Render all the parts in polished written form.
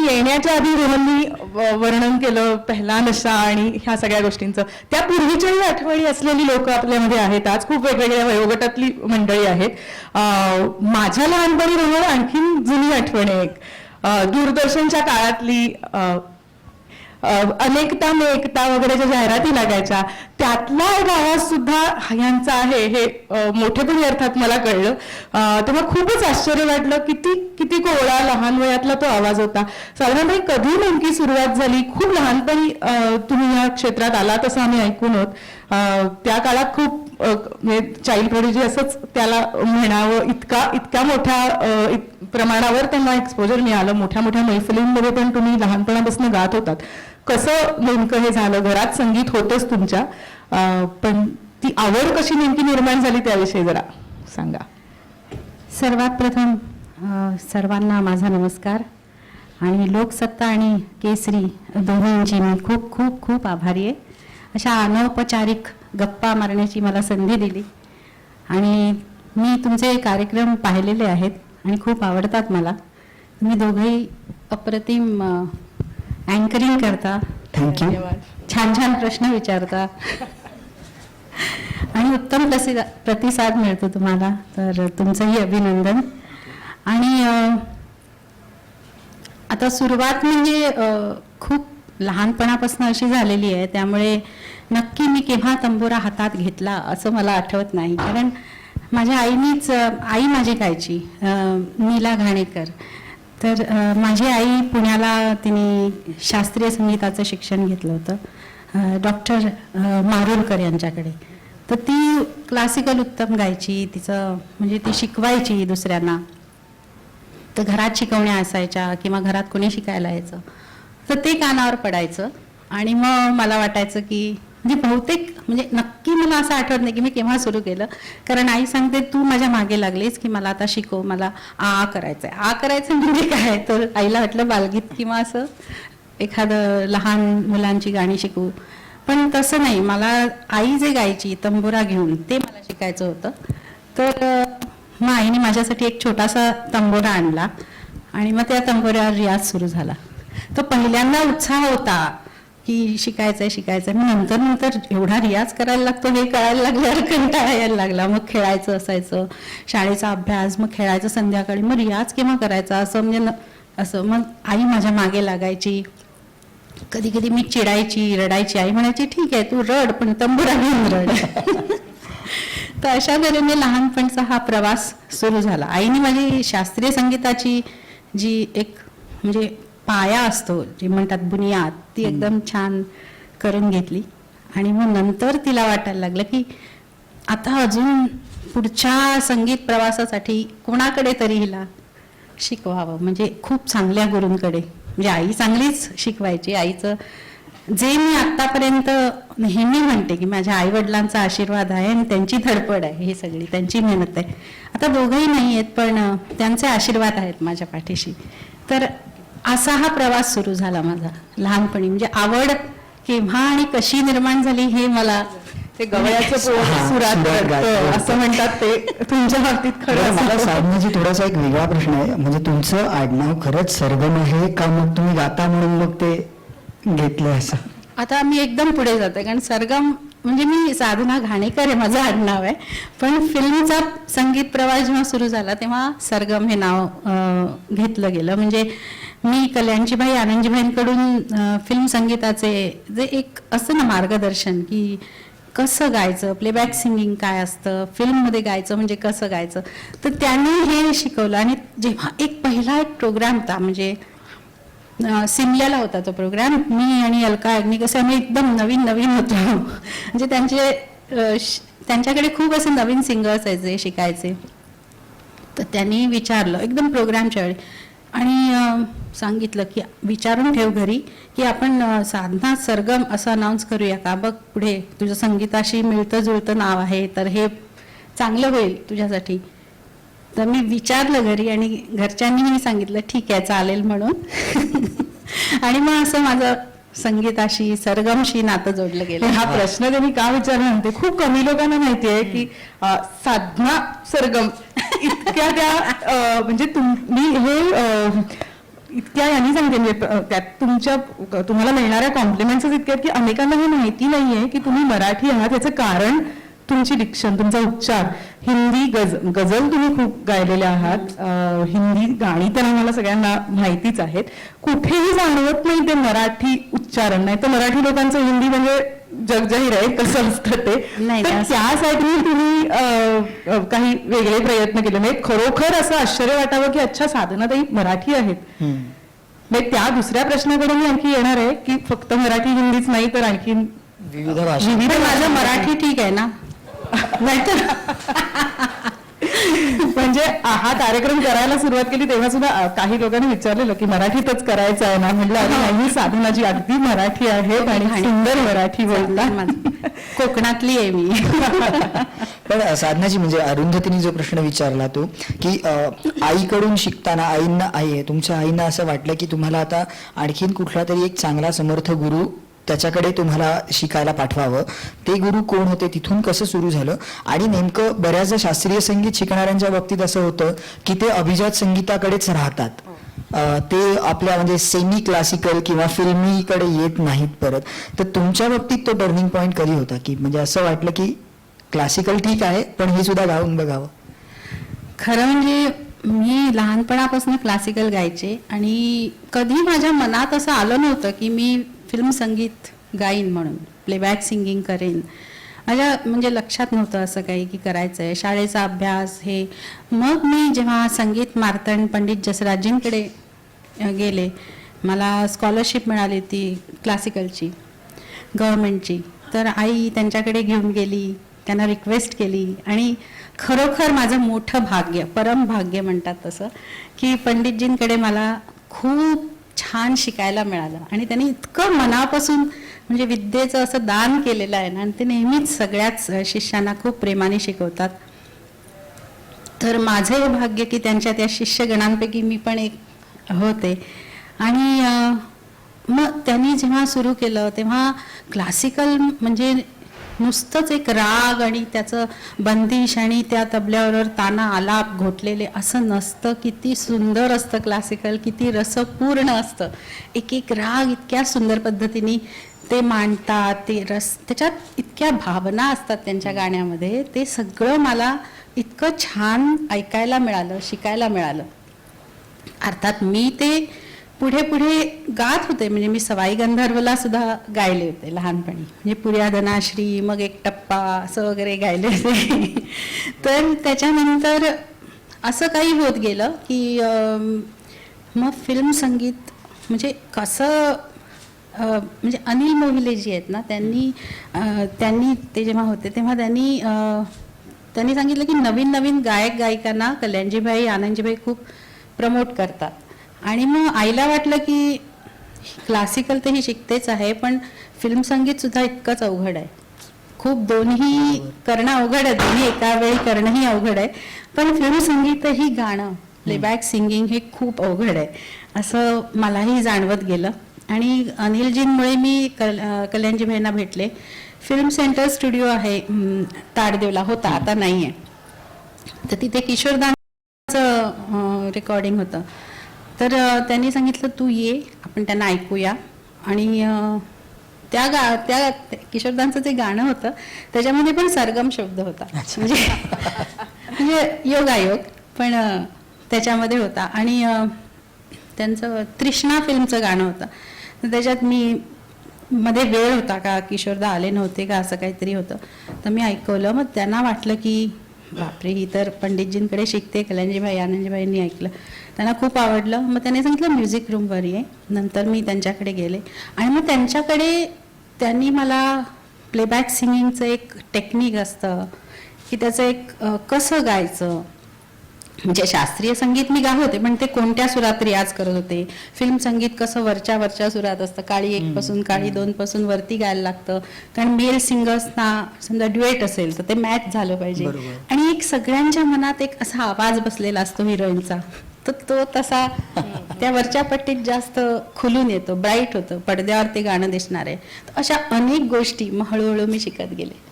येण्याच्या आधी रोहननी वर्णन केलं पहिला नशा आणि ह्या सगळ्या गोष्टींचं. त्या पूर्वीच्याही आठवणी असलेली लोक आपल्यामध्ये आहेत. आज खूप वेगवेगळ्या वयोगटातली मंडळी आहेत. माझ्या लहानपणी रोहन आणखीन जुनी आठवण आहे एक. दूरदर्शनच्या काळातली अनेकता में एकता वगैरे ज्या जाहिराती लागायच्या त्यातला एक आवाज सुद्धा ह्यांचा आहे हे मोठेपणी अर्थात मला कळलं. तेव्हा खूपच आश्चर्य वाटलं किती किती कोवळा लहान वयातला तो आवाज होता. साधारणपणे कधी नेमकी सुरुवात झाली? खूप लहानपणी तुम्ही या क्षेत्रात आलात असं आम्ही ऐकून आहोत. त्या काळात खूप चाइल्ड प्रोडिजी असंच त्याला म्हणावं इतक्या मोठ्या प्रमाणावर त्यांना एक्सपोजर मिळालं. मोठ्या मोठ्या मैफिलींमध्ये पण तुम्ही लहानपणापासून गात होतात. कसं नेमकं हे झालं? घरात संगीत होतंच तुमच्या, पण ती आवड कशी नेमकी निर्माण झाली त्याविषयी जरा सांगा. सर्वात प्रथम सर्वांना माझा नमस्कार. आणि लोकसत्ता आणि केसरी दोन्हींची मी खूप खूप खूप आभारी आहे. अशा अनौपचारिक गप्पा मारण्याची मला संधी दिली. आणि मी तुमचे कार्यक्रम पाहिलेले आहेत आणि खूप आवडतात मला. तुम्ही दोघंही अप्रतिम अँकरिंग करता. थँक्यू. छान छान प्रश्न विचारता आणि उत्तम प्रतिसाद मिळतो तुम्हाला, तर तुमचंही अभिनंदन. आणि आता सुरुवात म्हणजे खूप लहानपणापासून अशी झालेली आहे, त्यामुळे नक्की मी केव्हा तंबोरा हातात घेतला असं मला आठवत नाही. कारण माझ्या आई माझी गायची, नीला घाणेकर. तर माझी आई पुण्याला तिने शास्त्रीय संगीताचं शिक्षण घेतलं होतं डॉक्टर मारुरकर यांच्याकडे. तर ती क्लासिकल उत्तम गायची. तिचं म्हणजे ती शिकवायची दुसऱ्यांना. तर घरात शिकवण्या असायच्या किंवा घरात कोणी शिकायला यायचं तर ते कानावर पडायचं. आणि मग मला वाटायचं की म्हणजे बहुतेक म्हणजे नक्की मला असं आठवत नाही की मी केव्हा सुरू केलं. कारण आई सांगते तू माझ्या मागे लागलीस की मला आता शिकव, मला करायचंय. करायचं म्हणजे काय? तर आईला वाटलं बालगीत किंवा असं एखादं लहान मुलांची गाणी शिकू. पण तसं नाही, मला आई जे गायची तंबोरा घेऊन ते मला शिकायचं होतं. तर मग आईने माझ्यासाठी एक छोटासा तंबोरा आणला आणि मग त्या तंबोऱ्यावर रियाज सुरू झाला. तो पहिल्यांदा उत्साह होता की शिकायचंय. मग नंतर एवढा रियाज करायला लागतो हे कळायला लागल्यावर कंटाळा यायला लागला. मग खेळायचं असायचं, शाळेचा अभ्यास, मग खेळायचं संध्याकाळी, मग रियाज केव्हा करायचा असं म्हणजे असं. मग आई माझ्या मागे लागायची. कधी कधी मी चिडायची, रडायची. आई म्हणायची ठीक आहे तू रड, पण तंबोरा घेऊन रड. तर अशा तऱ्हेने लहानपणचा हा प्रवास सुरू झाला. आईने माझी शास्त्रीय संगीताची जी एक म्हणजे पाया असतो जे म्हणतात बुनियाद, ती एकदम छान करून घेतली. आणि मग नंतर तिला वाटायला लागलं की आता अजून पुढच्या संगीत प्रवासासाठी कोणाकडे तरी हिला शिकवावं, म्हणजे खूप चांगल्या गुरूंकडे. म्हणजे आई चांगलीच शिकवायची. आईचं जे मी आतापर्यंत नेहमी म्हणते की माझ्या आई वडिलांचा आशीर्वाद आहे आणि त्यांची धडपड आहे, ही सगळी त्यांची मेहनत आहे. आता दोघंही नाही आहेत पण त्यांचे आशीर्वाद आहेत माझ्या पाठीशी. तर असा हा प्रवास सुरू झाला माझा लहानपणी. म्हणजे आवड केव्हा आणि कशी निर्माण झाली हे मला ते गवळ्याचं सुरात असं म्हणतात ते तुमच्या बाबतीत खरं. मला साधण्याची थोडासा एक वेगळा प्रश्न आहे. म्हणजे तुमचं आडनाव खरंच सरगम आहे का मग तुम्ही गाता म्हणून मग ते घेतलंय असं? आता मी एकदम पुढे जाते, कारण सरगम म्हणजे मी साधना घाणेकर आहे माझं आडनाव आहे. पण फिल्मचा संगीत प्रवास जेव्हा सुरू झाला तेव्हा सरगम हे नाव घेतलं गेलं. म्हणजे मी कल्याणजीबाई आनंदजीबाईंकडून फिल्म संगीताचे जे एक असं ना मार्गदर्शन की कसं गायचं, प्लेबॅक सिंगिंग काय असतं, फिल्ममध्ये गायचं म्हणजे कसं गायचं, तर त्यांनी हे शिकवलं. आणि जेव्हा पहिला एक प्रोग्राम होता म्हणजे सिमल्याला होता तो प्रोग्राम, मी आणि अलका याज्ञिक कसं आम्ही एकदम नवीन होतो. म्हणजे त्यांच्याकडे खूप असे नवीन सिंगर्स आहेत जे शिकायचे. तर त्यांनी विचारलं एकदम प्रोग्रामच्या वेळी आणि सांगितलं की विचारून ठेव घरी की आपण साधना सरगम असं अनाऊन्स करूया का, बघ पुढे तुझं संगीताशी मिळतं जुळतं नाव आहे तर हे चांगलं होईल तुझ्यासाठी. तर मी विचारलं घरी आणि घरच्यांनी सांगितलं ठीक आहे चालेल म्हणून. आणि मग असं माझं संगीताशी सरगमशी नातं जोडलं गेलं. हा प्रश्न त्यांनी का विचारला म्हणते, खूप कमी लोकांना माहिती आहे की साधना सरगम इतक्या त्या म्हणजे तुम्ही हे इतक्या यांनी सांगते म्हणजे त्यात तुम्हाला मिळणाऱ्या कॉम्प्लिमेंट्स इतक्या आहेत की अनेकांना हे माहिती नाहीये की तुम्ही मराठी आहात. याचं कारण तुमची डिक्शन, तुमचा उच्चार. हिंदी गझल तुम्ही खूप गायलेल्या आहात, हिंदी गाणी तर आम्हाला सगळ्यांना माहितीच आहेत. कुठेही जाणवत नाही ते मराठी उच्चारण. नाही तर मराठी लोकांचं हिंदी म्हणजे जगजाहीर आहे कसं असतं ते. नाही, तर असं- त्यासाठी तुम्ही काही वेगळे प्रयत्न केले. म्हणजे खरोखर असं आश्चर्य वाटावं की अच्छा साधनाताई मराठी आहेत. म्हणजे त्या दुसऱ्या प्रश्नाकडे मी आणखी येणार आहे की फक्त मराठी हिंदीच नाही तर आणखी विविध भाषा. विविध पण माझं भाषा. मराठी ठीक आहे ना. नाहीतर म्हणजे हा कार्यक्रम करायला सुरुवात केली तेव्हा सुद्धा काही लोकांनी विचारलेलं की मराठीतच करायचं आहे ना. म्हटलं अरे नाही, साधनाजी अगदी मराठी आहेत आणि सुंदर मराठी बोलतात. कोकणातली आहे मी. पण साधनाची म्हणजे अरुंधतीने जो प्रश्न विचारला तो की आईकडून शिकताना आई आहे तुमच्या आईनं असं वाटलं की तुम्हाला आता आणखीन कुठला तरी एक चांगला समर्थ गुरु त्याच्याकडे तुम्हाला शिकायला पाठवावं. ते गुरु कोण होते, तिथून कसं सुरू झालं? आणि नेमकं बऱ्याचदा शास्त्रीय संगीत शिकणाऱ्यांच्या बाबतीत असं होतं की ते अभिजात संगीताकडेच राहतात. ते आपल्या म्हणजे सेमी क्लासिकल किंवा फिल्मीकडे येत नाहीत परत. तर तुमच्या बाबतीत तो टर्निंग पॉईंट कधी होता की म्हणजे असं वाटलं की क्लासिकल ठीक आहे पण हे सुद्धा गाऊन बघावं? खरं म्हणजे मी लहानपणापासून क्लासिकल गायचे आणि कधी माझ्या मनात असं आलं नव्हतं की मी फिल्म संगीत गाईन म्हणून प्लेबॅक सिंगिंग करेन. माझ्या म्हणजे लक्षात नव्हतं असं काही की करायचं आहे. शाळेचा अभ्यास हे. मग मी जेव्हा संगीत मार्तंड पंडित जसराजजींकडे गेले, मला स्कॉलरशिप मिळाली ती क्लासिकलची गव्हर्मेंटची. तर आई त्यांच्याकडे घेऊन गेली, त्यांना रिक्वेस्ट केली आणि खरोखर माझं मोठं भाग्य, परम भाग्य म्हणतात तसं, की पंडितजींकडे मला खूप छान शिकायला मिळालं. आणि त्यांनी इतकं मनापासून म्हणजे विद्येचं असं दान केलेलं आहे ना. आणि ते नेहमीच सगळ्याच शिष्यांना खूप प्रेमाने शिकवतात. तर माझं हे भाग्य की त्यांच्या त्या शिष्यगणांपैकी मी पण एक होते. आणि मग त्यांनी जेव्हा सुरू केलं तेव्हा क्लासिकल म्हणजे नुसतंच एक राग आणि त्याचं बंदिश आणि त्या तबल्यावर ताना आलाप घोटलेले असं नसतं. किती सुंदर असतं क्लासिकल, किती रसपूर्ण असतं. एक एक राग इतक्या सुंदर पद्धतीने ते मांडतात. ते रस त्याच्यात इतक्या भावना असतात त्यांच्या गाण्यामध्ये. ते सगळं मला इतकं छान ऐकायला मिळालं, शिकायला मिळालं. अर्थात मी ते पुढे पुढे गात होते. म्हणजे मी सवाई गंधर्वला सुद्धा गायले होते लहानपणी. म्हणजे पुर्या धनाश्री, मग एक टप्पा असं वगैरे गायले होते. तर त्याच्यानंतर असं काही होत गेलं की मग फिल्म संगीत म्हणजे कसं म्हणजे अनिल मोहिले जी आहेत ना, त्यांनी ते जेव्हा होते तेव्हा त्यांनी सांगितलं की नवीन नवीन गायक गायिकांना कल्याणजीबाई, आनंदजीबाई खूप प्रमोट करतात. आणि मग आईला वाटलं की क्लासिकल तर ही शिकतेच आहे पण फिल्म संगीत सुद्धा इतकंच अवघड आहे. खूप दोन्ही करणं अवघड आहे, दोन्ही एका वेळी करणंही अवघड आहे. पण फिल्म संगीतही गाणं, प्लेबॅक सिंगिंग हे खूप अवघड आहे असं मलाही जाणवत गेलं. आणि अनिलजींमुळे मी कल्याणजीबाईंना भेटले. फिल्म सेंटर स्टुडिओ आहे ताडदेवला, होता आता नाही आहे. तर तिथे किशोरदांचं रेकॉर्डिंग होतं. तर त्यांनी सांगितलं तू ये, आपण त्यांना ऐकूया. आणि त्या किशोरदांचं जे गाणं होतं त्याच्यामध्ये पण सरगम शब्द होता. म्हणजे योगायोग पण त्याच्यामध्ये होता. आणि त्यांचं तृष्णा फिल्मचं गाणं होतं. तर त्याच्यात मी मध्ये वेळ होता का, किशोरदा आले नव्हते का, असं काहीतरी होतं. तर मी ऐकवलं. मग त्यांना वाटलं की बापरे ही तर पंडितजींकडे शिकते. कल्याणजीबाई, आनंदजीबाईंनी ऐकलं, त्यांना खूप आवडलं. मग त्यांनी सांगितलं म्युझिक रूमवर ये. नंतर मी त्यांच्याकडे गेले आणि मग त्यांनी मला प्लेबॅक सिंगिंगचं एक टेक्निक असतं की त्याचं एक कसं गायचं. म्हणजे शास्त्रीय संगीत मी गात होते पण ते कोणत्या सुरात रियाज करत होते. फिल्म संगीत कसं वरच्या सुरात असतं, काळी 1 पासून काळी 2 पासून वरती गायला लागतं. कारण मेल सिंगर्सना समजा ड्युएट असेल तर ते मॅच झालं पाहिजे. आणि एक सगळ्यांच्या मनात एक असा आवाज बसलेला असतो हिरोईनचा, तर तो तसा त्या वरच्या पट्टीत जास्त खुलून येतो, ब्राईट होतं, पडद्यावर ते गाणं दिसणार आहे. अशा अनेक गोष्टी मग हळूहळू मी शिकत गेले.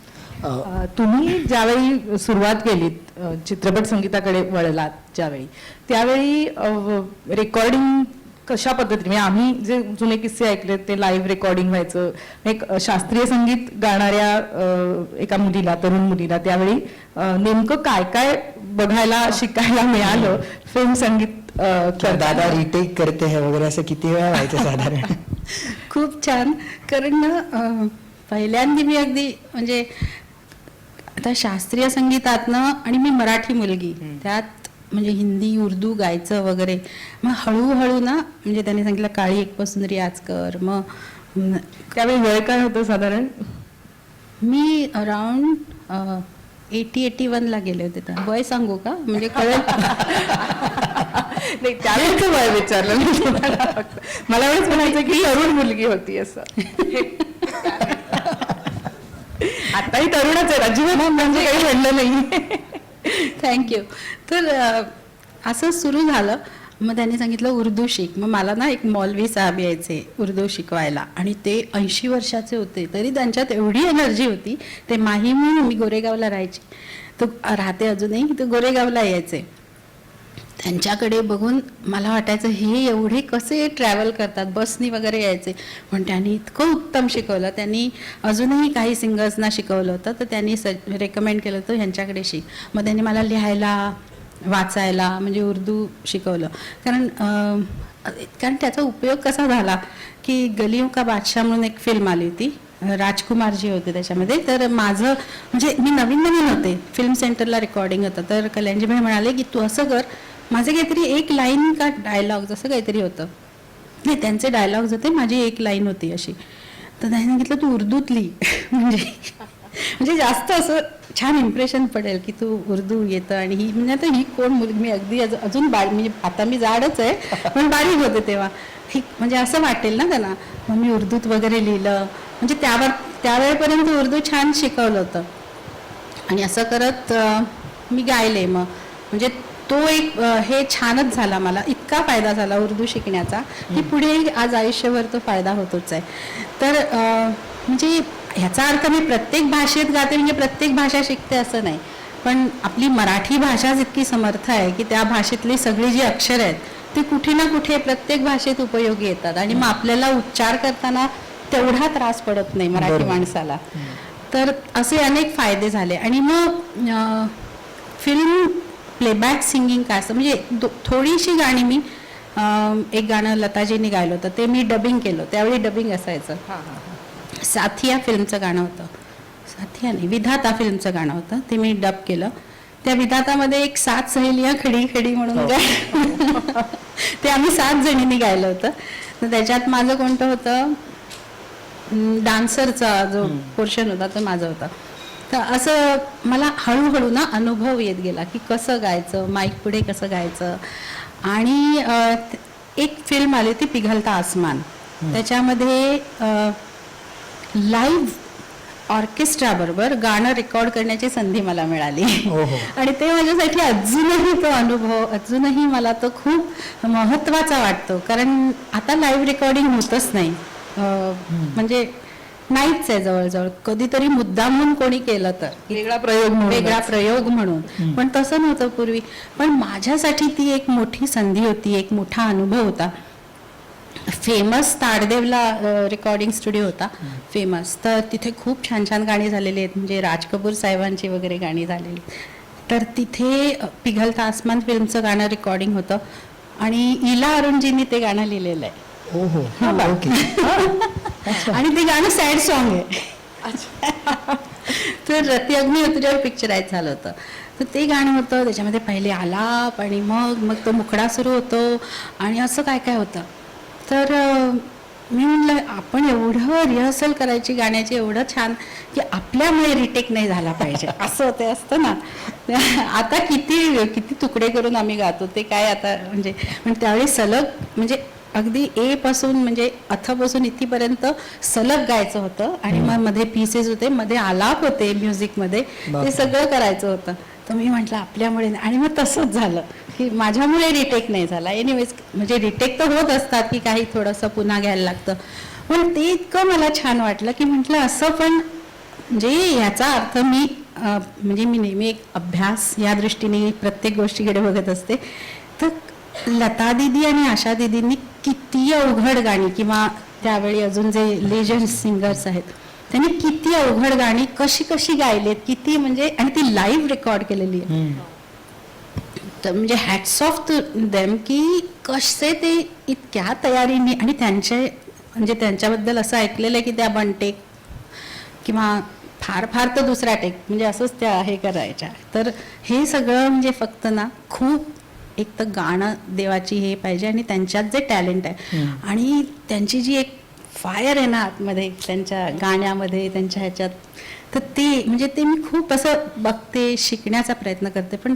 तुम्ही ज्यावेळी सुरुवात केलीत चित्रपट संगीताकडे वळलात ज्यावेळी, त्यावेळी रेकॉर्डिंग कशा पद्धतीने म्हणजे आम्ही जे जुने किस्से ऐकले ते लाईव्ह रेकॉर्डिंग व्हायचं, एक शास्त्रीय संगीत गाणाऱ्या एका मुलीला, तरुण मुलीला त्यावेळी नेमकं काय काय बघायला शिकायला मिळालं फिल्म संगीत करताना. दादा रिटेक करते है वगैरे असं किती वेळा व्हायचं साधारण? खूप छान. कारण ना पहिल्यांदा मी अगदी म्हणजे आता शास्त्रीय संगीतातनं आणि मी मराठी मुलगी त्यात म्हणजे हिंदी उर्दू गायचं वगैरे, मग हळूहळू ना म्हणजे त्यांनी सांगितलं काळी एकपासून रियाज कर. मग त्यावेळी वय काय होतं साधारण? मी अराउंड 80-81 ला गेले होते. तर वय सांगू का म्हणजे कळेल? नाही, त्यावेळेचं वय विचारलं मी तुम्हाला फक्त. मला एवढंच म्हणायचं की तरुण मुलगी होती असं. आताही तरुणच आहे, अजिबात म्हणजे काही म्हणलं नाही. थँक्यू. तर असं सुरू झालं. मग त्यांनी सांगितलं उर्दू शिक. मग मला ना एक मौलवी साहेब यायचे उर्दू शिकवायला आणि ते 80 वर्षाचे होते, तरी त्यांच्यात एवढी एनर्जी होती. ते माही म्हणून मी गोरेगावला राहायची, तो राहते अजूनही, ते गोरेगावला यायचे. त्यांच्याकडे बघून मला वाटायचं हे एवढे कसे ट्रॅव्हल करतात, बसनी वगैरे यायचे. पण त्यांनी इतकं उत्तम शिकवलं. त्यांनी अजूनही काही सिंगर्सना शिकवलं होतं, तर त्यांनी रेकमेंड केलं होतं ह्यांच्याकडे शिक. मग त्यांनी मला लिहायला वाचायला म्हणजे उर्दू शिकवलं. कारण त्याचा उपयोग कसा झाला की गलियों का बादशाह म्हणून एक फिल्म आली होती, राजकुमारजी होते त्याच्यामध्ये. तर माझं म्हणजे मी नवीन होते, फिल्म सेंटरला रेकॉर्डिंग होतं. तर कल्याणजीभाई म्हणाले की तू असं कर, माझे काहीतरी एक लाईन का डायलॉग्स असं काहीतरी होतं, नाही त्यांचे डायलॉग्स होते, माझी एक लाईन होती अशी. तर त्यांनी सांगितलं तू उर्दूत लिही म्हणजे जास्त असं छान इम्प्रेशन पडेल की तू उर्दू येतं. आणि ही म्हणजे आता ही कोण मुलगी, मी अगदी अजून म्हणजे आता मी जाडच आहे पण बारीक होते तेव्हा, ही म्हणजे असं वाटेल ना त्यांना. मग मी उर्दूत वगैरे लिहिलं, म्हणजे त्यावेळेपर्यंत उर्दू छान शिकवलं होतं. आणि असं करत मी गायले. मग म्हणजे तो एक हे छानच झाला, मला इतका फायदा झाला उर्दू शिकण्याचा की पुढे आज आयुष्यभर तो फायदा होतोच आहे. तर म्हणजे ह्याचा अर्थ मी प्रत्येक भाषेत गाते म्हणजे प्रत्येक भाषा शिकते असं नाही, पण आपली मराठी भाषाच इतकी समर्थ आहे की त्या भाषेतली सगळी जी अक्षर आहेत ती कुठे ना कुठे प्रत्येक भाषेत उपयोगी येतात. आणि मग आपल्याला उच्चार करताना तेवढा त्रास पडत नाही मराठी माणसाला. तर असे अनेक फायदे झाले. आणि मग फिल्म प्लेबॅक सिंगिंग काय असतं म्हणजे थोडीशी गाणी मी एक गाणं लताजींनी गायलं होतं ते मी डबिंग केलं. त्यावेळी डबिंग असायचं. साथिया फिल्मचं गाणं होतं, साथिया नाही विधाता फिल्मचं गाणं होतं, ते मी डब केलं. त्या विधातामध्ये एक 7 सहेलियां खडी खडी म्हणून ते आम्ही 7 जणींनी गायलं होतं. तर त्याच्यात माझं कोणतं होतं, डान्सरचा जो पोर्शन होता तो माझा होता. तर असं मला हळूहळू ना अनुभव येत गेला की कसं गायचं, माईक पुढे कसं गायचं. आणि एक फिल्म आली होती पिघलता आसमान, त्याच्यामध्ये लाईव्ह ऑर्केस्ट्रा बरोबर गाणं रेकॉर्ड करण्याची संधी मला मिळाली. आणि ते माझ्यासाठी अजूनही तो अनुभव अजूनही मला तो खूप महत्त्वाचा वाटतो. कारण आता लाईव्ह रेकॉर्डिंग होतच नाही, म्हणजे नाहीच आहे जवळजवळ. कधीतरी मुद्दामून कोणी केलं तर वेगळा प्रयोग म्हणून, पण तसं नव्हतं पूर्वी. पण माझ्यासाठी ती एक मोठी संधी होती, एक मोठा अनुभव होता. फेमस ताडदेवला रेकॉर्डिंग स्टुडिओ होता फेमस, तर तिथे खूप छान छान गाणी झालेली आहेत, म्हणजे राज कपूर साहेबांची वगैरे गाणी झालेली. तर तिथे पिघलता आसमान फिल्मचं गाणं रेकॉर्डिंग होतं आणि इला अरुणजींनी ते गाणं लिहिलेलं आहे. आणि ते गाणं सॅड सॉन्ग आहे. तर रती अग्निहोत्रीवर पिक्चराईज झालं होतं. तर ते गाणं होतं, त्याच्यामध्ये पहिले आलाप आणि मग तो मुखडा सुरू होतो आणि असं काय काय होतं. तर मी म्हणलं आपण एवढं रिहर्सल करायची गाण्याची एवढं छान की आपल्यामुळे रिटेक नाही झाला पाहिजे असं ते असतं ना. आता किती तुकडे करून आम्ही गातो ते काय आता म्हणजे. पण त्यावेळी सलग म्हणजे अगदी ए पासून म्हणजे अथपासून इथपर्यंत सलग गायचं होतं. आणि मग मध्ये पीसेस होते, मध्ये आलाप होते म्युझिकमध्ये, ते सगळं करायचं होतं. तर मी म्हटलं आपल्यामुळे. आणि मग तसंच झालं की माझ्यामुळे रिटेक नाही झाला. एनिवेज म्हणजे रिटेक तर होत असतात की काही थोडंसं पुन्हा घ्यायला लागतं, पण ते इतकं मला छान वाटलं की म्हटलं असं पण म्हणजे याचा अर्थ मी म्हणजे मी नेहमी एक अभ्यास या दृष्टीने प्रत्येक गोष्टीकडे बघत असते. तर लता दीदी आणि आशा दीदींनी किती अवघड गाणी, किंवा त्यावेळी अजून जे लेजंड सिंगर्स आहेत त्यांनी किती अवघड गाणी कशी कशी गायलेत, किती म्हणजे, आणि ती लाईव्ह रेकॉर्ड केलेली आहे. तर म्हणजे हॅट्स ऑफ टू देम की कसे ते इतक्या तयारीने, आणि त्यांचे म्हणजे त्यांच्याबद्दल असं ऐकलेलं आहे की त्या वन टेक किंवा फार फार तर दुसरा टेक म्हणजे असंच त्या हे करायच्या. तर हे सगळं म्हणजे फक्त ना खूप एक तर गाणं देवाची हे पाहिजे, आणि त्यांच्यात जे टॅलेंट आहे आणि त्यांची जी एक फायर आहे ना आतमध्ये त्यांच्या गाण्यामध्ये, त्यांच्या ह्याच्यात, तर ते म्हणजे ते मी खूप असं बघते, शिकण्याचा प्रयत्न करते, पण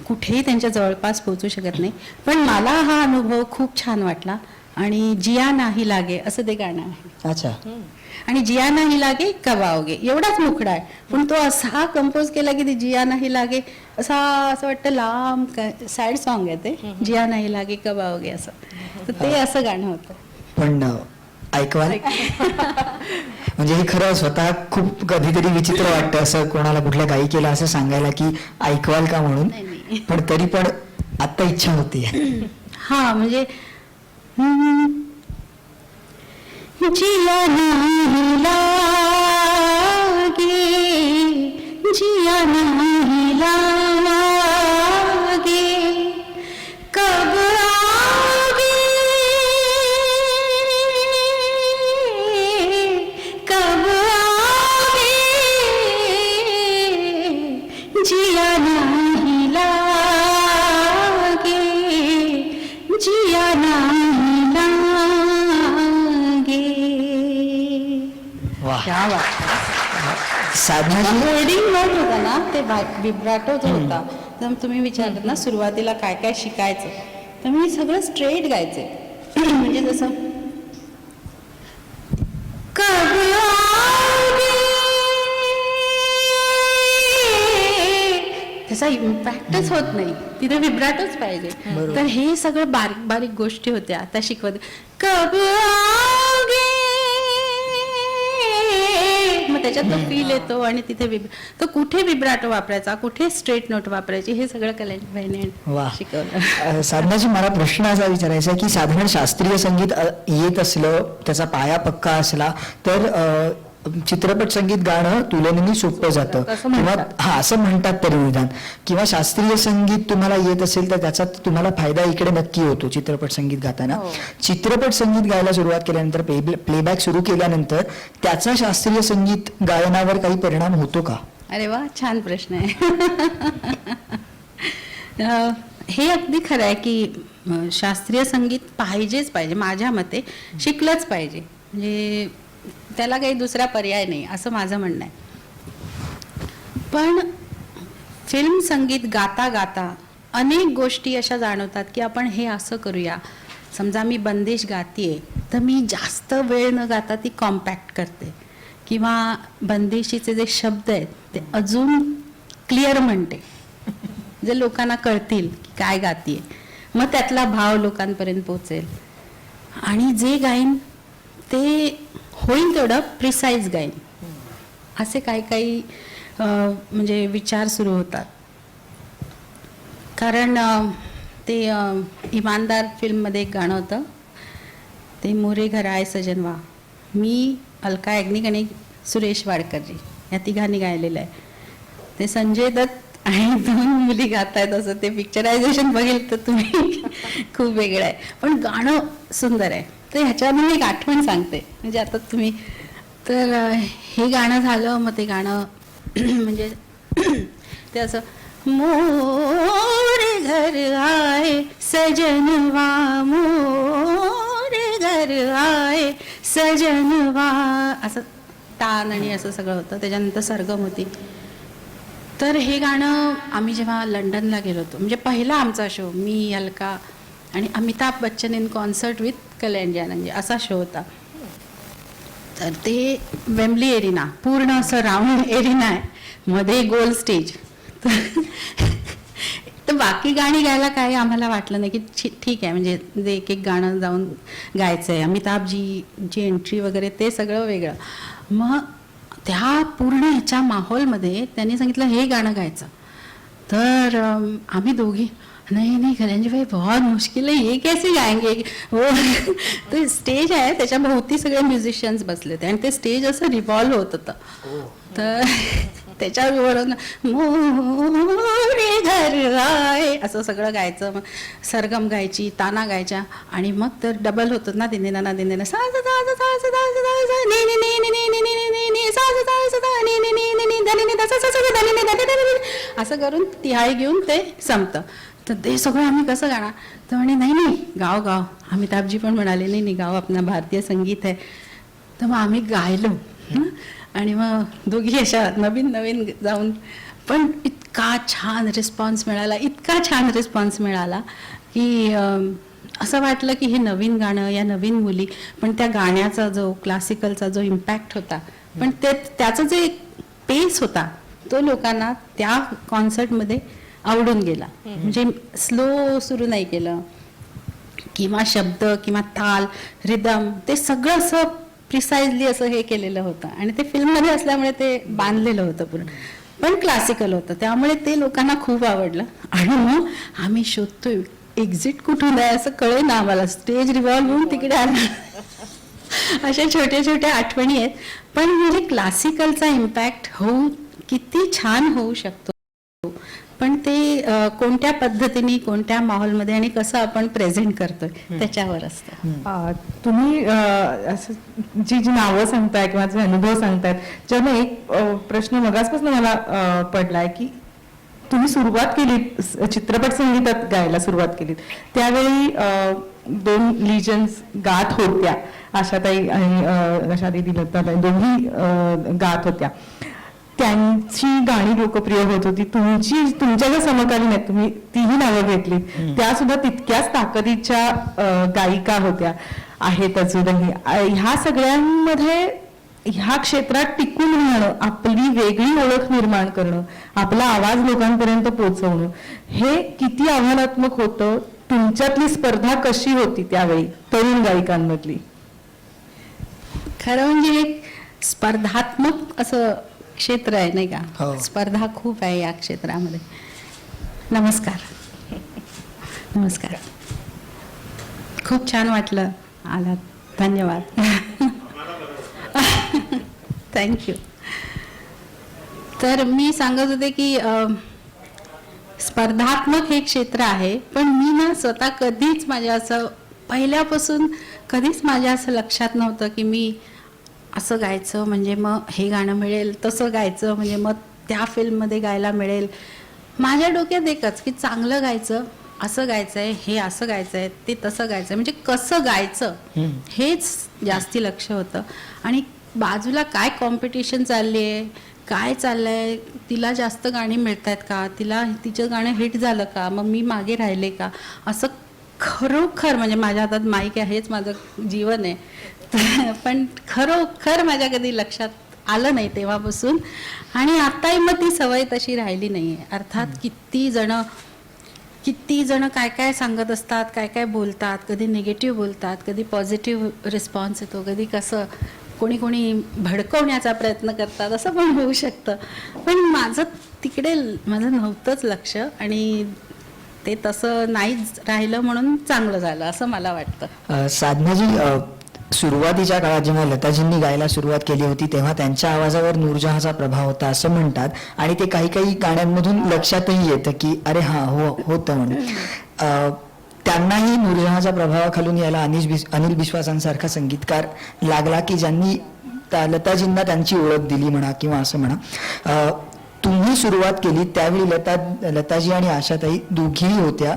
कुठेही त्यांच्या जवळपास पोहोचू शकत नाही. पण मला हा अनुभव खूप छान वाटला. आणि जिया नाही लागे असं ते गाणं आहे. अच्छा. आणि जिया नाही लागे कब आओगे एवढाच मुखडा आहे, पण तो असा कंपोज केला की ती जिया नाही लागे असा, असं वाटतं लांब सॅड सॉन्ग आहे ते, जिया नाही लागे कब आओगे असं. तर ते असं गाणं होतं. पण ऐकवाल म्हणजे हे खरं स्वतः खूप कधीतरी विचित्र वाटतं असं कोणाला कुठल्या गायिकेला असं सांगायला की ऐकवाल का म्हणून, पण तरी पण आता इच्छा होती. हा म्हणजे जिया नाही लागे, जिया नाही लागे कब आओगे, कब आओगे, जिया नहीं लागे, जिया नहीं लागे. वाह. क्या बात. साधनाची होल्डिंग नोट होता ना, ते विब्राटो जो होता, तर तुम्ही विचारलं ना सुरुवातीला काय काय शिकायचं, तर मी सगळं स्ट्रेट गायचे. म्हणजे जसं कब आओगे, त्याचा इम्पॅक्टच होत नाही, तिथे विब्राटोच पाहिजे. तर हे सगळं बारीक बारीक गोष्टी होत्या त्या शिकवत. कब आओगे, मग त्याच्यात तो फील येतो, आणि तिथे तो कुठे विब्राटो वापरायचा, कुठे स्ट्रेट नोट वापरायची, हे सगळं कल्याणबाईने वा. शिकवलं. साधनाची मला प्रश्न असा विचारायचा आहे की साधारण शास्त्रीय संगीत येत असलं, त्याचा पाया पक्का असला तर चित्रपट संगीत गाणं तुलनेने सोपं जातं, किंवा असं म्हणतात तरी विधान, किंवा शास्त्रीय संगीत तुम्हाला येत असेल तर त्याचा तुम्हाला फायदा इकडे नक्की होतो चित्रपट संगीत गाताना. चित्रपट संगीत गायला सुरुवात केल्यानंतर, प्लेबॅक सुरू केल्यानंतर त्याचा शास्त्रीय संगीत गायनावर काही परिणाम होतो का? अरे वा, छान प्रश्न आहे. हे अगदी खरं आहे की शास्त्रीय संगीत पाहिजेच पाहिजे, माझ्या मते शिकलंच पाहिजे, म्हणजे त्याला काही दुसरा पर्याय नाही असं माझं म्हणणं आहे. पण फिल्म संगीत गाता गाता अनेक गोष्टी अशा जाणवतात की आपण हे असं करूया. समजा मी बंदिश गातीये तर मी जास्त वेळ न गाता ती कॉम्पॅक्ट करते, किंवा बंदिशीचे जे शब्द आहेत ते अजून क्लिअर म्हणते, जे लोकांना कळतील की काय गातीये, मग त्यातला भाव लोकांपर्यंत पोहोचेल. आणि जे गाईन ते होईल तेवढं प्रिसाईज गाईन, असे काही काही म्हणजे विचार सुरू होतात. कारण ते इमानदार फिल्ममध्ये एक गाणं होतं, ते मोरे घर आय सजनवा, मी अलका याज्ञिक आणि सुरेश वाडकरजी या तिघांनी गायलेलं आहे. ते संजय दत्त आणि 2 मुली गातायत असं ते पिक्चरायझेशन बघेल तर तुम्ही खूप वेगळं आहे, पण गाणं सुंदर आहे. तर ह्याच्यावर मी एक आठवण सांगते, म्हणजे आता तुम्ही, तर हे गाणं झालं, मग ते गाणं म्हणजे ते असं मोरे घर आए सजनवा, मोरे घर आए सजनवा, असं तान आणि असं सगळं होतं. त्याच्यानंतर सरगम होती. तर हे गाणं आम्ही जेव्हा लंडनला गेलो होतो, म्हणजे पहिला आमचा शो, मी, अलका आणि Amitabh Bachchan in concert with Kalyanji Anandji असा शो होता. तर ते वेम्बली एरिना, पूर्ण असं राऊंड एरिना आहे, मध्ये गोल स्टेज. तर बाकी गाणी गायला काही आम्हाला वाटलं नाही की ठीक आहे, म्हणजे जे एक एक गाणं जाऊन गायचं आहे, अमिताभजीची एंट्री वगैरे ते सगळं वेगळं. मग त्या पूर्ण ह्याच्या माहोलमध्ये त्यांनी सांगितलं हे गाणं गायचं. तर आम्ही दोघी नहीं नहीं कल्याणजी भाई बहुत मुश्किल है, ये कैसे गाएंगे वो तो स्टेज आहे, त्याच्या भोवती सगळे म्युझिशियन्स बसले होते आणि ते स्टेज असं रिव्हॉल्व होत होतं. तर त्याच्यावरून मोरे घर आए असं सगळं गायचं. मग सरगम गायची, ताना गायच्या आणि मग तर डबल होत ना, दिनेना ना दिनेना सा सा सा सा सा सा सा सा नी नी नी नी नी नी नी नी नी सा सा सा सा सा नी नी नी नी नी नी नी सा सा सा सा नी नी नी असं करून तिहाई घेऊन ते संपतं. तर ते सगळं आम्ही कसं गाणार. तर म्हणे नाही नाही गाव गाव. अमिताभजी पण म्हणाले नाही नाही गाव, आपला भारतीय संगीत आहे. तर मग आम्ही गायलो आणि मग दोघी अशा नवीन नवीन जाऊन, पण इतका छान रिस्पॉन्स मिळाला, इतका छान रिस्पॉन्स मिळाला की असं वाटलं की हे नवीन गाणं, या नवीन मुली, पण त्या गाण्याचा जो क्लासिकलचा जो इम्पॅक्ट होता, पण त्याचा जे पेस होता तो लोकांना त्या कॉन्सर्टमध्ये आवडून गेला. म्हणजे स्लो सुरू नाही केलं किंवा शब्द किंवा ताल, रिदम, ते सगळं असं प्रिसाइजली असं हे केलेलं होतं आणि ते फिल्ममध्ये असल्यामुळे ते बांधलेलं होतं पूर्ण, पण क्लासिकल होतं, त्यामुळे ते लोकांना खूप आवडलं. आणि मग आम्ही शोधतोय एक्झिट कुठून आहे असं कळे ना आम्हाला. स्टेज रिव्हॉल्व होऊन तिकडे आला. अशा छोट्या छोट्या आठवणी आहेत. पण म्हणजे क्लासिकलचा इम्पॅक्ट किती छान होऊ शकतो, पण ते कोणत्या पद्धतीने, कोणत्या माहोलमध्ये आणि कसं आपण प्रेझेंट करतोय त्याच्यावर असतं. तुम्ही असं जी जी नावं सांगताय किंवा जे अनुभव सांगतायत, जेव्हा एक प्रश्न मगाचपासून मला पडलाय की तुम्ही सुरुवात केली, चित्रपट संगीतात गायला सुरुवात केली, त्यावेळी 2 लिजन्स गात होत्या, आशाताई आणि आशाताई लताताई दोघी गात होत्या. त्यांची गाणी लोकप्रिय होत होती. तुमच्या ज्या समकालीन आहेत, तुम्ही तीही नावं घेतली, त्या सुद्धा तितक्याच ताकदीच्या गायिका होत्या, आहेत अजूनही. ह्या सगळ्यांमध्ये ह्या क्षेत्रात टिकून राहणं, आपली वेगळी ओळख निर्माण करणं, आपला आवाज लोकांपर्यंत पोहोचवणं, हे किती आव्हानात्मक होतं. तुमच्यातली स्पर्धा कशी होती त्यावेळी तरुण गायिकांमधली? खरं म्हणजे एक स्पर्धात्मक असं क्षेत्र आहे नाही का. हो. स्पर्धा खूप आहे या क्षेत्रामध्ये. नमस्कार. नमस्कार. खूप छान वाटलं आलात, धन्यवाद. थँक्यू. तर मी सांगत होते की स्पर्धात्मक हे क्षेत्र आहे, पण मी ना स्वतः कधीच माझ्या असं पहिल्यापासून कधीच माझ्या असं लक्षात नव्हतं की मी असं गायचं म्हणजे मग हे गाणं मिळेल, तसं गायचं म्हणजे मग त्या फिल्ममध्ये गायला मिळेल. माझ्या डोक्यात एकच की चांगलं गायचं, असं गायचं आहे, हे असं गायचं आहे, ते तसं गायचं आहे, म्हणजे कसं गायचं हेच जास्ती लक्ष होतं. आणि बाजूला काय कॉम्पिटिशन चालली आहे, काय चाललंय, तिला जास्त गाणी मिळत आहेत का, तिचं गाणं हिट झालं का, मग मी मागे राहिले का, असं खरोखर म्हणजे माझ्या हातात माईक आहे, हेच माझं जीवन आहे. पण खरोखर माझ्या कधी लक्षात आलं नाही तेव्हापासून. आणि आताही मग ती सवय तशी राहिली नाही आहे. अर्थात किती जण काय काय सांगत असतात, काय काय बोलतात, कधी निगेटिव्ह बोलतात, कधी पॉझिटिव्ह रिस्पॉन्स येतो, कधी कसं कोणी भडकवण्याचा प्रयत्न करतात, असं पण होऊ शकतं. पण माझं नव्हतंच लक्ष आणि ते तसं नाहीच राहिलं म्हणून चांगलं झालं असं मला वाटतं. साधनाजी, सुरुवातीच्या काळात जेव्हा लताजींनी गायला सुरुवात केली होती तेव्हा त्यांच्या आवाजावर नूरजहांचा प्रभाव होता असं म्हणतात, आणि ते काही गाण्यांमधून लक्षातही येतं की अरे हा होतं म्हणून. त्यांनाही नूरजहांच्या प्रभावाखालून यायला अनिल बिश्वासांसारखा संगीतकार लागला की ज्यांनी लताजींना त्यांची ओळख दिली म्हणा किंवा असं म्हणा. तुम्ही सुरुवात केली त्यावेळी लताजी आणि आशाताई दोघीही होत्या.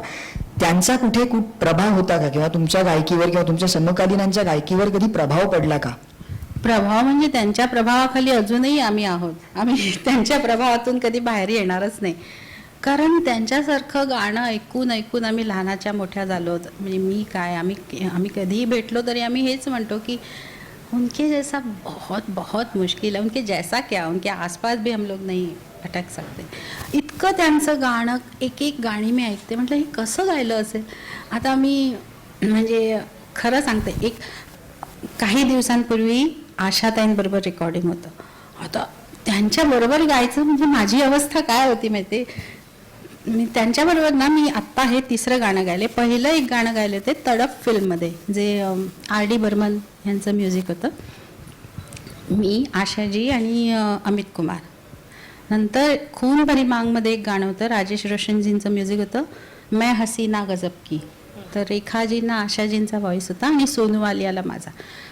त्यांचा कुठे प्रभाव होता का, किंवा तुमच्या गायकीवर किंवा तुमच्या समकालीनांच्या गायकीवर कधी प्रभाव पडला का? प्रभाव म्हणजे त्यांच्या प्रभावाखाली अजूनही आम्ही आहोत. आम्ही त्यांच्या प्रभावातून कधी बाहेर येणारच नाही, कारण त्यांच्यासारखं गाणं ऐकून ऐकून आम्ही लहानाच्या मोठ्या झालो. म्हणजे मी काय, आम्ही कधीही भेटलो तरी आम्ही हेच म्हणतो की उनके जैसा बहुत बहुत मुश्किल है, उनके जैसा क्या, उनके आसपास भी हम लोग नहीं अटक सकते. इतकं त्यांचं गाणं, एक गाणी मी ऐकते, म्हटलं हे कसं गायलं असेल. आता मी म्हणजे खरं सांगते, एक काही दिवसांपूर्वी आशाताईंबरोबर रेकॉर्डिंग होतं. आता त्यांच्याबरोबर गायचं म्हणजे माझी अवस्था काय होती माहिती. मी त्यांच्याबरोबर ना मी आत्ता हे तिसरं गाणं गायले. पहिलं एक गाणं गायले ते तडप फिल्ममध्ये, जे R.D. बर्मन यांचं म्युझिक होतं. मी, आशाजी आणि अमित कुमार. नंतर खून भरी मांगमध्ये एक गाणं होतं, राजेश रोशनजींचं म्युझिक होतं, मैं हसीना गजब की. तर रेखाजींना आशाजींचा व्हॉइस होता आणि सोनू वालियाला माझा.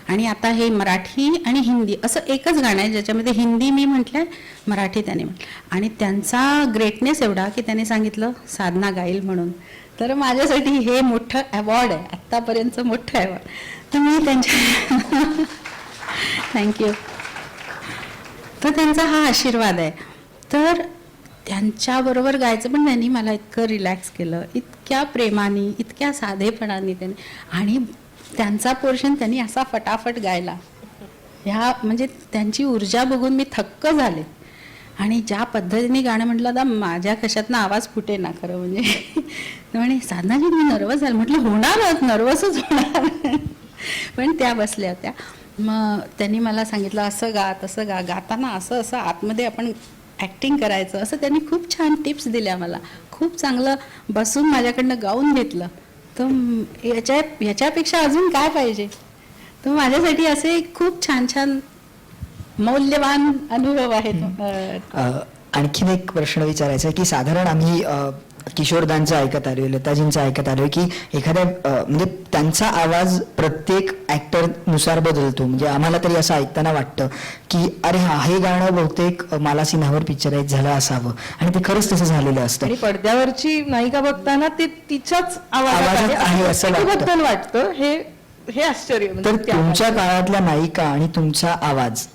आणि आता हे मराठी आणि हिंदी असं एकच गाणं आहे ज्याच्यामध्ये हिंदी मी म्हटलंय, मराठी त्याने म्हटलं. आणि त्यांचा ग्रेटनेस एवढा की त्याने सांगितलं साधना गाईल म्हणून. तर माझ्यासाठी हे मोठं अवॉर्ड आहे, आत्तापर्यंतचं मोठं अवॉर्ड. तर मी त्यांच्या थँक्यू. तर त्यांचा हा आशीर्वाद आहे. तर त्यांच्याबरोबर गायचं पण त्यांनी मला इतकं रिलॅक्स केलं, इतक्या प्रेमाने, इतक्या साधेपणाने त्यांनी. आणि त्यांचा पोर्शन त्यांनी असा फटाफट गायला, ह्या म्हणजे त्यांची ऊर्जा बघून मी थक्क झाले. आणि ज्या पद्धतीने गाणं म्हटलं आता माझ्या कशातनं आवाज फुटे ना खरं म्हणजे. म्हणे साधनाजी मी नर्वस झाले. म्हटलं होणारच, नर्वसच होणार. पण त्या बसल्या होत्या. मग त्यांनी मला सांगितलं असं गा तसं गा, गाताना असं असं आतमध्ये आपण ॲक्टिंग करायचं, असं त्यांनी खूप छान टिप्स दिल्या मला. खूप चांगलं बसून माझ्याकडनं गाऊन घेतलं. तर याच्यापेक्षा अजून काय पाहिजे. तर माझ्यासाठी असे खूप छान छान मौल्यवान अनुभव आहेत. आणखीन एक प्रश्न विचारायचा आहे की साधारण आम्ही किशोरदांचं ऐकत आलोय, लताजींचं ऐकत आलोय की एखाद्या म्हणजे त्यांचा आवाज प्रत्येक ऍक्टर नुसार बदलतो. म्हणजे आम्हाला तरी असं ऐकताना वाटतं की अरे हा हे गाणं बहुतेक माला सिन्हावर पिक्चराईज झालं असावं, आणि ते खरंच तसं झालेलं असतं. आणि पडद्यावरची नायिका बघताना ते तिच्याच आवाजात आहे असं वाटतं. वाटतं. हे आश्चर्य. तर तुमच्या काळातल्या नायिका आणि तुमचा आवाज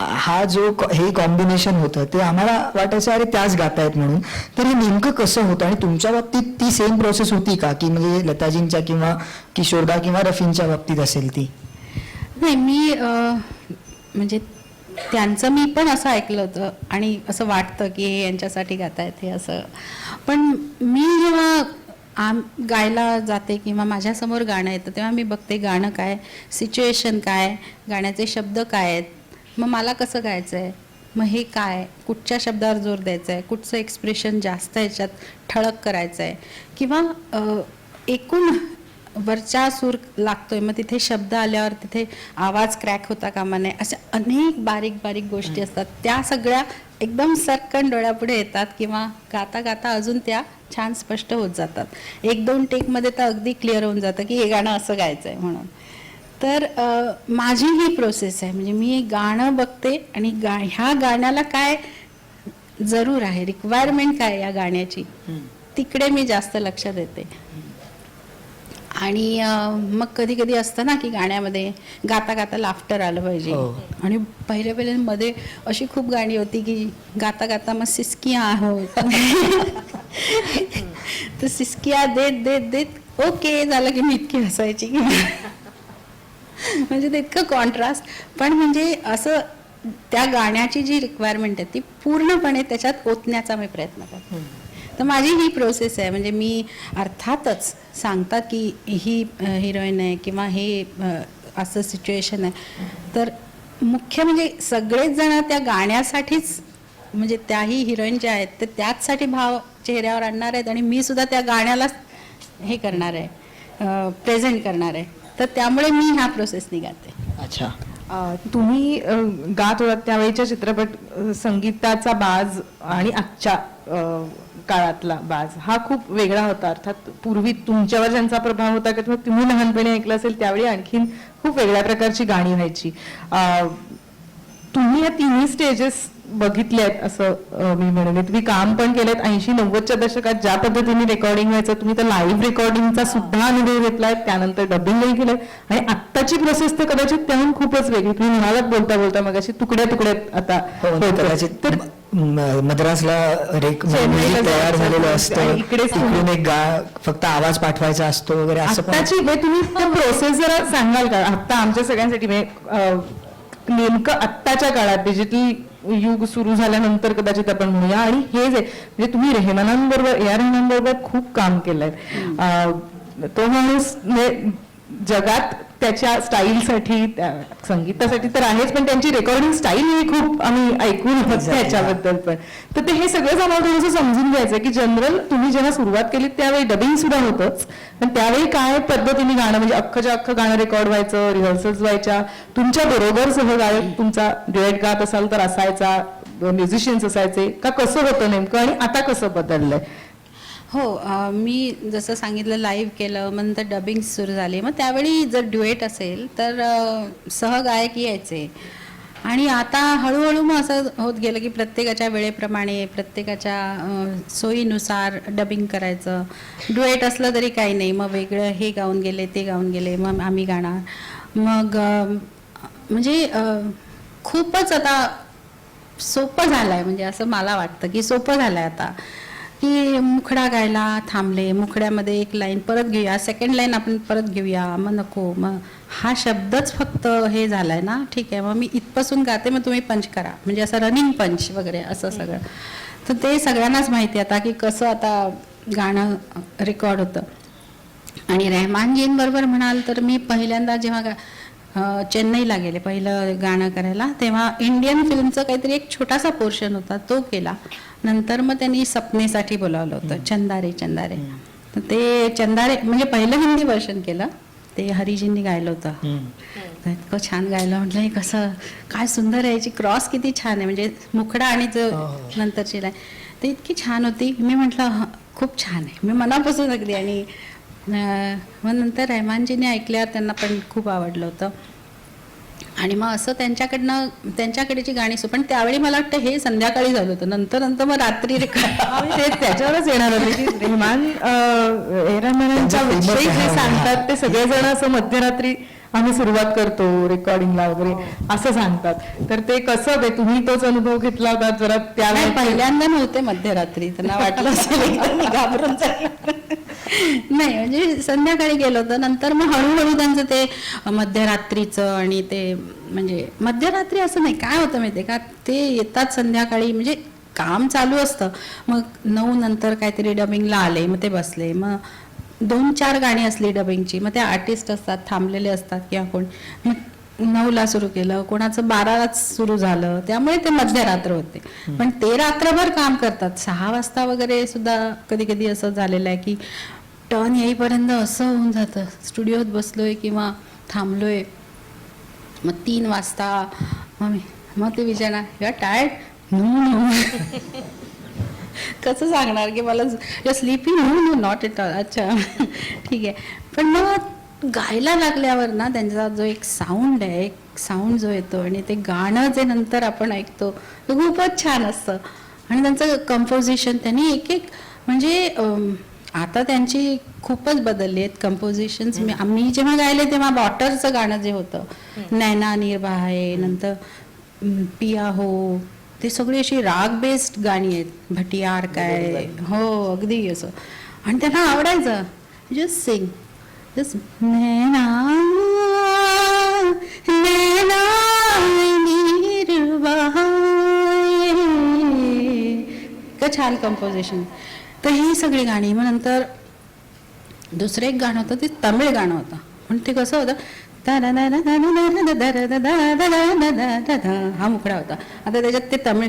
हा जो हे कॉम्बिनेशन होतं ते आम्हाला वाटायचं अरे त्याच गातायत म्हणून. तर हे नेमकं कसं होतं आणि तुमच्या बाबतीत ती सेम प्रोसेस होती का, की म्हणजे लताजींच्या किंवा किशोरदा किंवा रफींच्या बाबतीत असेल ती? नाही, मी म्हणजे त्यांचं मी पण असं ऐकलं होतं आणि असं वाटतं की हे यांच्यासाठी गातायत हे असं. पण मी जेव्हा गायला जाते किंवा माझ्यासमोर गाणं येतं तेव्हा मी बघते गाणं काय, सिच्युएशन काय, गाण्याचे शब्द काय आहेत, मग मला कसं गायचं आहे, मग हे काय, कुठच्या शब्दावर जोर द्यायचा आहे, कुठचं एक्सप्रेशन जास्त ह्याच्यात ठळक करायचं आहे, किंवा एकूण वरचा सूर लागतोय मग तिथे शब्द आल्यावर तिथे आवाज क्रॅक होता कामा नये. अशा अनेक बारीक बारीक गोष्टी असतात, त्या सगळ्या एकदम सरकन डोळ्यापुढे येतात किंवा गाता गाता अजून त्या छान स्पष्ट होत जातात. 1-2 टेकमध्ये तर अगदी क्लिअर होऊन जातं की हे गाणं असं गायचं आहे म्हणून. तर माझी ही प्रोसेस आहे. म्हणजे मी गाणं बघते आणि ह्या गाण्याला काय जरूर आहे, रिक्वायरमेंट काय या गाण्याची, तिकडे मी जास्त लक्ष देते. आणि मग कधी कधी असतं ना की गाण्यामध्ये गाता गाता लाफ्टर आलं पाहिजे. आणि पहिले मध्ये अशी खूप गाणी होती की गाता गाता मग सिसकिया आहोत तर सिसकिया देत देत देत ओके झालं की मी इतकी हसायची की म्हणजे ते इतकं कॉन्ट्रास्ट. पण म्हणजे असं त्या गाण्याची जी रिक्वायरमेंट आहे ती पूर्णपणे त्याच्यात ओतण्याचा मी प्रयत्न करते. तर माझी ही प्रोसेस आहे. म्हणजे मी अर्थातच सांगतात की ही हिरोईन आहे किंवा हे असं सिच्युएशन आहे, तर मुख्य म्हणजे सगळेच जण त्या गाण्यासाठीच, म्हणजे त्याही हिरोईन ज्या आहेत ते त्याचसाठी भाव चेहऱ्यावर आणणार आहेत आणि मी सुद्धा त्या गाण्याला हे करणार आहे, प्रेझेंट करणार आहे. तर त्यामुळे मी ह्या प्रोसेसनी गाते. अच्छा. तुम्ही गात होतात त्यावेळीच्या चित्रपट संगीताचा बाज आणि आजच्या काळातला बाज हा खूप वेगळा होता. अर्थात पूर्वी तुमच्यावर ज्यांचा प्रभाव होता किंवा तुम्ही लहानपणी ऐकलं असेल त्यावेळी आणखीन खूप वेगळ्या प्रकारची गाणी व्हायची. तुम्ही या तिन्ही स्टेजेस बघितले आहेत असं मी म्हणेन. तुम्ही काम पण केलेत 80-90च्या दशकात ज्या पद्धतीने रेकॉर्डिंग व्हायचं, तुम्ही तर लाईव्ह रेकॉर्डिंगचा सुद्धा अनुभव घेतलाय, त्यानंतर डबिंगही केलंय. आणि आत्ताची प्रोसेस तर कदाचित त्याहून खूपच वेगळी. तुम्ही म्हणालात बोलता बोलता मग अशी तुकड्या तुकड्यात आता कदाचित तर मद्रासला तयार झालेलं असतं, इकडून एक फक्त आवाज पाठवायचा असतो वगैरे असं. आत्ताची तुम्ही प्रोसेस जरा सांगाल का आता आमच्या सगळ्यांसाठी? नेमकं आत्ताच्या काळात डिजिटल युग सुरू झाल्यानंतर कदाचित आपण म्हणूया, आणि हे जे म्हणजे तुम्ही रेहमानांबरोबर A.R. रहमानबरोबर खूप काम केलंय. तो माणूस जगात त्याच्या स्टाईलसाठी, संगीतासाठी तर आहेच, पण त्यांची रेकॉर्डिंग स्टाईल ही खूप आम्ही ऐकून आहोत त्याच्याबद्दल पण. तर ते हे सगळंच आम्हाला थोडंसं समजून घ्यायचं की जनरल तुम्ही जेव्हा सुरुवात केली त्यावेळी डबिंग सुद्धा होतंच, पण त्यावेळी काय पद्धतीने गाणं, म्हणजे अख्खच्या अख्खं गाणं रेकॉर्ड व्हायचं, रिहर्सल्स व्हायच्या, तुमच्या बरोबर सहगायक तुमचा ड्युएट गात असाल तर असायचा, म्युझिशियन्स असायचे का, कसं होतं नेमकं आणि आता कसं बदललंय? हो, मी जसं सांगितलं लाईव्ह केलं, मग नंतर डबिंग सुरू झाली. मग त्यावेळी जर ड्युएट असेल तर सहगायक यायचे. आणि आता हळूहळू मग असं होत गेलं की प्रत्येकाच्या वेळेप्रमाणे, प्रत्येकाच्या सोयीनुसार डबिंग करायचं. ड्युएट असलं तरी काही नाही, मग वेगळं हे गाऊन गेले, ते गाऊन गेले, मग आम्ही गाणार. मग म्हणजे खूपच आता सोपं झालं आहे, म्हणजे असं मला वाटतं की सोपं झालं आहे आता, की मुखडा गायला थांबले, मुखड्यामध्ये एक लाईन परत घेऊया, सेकंड लाईन आपण परत घेऊया, मग नको, मग हा शब्दच फक्त हे झालाय ना, ठीक आहे, मग मी इथपासून गाते, मग तुम्ही पंच करा, म्हणजे असं रनिंग पंच वगैरे असं सगळं. तर ते सगळ्यांनाच माहिती आता की कसं आता गाणं रेकॉर्ड होतं. आणि रहमानजींबरोबर म्हणाल तर मी पहिल्यांदा जेव्हा चेन्नईला गेले पहिलं गाणं करायला, तेव्हा इंडियन फिल्मचं काहीतरी एक छोटासा पोर्शन होता, तो केला. नंतर मग त्यांनी सपनेसाठी बोलावलं होतं, चंदारे चंदारे. तर ते चंदारे म्हणजे पहिलं हिंदी वर्षन केलं, ते हरिजींनी गायलं होतं. तर इतकं छान गायलं, म्हटलं हे कसं काय सुंदर आहे, याची क्रॉस किती छान आहे, म्हणजे मुखडा आणि जो नंतरची लाईन ते इतकी छान होती. मी म्हटलं खूप छान आहे, मी मनापासून अगदी. आणि मग नंतर रहमानजीने ऐकल्यावर त्यांना पण खूप आवडलं होतं. आणि मग असं त्यांच्याकडेची गाणी पण त्यावेळी मला वाटतं हे संध्याकाळी झालं होतं, नंतर मग रात्री ते त्याच्यावरच येणार होते की रहमानच्या विषयी जे सांगतात ते सगळेजण असं मध्यरात्री आम्ही सुरुवात करतो रेकॉर्डिंगला वगैरे असं सांगतात. तर ते कसं, ते तुम्ही तोच अनुभव घेतला होता जरा त्यावेळी? पहिल्यांदा नव्हते मध्यरात्री, त्यांना वाटलं असेल मी घाबरून नाही, म्हणजे संध्याकाळी गेलो होतं. नंतर मग हळूहळू त्यांचं ते मध्यरात्रीचं आणि ते म्हणजे मध्यरात्री असं नाही, काय होतं माहितीये का, ते येतात संध्याकाळी, म्हणजे काम चालू असतं, मग 9 नंतर काहीतरी डबिंगला आले, मग ते बसले, मग 2-4 गाणी असली डबिंगची, मग ते आर्टिस्ट असतात थांबलेले असतात किंवा कोण, मग 9ला सुरू केलं, कोणाचं 12लाच सुरू झालं, त्यामुळे ते मध्यरात्र होते. पण ते रात्रभर काम करतात, 6 वाजता वगैरे सुद्धा कधी कधी असं झालेलं आहे की टर्न येईपर्यंत असं होऊन जातं, स्टुडिओत बसलोय किंवा थांबलोय, मग 3 वाजता मग ते विचारणार किंवा टायर्ड, कसं सांगणार की मला sleeping, no not at all, अच्छा ठीक आहे. पण मग गायला लागल्यावर ना त्यांचा जो एक साऊंड आहे, एक साऊंड जो येतो आणि ते गाणं जे नंतर आपण ऐकतो ते खूपच छान असतं. आणि त्यांचं कंपोजिशन त्यांनी एक म्हणजे आता त्यांची खूपच बदलली आहेत कंपोजिशन्स. आम्ही जेव्हा गायले तेव्हा वॉटरचं गाणं जे होतं, नैना निर्वाहे, नंतर पिया हो, ते सगळी अशी राग बेस्ड गाणी आहेत, भटियार काय, हो अगदी असं. आणि त्यांना आवडायचं, जस्ट सिंग, जस्ट नैना नैना निर्वाहे, इतकं छान कंपोजिशन. तर ही सगळी गाणी. मग नंतर दुसरं एक गाणं होतं, ते तमिळ गाणं होतं, पण ते कसं होतं, हा मुखडा होता. आता त्याच्यात ते तमिळ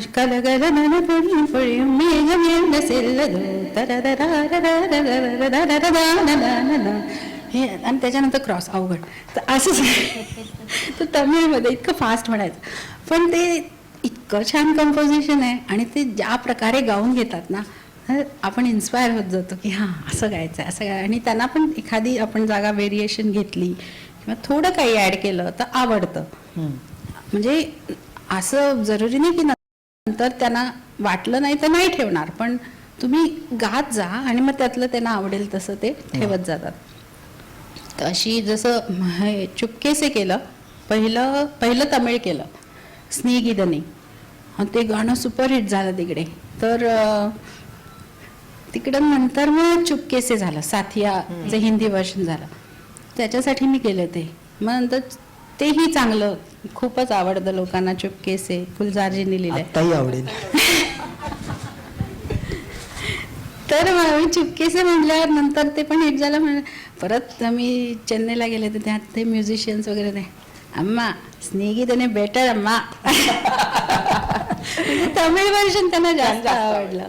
हे, आणि त्याच्यानंतर क्रॉस अवघड, तर असंच तर तमिळमध्ये इतकं फास्ट म्हणायचं, पण ते इतकं छान कंपोजिशन आहे. आणि ते ज्या प्रकारे गाऊन घेतात ना, आपण इन्स्पायर होत जातो की हां असं गायचं, असं गाय. आणि त्यांना पण एखादी आपण जागा व्हेरिएशन घेतली किंवा थोडं काही ॲड केलं तर आवडतं. म्हणजे असं जरुरी नाही की नंतर त्यांना वाटलं नाही तर नाही ठेवणार, पण तुम्ही गात जा आणि मग त्यातलं त्यांना आवडेल तसं ते ठेवत जातात. तर अशी जसं चुपकेसे केलं, पहिलं तमिळ केलं, स्नेगिदनी, ते गाणं सुपरहिट झालं तिकडे. तर तिकडं नंतर मग चुपकेसे झालं, साथियाचं हिंदी वर्षन झालं, त्याच्यासाठी मी केलं ते. मग नंतर तेही चांगलं, खूपच आवडतं लोकांना चुपकेसे, गुलजारजींनी लिहिलंय, आत्ताही आवडेल. तर मी चुपकेसे म्हटल्यावर नंतर ते पण हिट झालं. परत मी चेन्नईला गेले तर त्यात ते म्युझिशियन्स वगैरे ते अम्मा स्नेगी त्याने बेटर अम्मा. म्हणजे तमिळ व्हर्जन त्यांना जास्त आवडलं.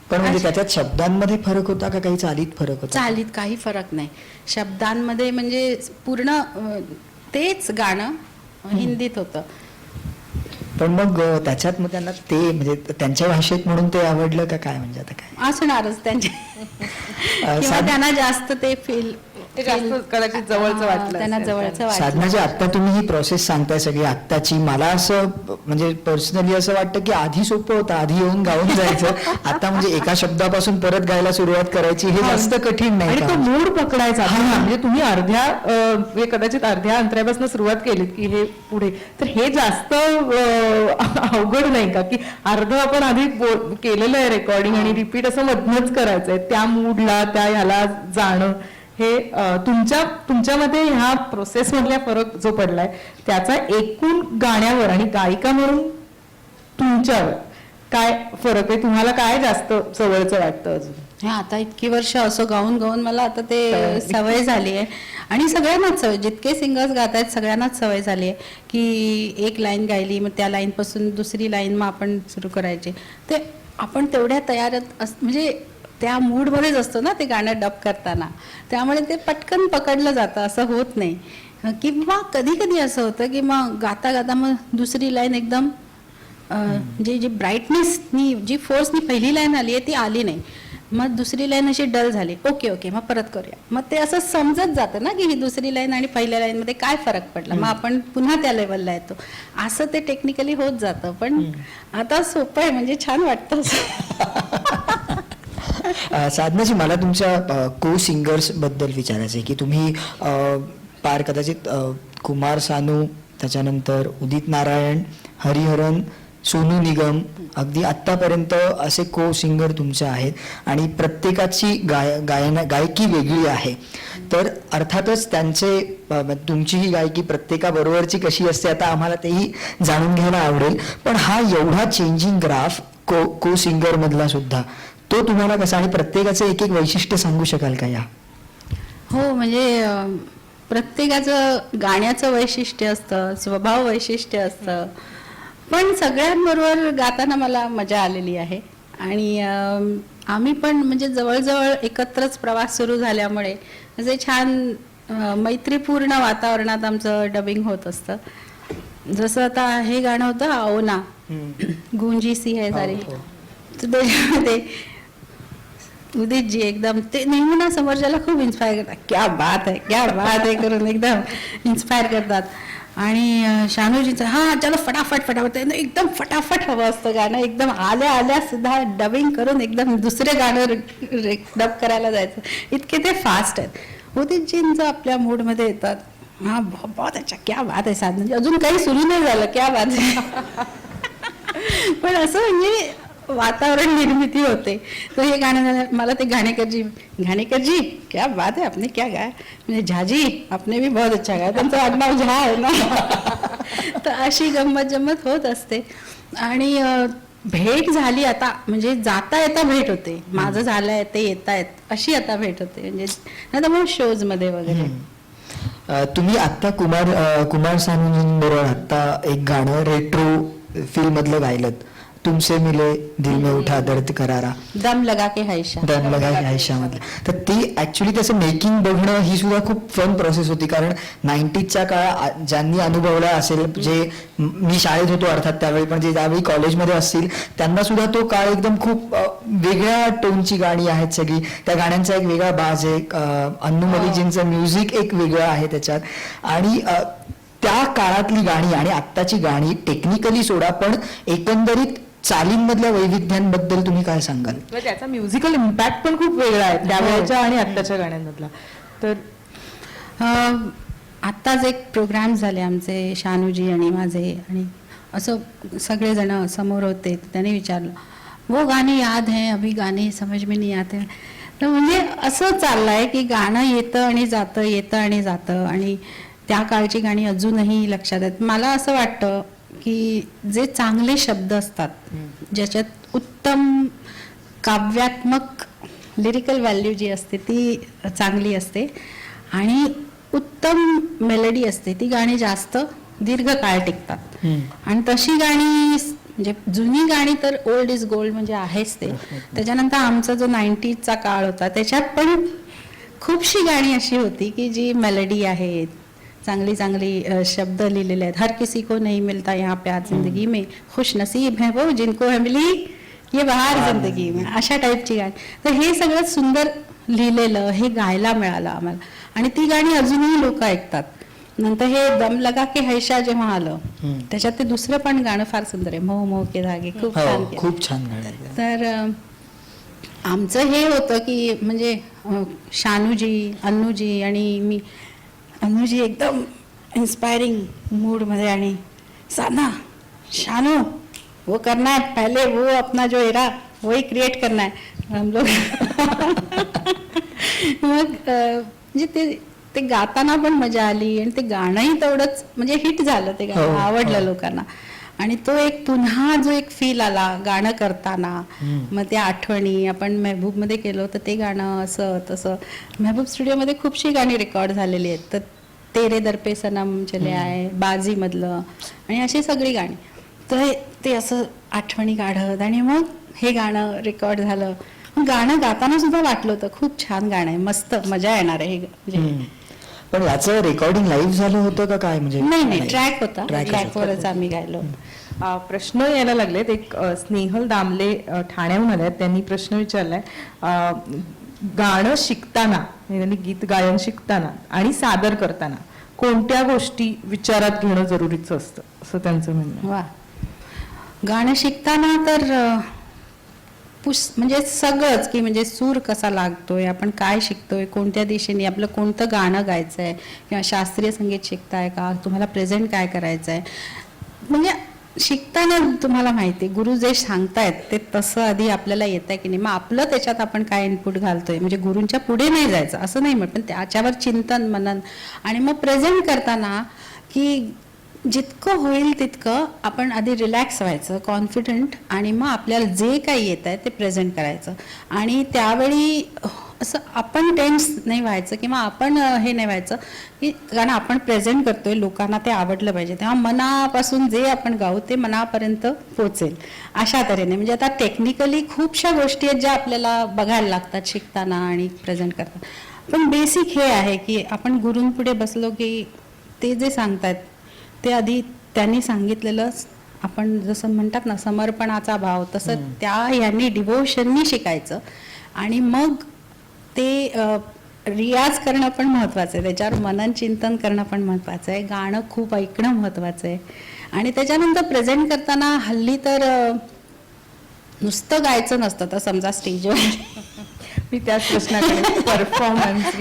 पण म्हणजे त्याच्यात शब्दांमध्ये फरक होता का काही चालीत फरक होता? चालीत काही फरक नाही. शब्दांमध्ये म्हणजे पूर्ण तेच गाणं हिंदीत होतं. पण मग त्याच्यात मग त्यांना ते म्हणजे त्यांच्या भाषेत म्हणून ते आवडलं का काय? म्हणजे आता काय असणारच त्यांचे किंवा त्यांना जास्त ते फील ते जास्त कदाचित जवळचं वाटलं त्यांना असेल जवळचं वाटलं. साधनाची आत्ता तुम्ही ही प्रोसेस सांगताय सगळी आत्ताची, मला असं म्हणजे पर्सनली असं वाटतं की आधी सोपं होतं, आधी येऊन गाऊन जायचं. आता म्हणजे एका शब्दापासून परत गायला सुरुवात करायची हे जास्त कठीण नाही आणि का? तो मूड पकडायचा. म्हणजे तुम्ही हे कदाचित अर्ध्या अंतरापासून सुरुवात केलीत की हे पुढे, तर हे जास्त अवघड नाही का की अर्ध आपण आधी केलेलं आहे रेकॉर्डिंग आणि रिपीट असं मधनच करायचंय, त्या मूडला त्या ह्याला जाणं. हे तुमच्यामध्ये ह्या प्रोसेस मधला फरक जो पडलाय त्याचा एकूण गाण्यावर आणि गायिका म्हणून तुमच्यावर काय फरक आहे? तुम्हाला काय जास्त जवळचं वाटतं अजून? हे आता इतकी वर्ष असं गाऊन गाऊन मला आता ते सवय झाली आहे. आणि सगळ्यांनाच सवय, जितके सिंगर्स गात आहेत सगळ्यांनाच सवय झाली आहे की एक लाईन गायली मग त्या लाईन पासून दुसरी लाईन मग आपण सुरू करायची. ते आपण तेवढ्या तयारत म्हणजे त्या मूडमध्येच असतो ना ते गाणं डब करताना, त्यामुळे ते पटकन पकडलं जातं, असं होत नाही. किंवा कधी कधी असं होतं की मग गाता गाता मग दुसरी लाईन एकदम जी ब्राईटनेसनी जी फोर्सनी पहिली लाईन आली आहे ती आली नाही, मग दुसरी लाईन अशी डल झाली. ओके मग परत करूया. मग ते असं समजत जातं ना की ही दुसरी लाईन आणि पहिल्या लाईन मध्ये काय फरक पडला, मग आपण पुन्हा त्या लेवलला येतो. असं ते टेक्निकली होत जातं. पण आता सोपं आहे, म्हणजे छान वाटतं. साधनाजी, मला तुमच्या को सिंगर्स बद्दल विचारायचं आहे की तुम्ही पार कदाचित कुमार सानू, त्याच्यानंतर उदित नारायण, हरिहरन, सोनू निगम, अगदी आत्तापर्यंत असे को सिंगर तुमचे आहेत आणि प्रत्येकाची गायकी वेगळी आहे. तर अर्थातच तुमची ही गायकी प्रत्येकाबरोबरची कशी असते आता आम्हाला तेही जाणून घ्यायला आवडेल. पण हा एवढा चेंजिंग ग्राफ को सिंगर मधला सुद्धा तो तुम्हाला कसा, आणि प्रत्येकाचं एक एक वैशिष्ट्य सांगू शकाल का या? हो, म्हणजे प्रत्येकाचं गाण्याचं वैशिष्ट्य असतं, स्वभाव वैशिष्ट्य असतं. पण सगळ्यांबरोबर गाताना मला मजा आलेली आहे. आणि आम्ही पण म्हणजे जवळजवळ एकत्रच प्रवास सुरू झाल्यामुळे असे छान मैत्रीपूर्ण वातावरणात आमचं डबिंग होत असतं. जसं आता हे गाणं होतं आओ ना, गुंजी सी है सारी, तर त्याच्यामध्ये उदितजी एकदम ते नेहमी ना समोरच्याला खूप इन्स्पायर करतात. क्या बात आहे करून एकदम इन्स्पायर करतात. आणि शानूजीचं चलो फटाफट एकदम फटाफट हवं असतं गाणं. एकदम आल्या सुद्धा डबिंग करून एकदम दुसरे गाणं डब करायला जायचं, इतके ते फास्ट आहेत. उदितजींचं आपल्या मूडमध्ये येतात. बहुत अच्छा, क्या बात आहे साधना, अजून काही सुरू नाही झालं, क्या बात आहे. पण असं म्हणजे वातावरण निर्मिती होते. तर हे गाणं मला ते घाणेकरजी क्या बात है, आपने क्या गाया, म्हणजे झाजी आपने भी बहुत अच्छा गाया, त्यांचं आडनाव झा आहे ना. तर अशी गंमत होत असते. आणि भेट झाली आता, म्हणजे जाता येता भेट होते. माझं झालंय ते येत आहेत अशी आता भेट होते, म्हणजे नाही मग शोज मध्ये वगैरे. तुम्ही आता कुमार सानूंबरोबर आता एक गाणं रेट्रो फील मधलं गायलं, तुमसे मिले दिल में उठा दर्द करारा, दम लगा के हायशा मधलं. तर ती ऍक्च्युली त्याचं मेकिंग बघणं ही सुद्धा खूप फन प्रोसेस होती. कारण 90च्या काळात ज्यांनी अनुभवला असेल, जे मी शाळेत होतो अर्थात त्यावेळी, पण जे ज्यावेळी कॉलेजमध्ये असतील त्यांना सुद्धा तो काळ एकदम खूप वेगळ्या टोनची गाणी आहेत सगळी. त्या गाण्यांचा एक वेगळा बाज आहे. अन्नू मलिकजींचं म्युझिक एक वेगळं आहे त्याच्यात. आणि त्या काळातली गाणी आणि आत्ताची गाणी टेक्निकली सोडा, पण एकंदरीत चालींमधल्या वैविध्यांबद्दल तुम्ही काय सांगाल? त्याचा म्युझिकल इम्पॅक्ट पण खूप वेगळा आहे त्यावेळेच्या आणि आत्ताच्या गाण्यांमधला. तर आत्ताच एक प्रोग्राम झाले आमचे, शानूजी आणि माझे, आणि असं सगळेजण समोर होते. त्याने विचारलं, वो गाणे याद है अभी, गाणे समज में नहीं आते. तर म्हणजे असं चाललंय की गाणं येतं आणि जातं, येतं आणि जातं, आणि त्या काळची गाणी अजूनही लक्षात आहेत. मला असं वाटतं की जे चांगले शब्द असतात, ज्याच्यात उत्तम काव्यात्मक लिरिकल व्हॅल्यू जी असते ती चांगली असते आणि उत्तम मेलडी असते. ती गाणी जास्त दीर्घ काळ टिकतात. आणि तशी गाणी म्हणजे जुनी गाणी तर ओल्ड इज गोल्ड म्हणजे आहेच ते. त्याच्यानंतर आमचा जो 90s काळ होता त्याच्यात पण खूपशी गाणी अशी होती की जी मेलडी आहे, चांगली चांगली शब्द लिहिलेले आहेत. हर किसी को नहीं मिलता यहाँ प्यार जिंदगी में, खुश नसीब है वो जिनको है मिली ये बहार जिंदगी में, अशा टाईपची गाणी. तर हे सगळं सुंदर लिहिलेलं हे गायला मिळालं आम्हाला आणि ती गाणी अजूनही लोक ऐकतात. नंतर हे दम लगा के हैशा जेव्हा आलं त्याच्यात ते दुसरं पण गाणं फार सुंदर आहे, मोह मोह के धागे, खूप छान केलं. खूप छान गाणं आहे. तर आमचं हे होतं की म्हणजे शानूजी, अन्नूजी आणि मी, अन्नूजी एकदम इन्स्पायरिंग मूडमध्ये आणि साधना शानू वो करना है पहले, वो अपना जो एरा वही क्रिएट करना है हम लोग. मग म्हणजे ते गाताना पण मजा आली आणि ते गाणंही तेवढंच म्हणजे हिट झालं. ते गाणं आवडलं लोकांना आणि तो एक पुन्हा जो एक फील आला गाणं करताना. मग त्या आठवणी आपण मेहबूबमध्ये केलं होतं ते गाणं असं तसं. मेहबूब स्टुडिओमध्ये खूपशी गाणी रेकॉर्ड झालेली आहेत. तर तेरे दर पे सनम चले आए, बाजी मधलं आणि अशी सगळी गाणी. तर ते असं आठवणी काढत आणि मग हे गाणं रेकॉर्ड झालं. गाणं गाताना सुद्धा वाटलं होतं खूप छान गाणं आहे, मस्त मजा येणार आहे हे. पण याचं रेकॉर्डिंग लाईव्ह झालं होतं का काय? म्हणजे नाही, ट्रॅक होता, ट्रॅकवरच आम्ही गायलो. प्रश्न यायला लागलेत. एक स्नेहल दामले ठाण्याहून आल्यात, त्यांनी प्रश्न विचारलाय गाणं शिकताना म्हणजे गीत गायन शिकताना आणि सादर करताना कोणत्या गोष्टी विचारात घेणं जरुरीचं असतं असं त्यांचं म्हणणं. वा, गाणं शिकताना तर म्हणजे सगळंच की म्हणजे सूर कसा लागतोय, आपण काय शिकतोय, कोणत्या दिशेने आपलं कोणतं गाणं गायचं आहे किंवा शास्त्रीय संगीत शिकताय का, तुम्हाला प्रेझेंट काय करायचं आहे. म्हणजे शिकताना तुम्हाला माहिती आहे गुरु जे सांगतायत ते तसं आधी आपल्याला येत आहे की नाही, मग आपलं त्याच्यात आपण काय इनपुट घालतोय. म्हणजे गुरूंच्या पुढे नाही जायचं असं नाही म्हणत, पण त्याच्यावर चिंतन मनन आणि मग प्रेझेंट करताना की जितकं होईल तितकं आपण आधी रिलॅक्स व्हायचं, कॉन्फिडंट, आणि मग आपल्याला जे काही येत आहे ते प्रेझेंट करायचं. आणि त्यावेळी असं आपण टेन्स नाही व्हायचं किंवा आपण हे नाही व्हायचं की कारण आपण प्रेझेंट करतोय, लोकांना ते आवडलं पाहिजे. तेव्हा मनापासून जे आपण गाऊ ते मनापर्यंत पोचेल अशा तऱ्हेने. म्हणजे आता टेक्निकली खूपशा गोष्टी आहेत ज्या आपल्याला बघायला लागतात शिकताना आणि प्रेझेंट करताना. पण बेसिक हे आहे की आपण गुरूंपुढे बसलो की ते जे सांगतात ते आधी त्यांनी सांगितलेलं आपण जसं म्हणतात ना समर्पणाचा भाव, तसं त्या यांनी डिवोशननी शिकायचं. आणि मग ते रियाज करणं पण महत्त्वाचं आहे, त्याच्यावर मनन चिंतन करणं पण महत्त्वाचं आहे, गाणं खूप ऐकणं महत्त्वाचं आहे. आणि त्याच्यानंतर प्रेझेंट करताना हल्ली तर नुसतं गायचं नसतं. तर समजा स्टेजवर मी त्याच प्रश्नाकडे परफॉर्मन्स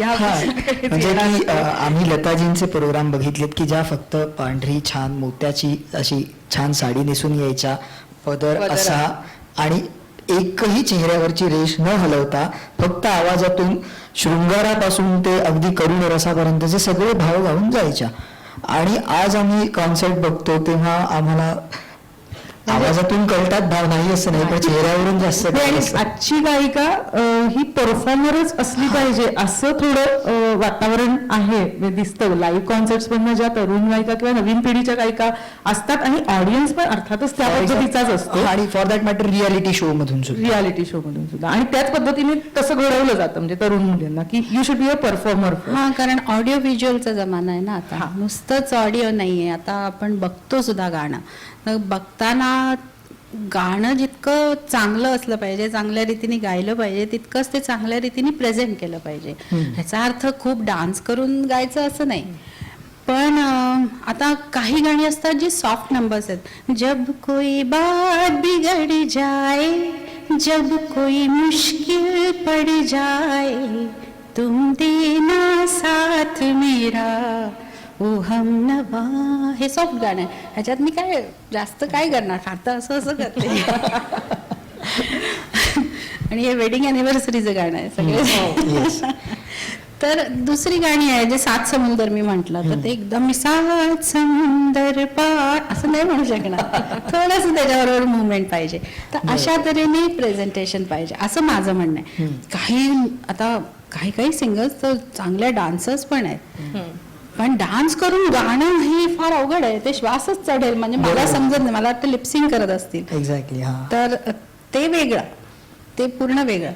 म्हणजे की आम्ही लताजींचे प्रोग्राम बघितलेत की ज्या फक्त पांढरी छान मोत्याची अशी छान साडी नेसून यायच्या, पदर असा, आणि एकही चेहऱ्यावरची रेष न हलवता फक्त आवाजातून शृंगारापासून ते अगदी करुण रसापर्यंतचे सगळे भाव गाऊन जायच्या. आणि आज आम्ही कॉन्सर्ट बघतो तेव्हा आम्हाला आवाजातून कळतात भाव, नाही असं नाही, पण चेहऱ्यावरून जास्त. आजची गायिका ही परफॉर्मरच असली पाहिजे असं थोडं वातावरण आहे दिसतं लाईव्ह कॉन्सर्ट्स मधनं. ज्या तरुण गायिका किंवा नवीन पिढीच्या गायिका असतात आणि ऑडियन्स पण अर्थातच त्या पद्धतीचाच असतो, आणि for that matter reality show मधून सुद्धा आणि त्याच पद्धतीने तसं घडवलं जातं म्हणजे तरुण मुलींना की you should be a performer. हा, कारण ऑडिओ व्हिज्युअलचा जमाना आहे ना आता, नुसतंच ऑडिओ नाहीये. आता आपण बघतो सुद्धा गाणं, तर बघताना गाणं जितकं चांगलं असलं पाहिजे, चांगल्या रीतीने गायलं पाहिजे, तितकंच ते चांगल्या रीतीने प्रेझेंट केलं पाहिजे. ह्याचा अर्थ खूप डान्स करून गायचं असं नाही. पण आता काही गाणी असतात जी सॉफ्ट नंबर्स आहेत. जब कोई बात बिगड़ जाए, जब कोई मुश्किल पड़ जाए, तुम देना साथ मेरा ओ हम नवा, हे सॉफ्ट गाणं आहे. ह्याच्यात मी काय जास्त काय करणार, फार तर असं असं करते. आणि हे वेडिंग अॅनिव्हर्सरीचं गाणं आहे सगळे. तर दुसरी गाणी आहे जे सात समुंदर मी म्हंटल तर ते एकदम मी सात समुंदर पार असं नाही म्हणू शकणार, थोडस त्याच्याबरोबर मुवमेंट पाहिजे. तर अशा तऱ्हेने प्रेझेंटेशन पाहिजे असं माझं म्हणणं आहे. काही काही सिंगर्स तर चांगल्या डान्सर्स पण आहेत, पण डान्स करून गाणं हे फार अवघड आहे. ते श्वासच चढेल म्हणजे मला समजत नाही, मला वाटतं लिपसिंग करत असतील. एक्झॅक्टली. हा, तर ते वेगळं, ते पूर्ण वेगळं.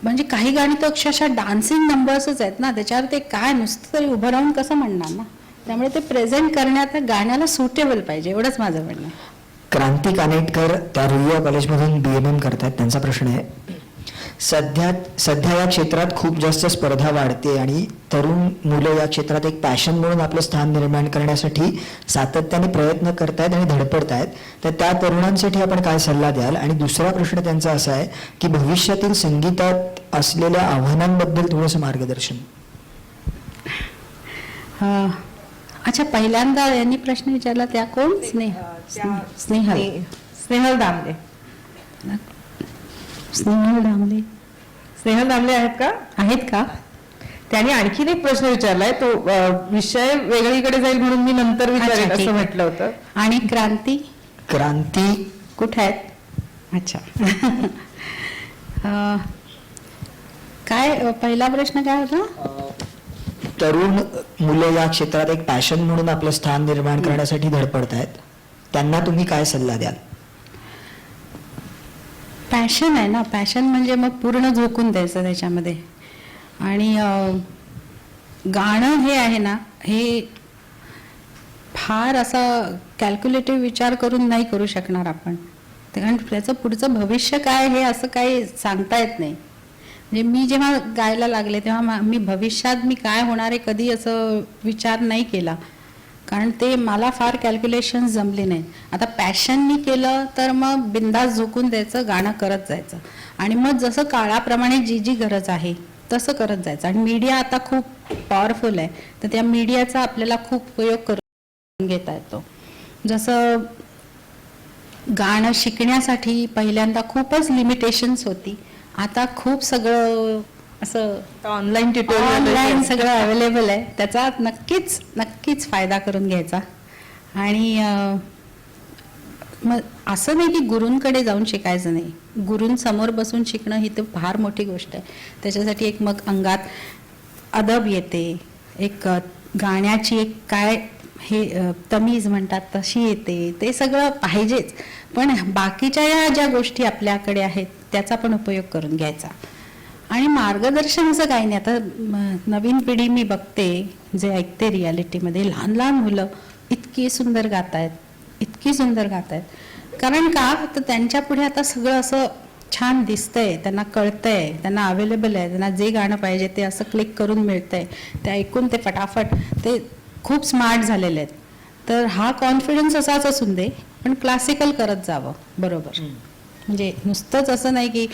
म्हणजे काही गाणी तर अक्षरशः डान्सिंग नंबर्सच आहेत ना, त्याच्यावर ते काय नुसतं तरी उभं राहून कसं म्हणणार ना. त्यामुळे ते प्रेझेंट करण्यात गाण्याला सुटेबल पाहिजे, एवढंच माझं म्हणणं आहे. क्रांती कानेटकर त्या रुईया कॉलेजमधून BMM करतात. त्यांचा प्रश्न आहे, सध्या या क्षेत्रात खूप जास्त स्पर्धा वाढते आणि तरुण मुलं या क्षेत्रात एक पॅशन म्हणून आपलं स्थान निर्माण करण्यासाठी सातत्याने प्रयत्न करतायत आणि धडपडतायत. तर त्या तरुणांसाठी आपण काय सल्ला द्याल? आणि दुसरा प्रश्न त्यांचा असा आहे की भविष्यातील संगीतात असलेल्या आव्हानांबद्दल थोडंसं मार्गदर्शन. अच्छा, पहिल्यांदा यांनी प्रश्न विचारला त्या कोण? स्नेहल दामले. स्नेहल दामले आहेत का? त्यांनी आणखीन एक प्रश्न विचारलाय, तो विषय वेगळीकडे जाईल म्हणून मी नंतर विचारेन असं म्हटलं होतं. आणि क्रांती कुठे आहेत? अच्छा. काय पहिला प्रश्न काय होता? तरुण मुलं या क्षेत्रात एक पॅशन म्हणून आपलं स्थान निर्माण करण्यासाठी धडपडतायत, त्यांना तुम्ही काय सल्ला द्याल? पॅशन आहे ना, पॅशन म्हणजे मग पूर्ण झोकून द्यायचं त्याच्यामध्ये. आणि गाणं हे आहे ना, हे फार असा कॅल्क्युलेटिव्ह विचार करून नाही करू शकणार आपण, कारण त्याचं पुढचं भविष्य काय हे असं काही सांगता येत नाही. म्हणजे मी जेव्हा गायला लागले तेव्हा मी भविष्यात मी काय होणार आहे कधी असं विचार नाही केला, कारण ते मला फार कॅल्क्युलेशन जमले नाही. आता पॅशननी केलं तर मग बिंदास झोकून द्यायचं, गाणं करत जायचं आणि मग जसं काळाप्रमाणे जी गरज आहे तसं करत जायचं. आणि मीडिया आता खूप पॉवरफुल आहे, तर त्या मीडियाचा आपल्याला खूप उपयोग करून घेता येतो. जसं गाणं शिकण्यासाठी पहिल्यांदा खूपच लिमिटेशन्स होती, आता खूप सगळं असं ऑनलाईन सगळं अवेलेबल आहे. त्याचा नक्कीच फायदा करून घ्यायचा. आणि मग असं नाही की गुरूंकडे जाऊन शिकायचं नाही, गुरूंसमोर बसून शिकणं ही तर फार मोठी गोष्ट आहे. त्याच्यासाठी एक मग अंगात अदब येते, एक गाण्याची एक काय हे तमीज म्हणतात तशी येते, ते सगळं पाहिजेच. पण बाकीच्या या ज्या गोष्टी आपल्याकडे आहेत त्याचा पण उपयोग करून घ्यायचा. आणि मार्गदर्शन असं काही नाही. आता नवीन पिढी मी बघते, जे ऐकते रियालिटीमध्ये, लहान मुलं इतकी सुंदर गात आहेत. कारण का तर त्यांच्या पुढे आता सगळं असं छान दिसतंय, त्यांना कळतंय, त्यांना अवेलेबल आहे, त्यांना जे गाणं पाहिजे ते असं क्लिक करून मिळतंय, ते ऐकून ते फटाफट ते खूप स्मार्ट झालेले आहेत. तर हा कॉन्फिडन्स असाच असून दे, पण क्लासिकल करत जावं बरोबर. म्हणजे नुसतंच असं नाही की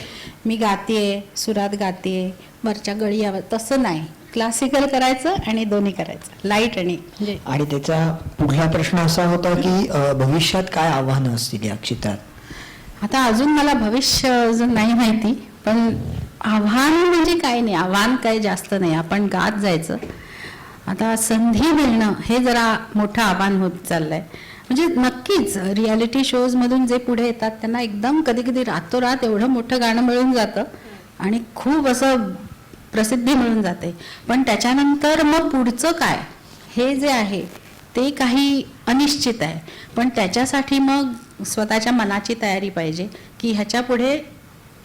मी गातेय, सुरात गातेय, वरच्या गळी यावं, तसं नाही. क्लासिकल करायचं आणि दोन्ही करायचं, लाईट आणि म्हणजे. आणि त्याचा पुढला प्रश्न असा होता की भविष्यात काय आव्हानं असतील या क्षेत्रात? आता अजून मला भविष्य अजून नाही माहिती, पण आव्हान म्हणजे काही नाही, आव्हान काही जास्त नाही, आपण गात जायचं. आता संधी मिळणं हे जरा मोठं आव्हान होत चाललंय. म्हणजे नक्कीच रियालिटी शोज मधून जे पुढे येतात त्यांना एकदम कधी कधी रातोरात एवढं मोठं गाणं मिळून जातं आणि खूप असं प्रसिद्धी मिळून जाते. पण त्याच्यानंतर मग पुढचं काय हे जे आहे ते काही अनिश्चित आहे. पण त्याच्यासाठी मग स्वतःच्या मनाची तयारी पाहिजे की ह्याच्या पुढे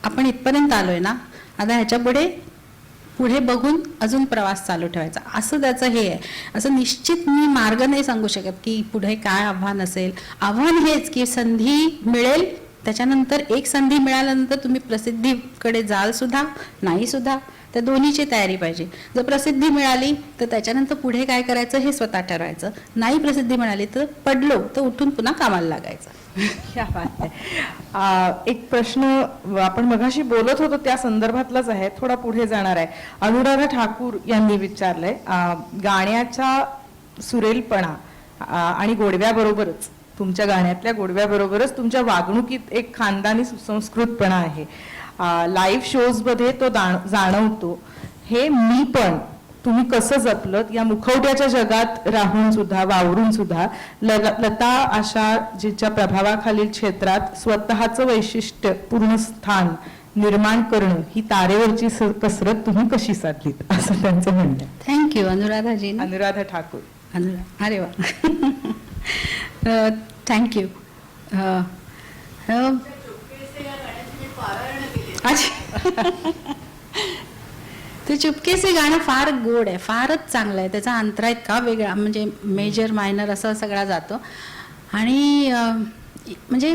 आपण इथपर्यंत आलोय ना, आता ह्याच्या पुढे बघून अजून प्रवास चालू ठेवायचा, असं त्याचं हे आहे. असं निश्चित मी मार्ग नाही सांगू शकत की पुढे काय आव्हान असेल. आव्हान हेच की संधी मिळेल, त्याच्यानंतर एक संधी मिळाल्यानंतर तुम्ही प्रसिद्धीकडे जाल सुद्धा नाही सुद्धा, त्या दोन्हीची तयारी पाहिजे. जर प्रसिद्धी मिळाली तर त्याच्यानंतर पुढे काय करायचं हे स्वतः ठरवायचं. नाही प्रसिद्धी मिळाली तर पडलो तर उठून पुन्हा कामाला लागायचं. क्या बात आहे. एक प्रश्न आपण मगाशी बोलत होतो त्या संदर्भातलाच आहे, थोडा पुढे जाणार आहे. अनुराधा ठाकूर यांनी विचारलंय, गाण्याचा सुरेलपणा आणि गोडव्याबरोबरच, तुमच्या गाण्यातल्या गोडव्याबरोबरच तुमच्या वागणुकीत एक खानदानी सुसंस्कृतपणा आहे. लाईव्ह शोज मध्ये तो जाणवतो. हे मी पण तुम्ही कसं जपलं या मुखवट्याच्या जगात राहून सुद्धा, वावरून सुद्धा लता आशा जिच्या प्रभावाखालील क्षेत्रात स्वतःचं वैशिष्ट्य पूर्ण स्थान निर्माण करणं ही तारेवरची कसरत तुम्ही कशी साधलीत असं त्यांचं म्हणणं आहे. थँक्यू अनुराधाजी. अनुराधा ठाकूर. अरे वा. थँक्यू. ते चुपके से गाणं फार गोड आहे, फारच चांगलं आहे. त्याचा अंतरा इतका वेगळा, म्हणजे मेजर मायनर असं सगळा जातो. आणि म्हणजे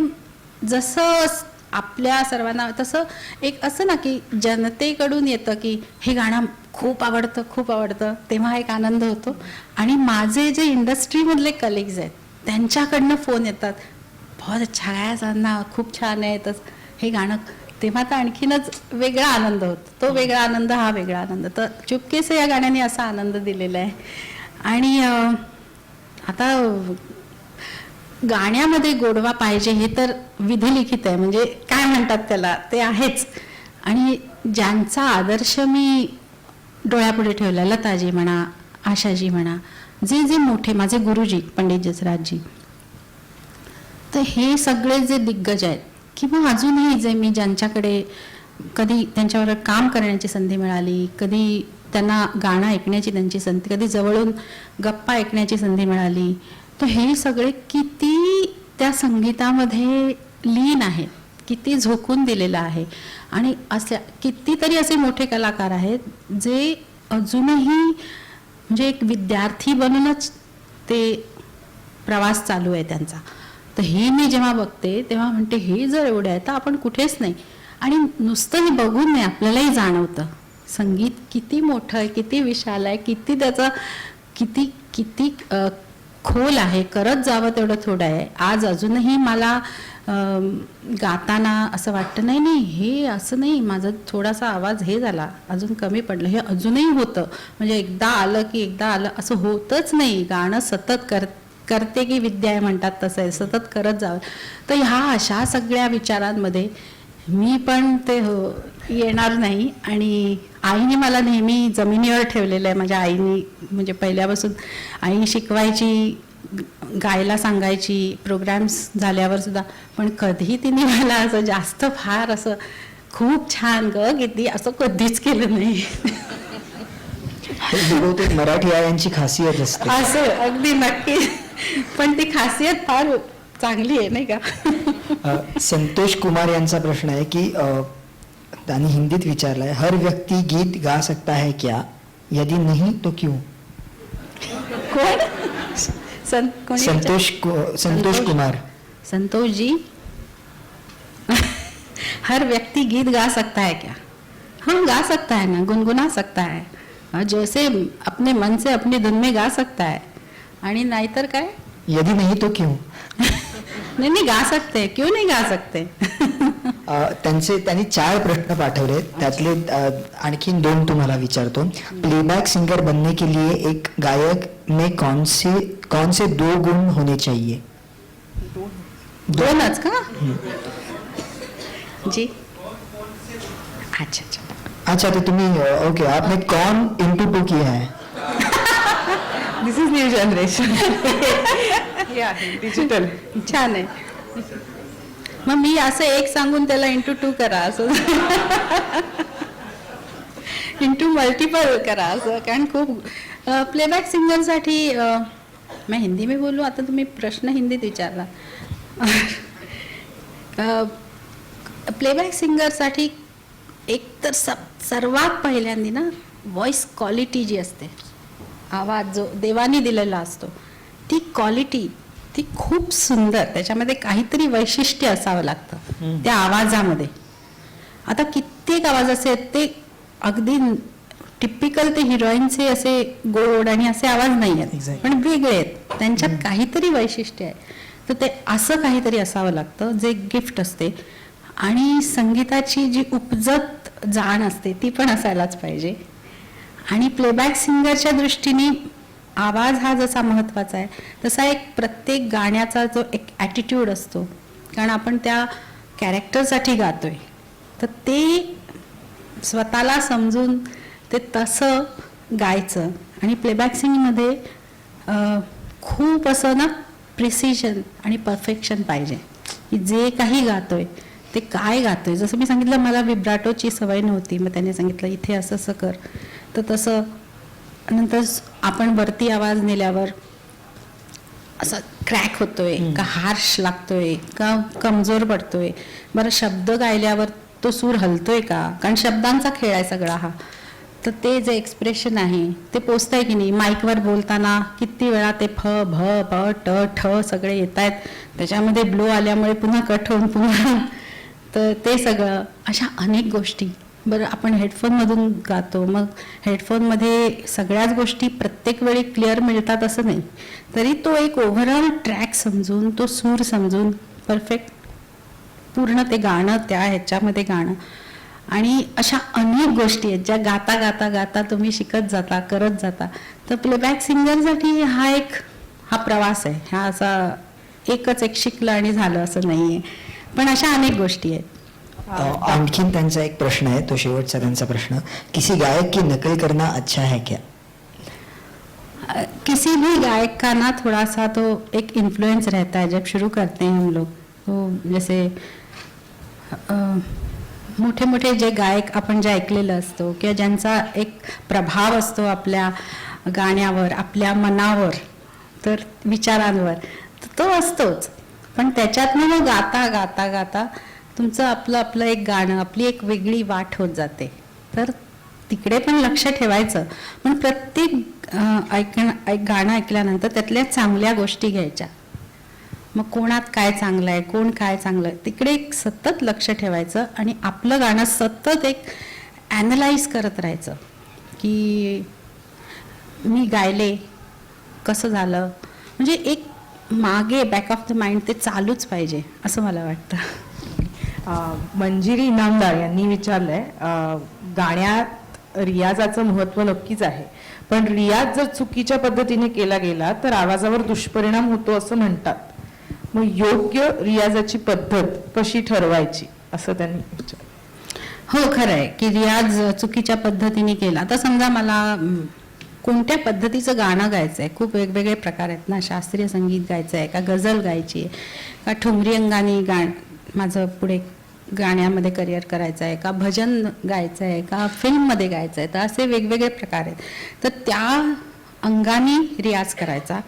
जसं आपल्या सर्वांना तसं एक असं ना की जनतेकडून येतं की हे गाणं खूप आवडतं, खूप आवडतं, तेव्हा एक आनंद होतो. आणि माझे जे इंडस्ट्रीमधले कलिग्ज आहेत त्यांच्याकडनं फोन येतात, बहुत अच्छा गाया साधना, खूप छान आहे, तर हे गाणं, तेव्हा तर आणखीनच वेगळा आनंद होतो. तो वेगळा आनंद, हा वेगळा आनंद. तर चुपकेसे या गाण्याने असा आनंद दिलेला आहे. आणि आता गाण्यामध्ये गोडवा पाहिजे हे तर विधिलिखित आहे, म्हणजे काय म्हणतात त्याला, ते आहेच. आणि ज्यांचा आदर्श मी डोळ्यापुढे ठेवला, लताजी म्हणा, आशाजी म्हणा, जे जे मोठे माझे गुरुजी पंडित जसराजजी, तर हे सगळे जे दिग्गज आहेत किंवा अजूनही जे मी ज्यांच्याकडे कधी त्यांच्यावर काम करण्याची संधी मिळाली, कधी त्यांना गाणं ऐकण्याची त्यांची संधी, कधी जवळून गप्पा ऐकण्याची संधी मिळाली, तर हे सगळे किती त्या संगीतामध्ये लीन आहेत, किती झोकून दिलेलं आहे. आणि अशा कितीतरी असे मोठे कलाकार आहेत जे अजूनही म्हणजे एक विद्यार्थी बनूनच ते प्रवास चालू आहे त्यांचा. तर हे मी जेव्हा बघते तेव्हा म्हणते हे जर एवढे आहे तर आपण कुठेच नाही. आणि नुसतं हे बघून नाही, आपल्यालाही जाणवतं संगीत किती मोठं आहे, किती विशाल आहे, किती त्याचं किती किती खोल आहे. करत जावं तेवढं थोडं आहे. आज अजूनही मला गाताना असं वाटतं नाही नाही हे असं नाही, माझा थोडासा आवाज हे झाला, अजून कमी पडलं, हे अजूनही होतं. म्हणजे एकदा आलं की एकदा आलं असं होतच नाही. गाणं सतत करते की विद्या आहे म्हणतात तसं आहे, सतत करत जावं. तर ह्या अशा सगळ्या विचारांमध्ये मी पण ते येणार नाही. आणि आईने मला नेहमी जमिनीवर ठेवलेलं आहे. माझ्या आईनी म्हणजे पहिल्यापासून आई शिकवायची, गायला सांगायची प्रोग्राम्स झाल्यावर सुद्धा, पण कधी तिने मला असं जास्त फार असं खूप छान ग किती असं कधीच केलं नाही. बहुतेक मराठी आयांची खासियत असते असं अगदी नक्की, पण ती खासियत फार चांगली आहे नाही का. संतोष कुमार यांचा प्रश्न आहे की त्यांनी हिंदीत विचारलाय, हर व्यक्ती गीत गा सकता है क्या, यदि नहीं तो क्यों? कोण? संतोष कुमार. संतोष जी, हर व्यक्ति गीत गा सकता है क्या? हाँ गा सकता है ना, गुनगुना सकता है, जैसे अपने मन से अपनी धुन में गा सकता है. आणि नाहीतर काय, यदि नहीं तो क्यों? नाही गा सकते, क्यों नहीं गा सकते. त्यांनी 4 प्रश्न पाठवले, त्यातले आणखीन 2 तुम्हाला विचारतो. प्लेबैक सिंगर बनने के लिए एक गायक में कौन से 2 गुण होने चाहिए? 2च का जी? अच्छा. अच्छा, तो तुम्ही ओके, आपने कौन इंटू 2 किया है? दिस इज न्यू जनरेशन. डिजिटल. छान आहे. मग मी असं एक सांगून त्याला इंटू 2 करा, असं इंटू मल्टिपल करा असं. कारण खूप प्लेबॅक सिंगरसाठी मैं हिंदी में बोलूँ, आता तुम्ही प्रश्न हिंदीत विचारला. प्लेबॅक सिंगरसाठी एक तर सर्वात पहिल्यांदी ना व्हॉइस क्वालिटी जी असते, आवाज जो देवानी दिलेला असतो, ती क्वालिटी ती खूप सुंदर, त्याच्यामध्ये काहीतरी वैशिष्ट्य असावं लागतं त्या आवाजामध्ये. आता कित्येक आवाज असे आहेत ते अगदी टिपिकल ते हिरोईनचे असे गोड आणि असे आवाज नाही आहेत, पण वेगळे आहेत, त्यांच्यात काहीतरी वैशिष्ट्य आहे. तर ते असं काहीतरी असावं लागतं जे गिफ्ट असते. आणि संगीताची जी उपजत जाण असते ती पण असायलाच पाहिजे. आणि प्लेबॅक सिंगरच्या दृष्टीने आवाज हा जसा महत्त्वाचा आहे तसा एक प्रत्येक गाण्याचा जो एक ॲटिट्यूड असतो, कारण आपण त्या कॅरेक्टरसाठी गातोय, तर ते स्वतःला समजून ते तसं गायचं. आणि प्लेबॅक सिंगिंगमध्ये खूप असं ना प्रिसिजन आणि परफेक्शन पाहिजे, की जे काही गातोय ते काय गातोय. जसं मी सांगितलं मला विब्राटोची सवय नव्हती, मग त्याने सांगितलं इथे असं असं कर, तर तसं नंतर आपण वरती आवाज नेल्यावर असा क्रॅक होतोय का हार्श लागतोय का कमजोर पडतोय, बरं शब्द गायल्यावर तो सूर हलतोय का, कारण शब्दांचा खेळ आहे सगळा हा. तर ते जे एक्सप्रेशन आहे ते पोचतंय की नाही. माईकवर बोलताना किती वेळा ते फ भ प ट ठ सगळे येत आहेत, त्याच्यामध्ये ब्लो आल्यामुळे पुन्हा कट होऊन पुन्हा तर ते सगळं अशा अनेक गोष्टी. बरं आपण हेडफोनमधून गातो, मग हेडफोनमध्ये सगळ्याच गोष्टी प्रत्येक वेळी क्लिअर मिळतात असं नाही, तरी तो एक ओव्हरऑल ट्रॅक समजून तो सूर समजून परफेक्ट पूर्ण ते गाणं त्या ह्याच्यामध्ये गाणं. आणि अशा अनेक गोष्टी आहेत ज्या गाता गाता गाता तुम्ही शिकत जाता करत जाता. तर प्लेबॅक सिंगरसाठी हा प्रवास आहे. हा असा एकच एक शिकलं आणि झालं असं नाही आहे, पण अशा अनेक गोष्टी आहेत. आणखीन त्यांचा एक प्रश्न आहे, तो शेवटचा त्यांचा प्रश्न, किसी गायक की नकल करना अच्छा है क्या? किसी भी गायक का ना थोड़ा सा तो एक इन्फ्लुएंस रहता है जब शुरू करते हैं हम लोग. तो जैसे मोठे मोठे जे गायक आपण जे ऐकलेलं असतो किंवा ज्यांचा एक प्रभाव असतो आपल्या गाण्यावर, आपल्या मनावर, तर विचारांवर, तर तो असतोच. पण त्याच्यातनं मग गाता गाता गाता तुमचं आपलं एक गाणं, आपली एक वेगळी वाट होत जाते. तर तिकडे पण लक्ष ठेवायचं, पण प्रत्येक गाणं ऐकल्यानंतर त्यातल्या चांगल्या गोष्टी घ्यायच्या. मग कोणात काय चांगलं आहे, कोण काय चांगलं आहे, तिकडे एक सतत लक्ष ठेवायचं आणि आपलं गाणं सतत एक ॲनलाइज करत राहायचं, की मी गायले कसं झालं, म्हणजे एक मागे बॅक ऑफ द माइंड ते चालूच पाहिजे असं मला वाटतं. मंजिरी इनामदार यांनी विचारलंय, गाण्यात रियाजाचं महत्त्व नक्कीच आहे, पण रियाज जर चुकीच्या पद्धतीने केला गेला तर आवाजावर दुष्परिणाम होतो असं म्हणतात. मग योग्य रियाजाची पद्धत कशी ठरवायची असं त्यांनी विचारलं. हो खरं आहे की रियाज चुकीच्या पद्धतीने केला तर समजा मला कोणत्या पद्धतीचं गाणं गायचं आहे, खूप वेगवेगळे प्रकार आहेत ना, शास्त्रीय संगीत गायचं आहे का, गझल गायची आहे का, ठुमरी अंगाने माझं पुढे गाण्यामध्ये करिअर करायचं आहे का, भजन गायचं आहे का, फिल्ममध्ये गायचं आहे, तर असे वेगवेगळे प्रकार आहेत. तर त्या अंगाने रियाज करायचा.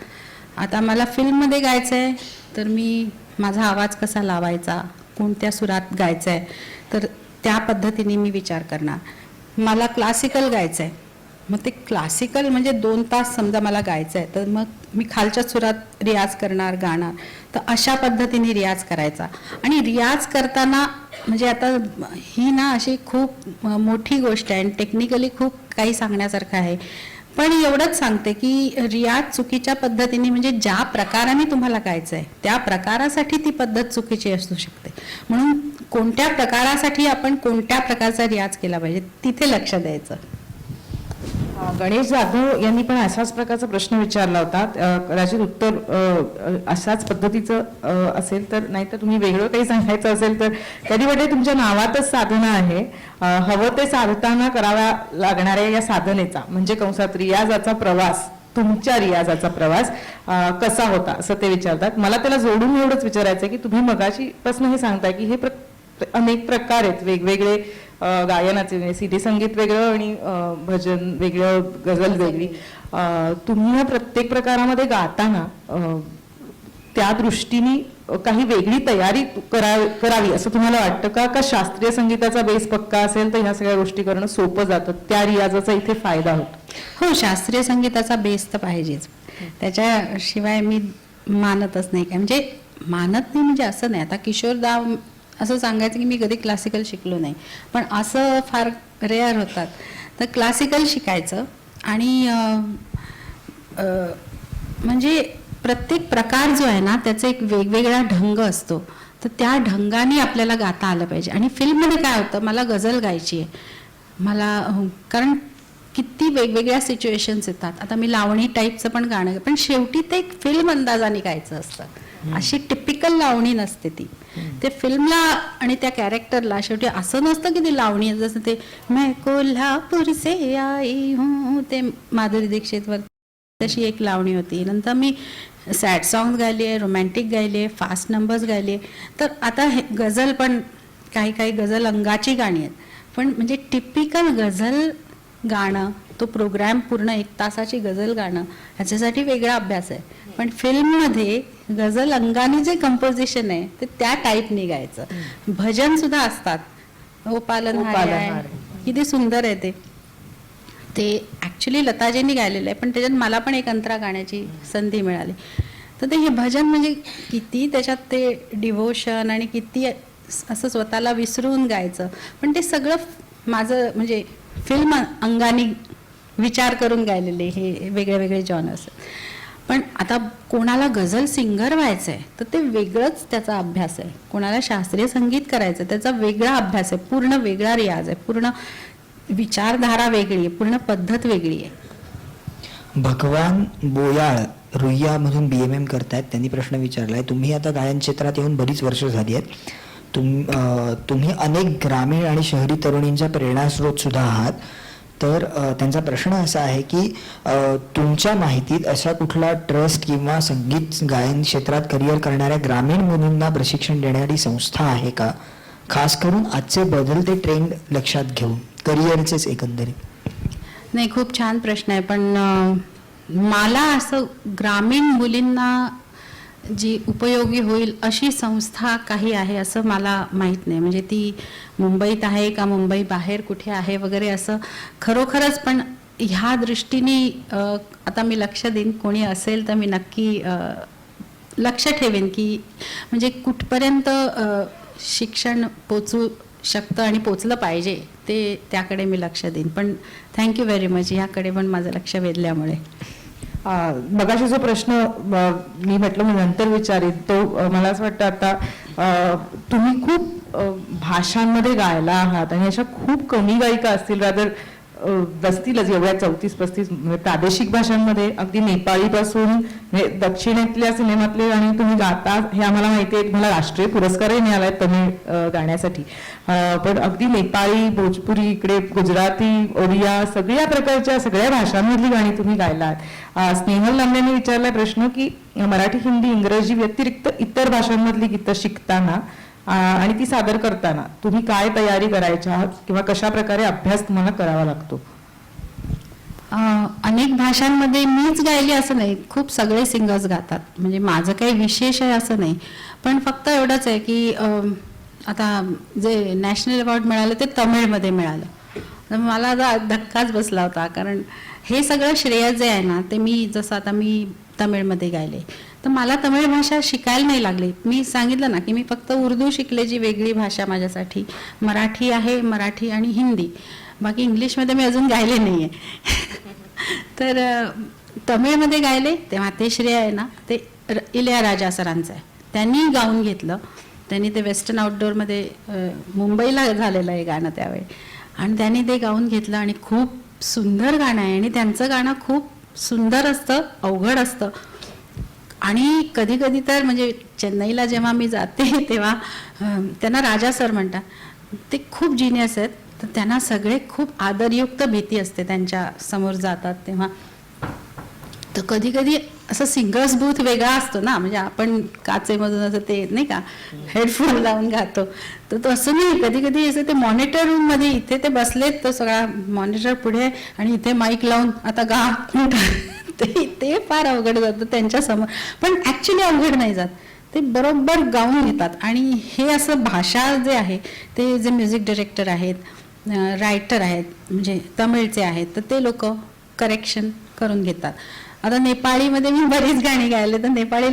आता मला फिल्ममध्ये गायचं आहे तर मी माझा आवाज कसा लावायचा, कोणत्या सुरात गायचं आहे, तर त्या पद्धतीने मी विचार करणार. मला क्लासिकल गायचं आहे, मग ते क्लासिकल म्हणजे 2 तास समजा मला गायचं आहे, तर मग मी खालच्या सुरात रियाज करणार गाणार. तर अशा पद्धतीने रियाज करायचा. आणि रियाज करताना म्हणजे आता ही ना अशी खूप मोठी गोष्ट आहे आणि टेक्निकली खूप काही सांगण्यासारखं आहे, पण एवढंच सांगते की रियाज चुकीच्या पद्धतीने म्हणजे ज्या प्रकाराने तुम्हाला गायचं आहे त्या प्रकारासाठी ती पद्धत चुकीची असू शकते. म्हणून कोणत्या प्रकारासाठी आपण कोणत्या प्रकारचा रियाज केला पाहिजे तिथे लक्ष द्यायचं. गणेश जाधव यांनी पण अशाच प्रकारचा प्रश्न विचारला होता. कदाचित उत्तर अशाच पद्धतीचं असेल, तर नाही तर तुम्ही वेगळं काही सांगायचं असेल तर कधी वाटे तुमच्या नावातच साधना आहे, हवं ते साधताना कराव्या लागणाऱ्या या साधनेचा म्हणजे कंसात रियाजाचा प्रवास, तुमच्या रियाजाचा प्रवास कसा होता असं ते विचारतात. मला त्याला जोडून एवढंच विचारायचं की तुम्ही मगाशी पासून हे सांगताय की हे अनेक प्रकार आहेत वेगवेगळे गायनाचे, सिटी संगीत वेगळं आणि भजन वेगळं, गझल वेगळी. तुम्ही प्रत्येक प्रकारामध्ये गाताना त्या दृष्टीने काही वेगळी तयारी करावी असं तुम्हाला वाटतं का, का शास्त्रीय संगीताचा बेस पक्का असेल तर ह्या सगळ्या गोष्टी करणं सोपं जातं, त्या रियाजाचा इथे फायदा होतो? हो, शास्त्रीय संगीताचा बेस तर पाहिजेच, त्याच्याशिवाय मी मानतच नाही. काय म्हणजे मानत नाही म्हणजे असं नाही, आता किशोरदा असं सांगायचं की मी कधी क्लासिकल शिकलो नाही, पण असं फार रेअर होतात. तर क्लासिकल शिकायचं आणि म्हणजे प्रत्येक प्रकार जो आहे ना त्याचा एक वेगवेगळा ढंग असतो, तर त्या ढंगाने आपल्याला गाता आलं पाहिजे. आणि फिल्ममध्ये काय होतं, मला गझल गायची आहे, मला कारण किती वेगवेगळ्या सिच्युएशन्स येतात. आता मी लावणी टाईपचं पण गाणं, पण शेवटी ते एक फिल्म अंदाजाने गायचं असतं, अशी टिपिकल लावणी नसते ती. ते फिल्मला आणि त्या कॅरेक्टरला शेवटी असं नसतं की ती लावणी आहे, जसं ते मैं कोल्हापूर से आई हूँ ते माधुरी दीक्षितवर तशी एक लावणी होती. नंतर मी सॅड सॉंग्स गायली आहे, रोमॅन्टिक गायली आहे, फास्ट नंबर्स गायली आहे. तर आता हे गझल पण काही काही गझल अंगाची गाणी आहेत, पण म्हणजे टिपिकल गझल गाणं, तो प्रोग्रॅम पूर्ण 1 तासाची गझल गाणं ह्याच्यासाठी वेगळा अभ्यास आहे. पण फिल्ममध्ये गझल अंगाने जे कंपोजिशन आहे ते त्या टाईपने गायचं. भजन सुद्धा असतात, ओ पालनहार आहे, किती सुंदर आहे ते. ते ॲक्च्युली लताजींनी गायलेलं आहे, पण त्याच्यात मला पण एक अंतरा गाण्याची संधी मिळाली. तर ते हे भजन म्हणजे किती त्याच्यात ते डिव्होशन आणि किती असं स्वतःला विसरून गायचं. पण ते सगळं माझं म्हणजे फिल्म अंगाने विचार करून गायलेले हे वेगळे वेगळे जॉनर्स. पण आता कोणाला गझल सिंगर व्हायचं आहे तर ते वेगळंच त्याचा अभ्यास आहे. कोणाला शास्त्रीय संगीत करायचं त्याचा वेगळा अभ्यास आहे, पूर्ण वेगळा रियाज आहे, पूर्ण विचारधारा वेगळी आहे, पूर्ण पद्धत वेगळी आहे. भगवान बोयाळ रुईयामधून BMM करतायत. त्यांनी प्रश्न विचारलाय, तुम्ही आता गायन क्षेत्रात येऊन बरीच वर्ष झाली आहेत, तुम्ही अनेक ग्रामीण आणि शहरी तरुणींच्या प्रेरणास्रोत सुद्धा आहात. तर त्यांचा प्रश्न असा आहे की तुमच्या माहितीत असा कुठला ट्रस्ट किंवा संगीत गायन क्षेत्रात करिअर करणाऱ्या ग्रामीण मुलींना प्रशिक्षण देणारी संस्था आहे का, खास करून आजचे बदलते ट्रेंड लक्षात घेऊन करिअरचेच एकंदरीत? नाही, खूप छान प्रश्न आहे. पण मला असं ग्रामीण मुलींना जी उपयोगी होईल अशी संस्था काही आहे असं मला माहीत नाही. म्हणजे ती मुंबईत आहे का मुंबई बाहेर कुठे आहे वगैरे असं खरोखरच. पण ह्या दृष्टीने आता मी लक्ष देईन, कोणी असेल तर मी नक्की लक्ष ठेवेन की म्हणजे कुठपर्यंत शिक्षण पोचू शकतं आणि पोचलं पाहिजे ते त्याकडे मी लक्ष देईन. पण थँक्यू व्हेरी मच ह्याकडे पण माझं लक्ष वेधल्यामुळे. मगाशी जो प्रश्न मी म्हटलं मी नंतर विचारीन तो मला असं वाटतं आता तुम्ही खूप भाषांमध्ये गायला आहात आणि अशा खूप कमी गायिका असतील, रादर असतीलच एवढ्या 34-35 प्रादेशिक भाषांमध्ये, अगदी नेपाळीपासून दक्षिणेतल्या सिनेमातले आणि तुम्ही गाता हे आम्हाला माहिती आहे. तुम्हाला राष्ट्रीय पुरस्कारही मिळालाय तमिळ गाण्यासाठी. पण अगदी नेपाळी, भोजपुरी, इकडे गुजराती, ओडिया सगळ्या प्रकारच्या सगळ्या भाषांमधली गाणी तुम्ही गायलात. स्नेहल लांबेने विचारलाय प्रश्न की मराठी, हिंदी, इंग्रजी व्यतिरिक्त इतर भाषांमधली गीतं शिकताना आणि ती सादर करताना तुम्ही काय तयारी करायच्या आहात किंवा कशा प्रकारे अभ्यास तुम्हाला करावा लागतो? अनेक भाषांमध्ये मीच गायली असं नाही, खूप सगळे सिंगर्स गातात. म्हणजे माझं काही विशेष आहे असं नाही. पण फक्त एवढंच आहे की आता जे नॅशनल अवॉर्ड मिळालं ते तमिळमध्ये मिळालं. तर मला आता धक्काच बसला होता, कारण हे सगळं श्रेय जे आहे ना ते मी जसं आता मी तमिळमध्ये गायले तर मला तमिळ भाषा शिकायला नाही लागली. मी सांगितलं ना की मी फक्त उर्दू शिकले, जी वेगळी भाषा माझ्यासाठी. मराठी आहे, मराठी आणि हिंदी. बाकी इंग्लिशमध्ये मी अजून गायले नाही आहे. तर तमिळमध्ये गायले तेव्हा ते श्रेय आहे ना ते इलयाराजा सरांचं आहे. त्यांनी गाऊन घेतलं. त्यांनी ते वेस्टर्न आउटडोअरमध्ये मुंबईला झालेलं आहे गाणं त्यावेळी, आणि त्यांनी ते गाऊन घेतलं आणि खूप सुंदर गाणं आहे. आणि त्यांचं गाणं खूप सुंदर असतं, अवघड असतं. आणि कधी कधी तर म्हणजे चेन्नईला जेव्हा मी जाते तेव्हा त्यांना राजा सर म्हणतात. ते खूप जिनियस आहेत, तर त्यांना सगळे खूप आदरयुक्त भीती असते त्यांच्या समोर जातात तेव्हा. तर कधी कधी असं सिंगर्स बूथ वेगळा असतो ना, म्हणजे आपण काचेमधून असं ते नाही का हेडफोन लावून गातो, तर तसं नाही. कधी कधी असं ते मॉनिटर रूममध्ये इथे ते बसलेत, तर सगळा मॉनिटर पुढे आणि इथे माईक लावून आता गा ते फार अवघड जातं त्यांच्या समोर. पण ॲक्च्युली अवघड नाही जात, ते बरोबर गाऊन घेतात. आणि हे असं भाषा जे आहे ते जे म्युझिक डायरेक्टर आहेत, रायटर आहेत, म्हणजे तमिळचे आहेत, तर ते लोक करेक्शन करून घेतात. आता नेपाळीमध्ये मी बरीच गाणी गायले, तर नेपाळी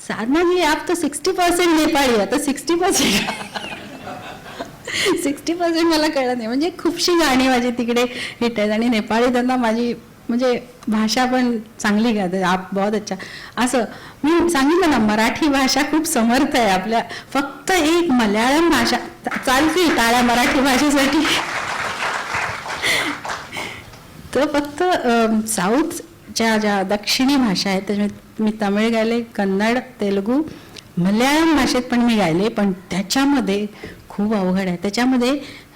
साधना जी आप तर 60% नेपाळी आहे, तर 60% मला कळलं नाही. म्हणजे खूपशी गाणी माझी तिकडे हिट आहेत आणि नेपाळी त्यांना माझी म्हणजे भाषा पण चांगली गाते. आप बहुत अच्छा. असं मी सांगितलं ना, मराठी भाषा खूप समर्थ आहे आपल्या. फक्त एक मल्याळम भाषा चालते टाळ्या मराठी भाषेसाठी. तर फक्त साऊथच्या ज्या दक्षिणी भाषा आहेत त्याच्यामध्ये मी तमिळ गायले, कन्नड, तेलुगू, मल्याळम भाषेत पण मी गायले, पण त्याच्यामध्ये खूप अवघड आहे. त्याच्यामध्ये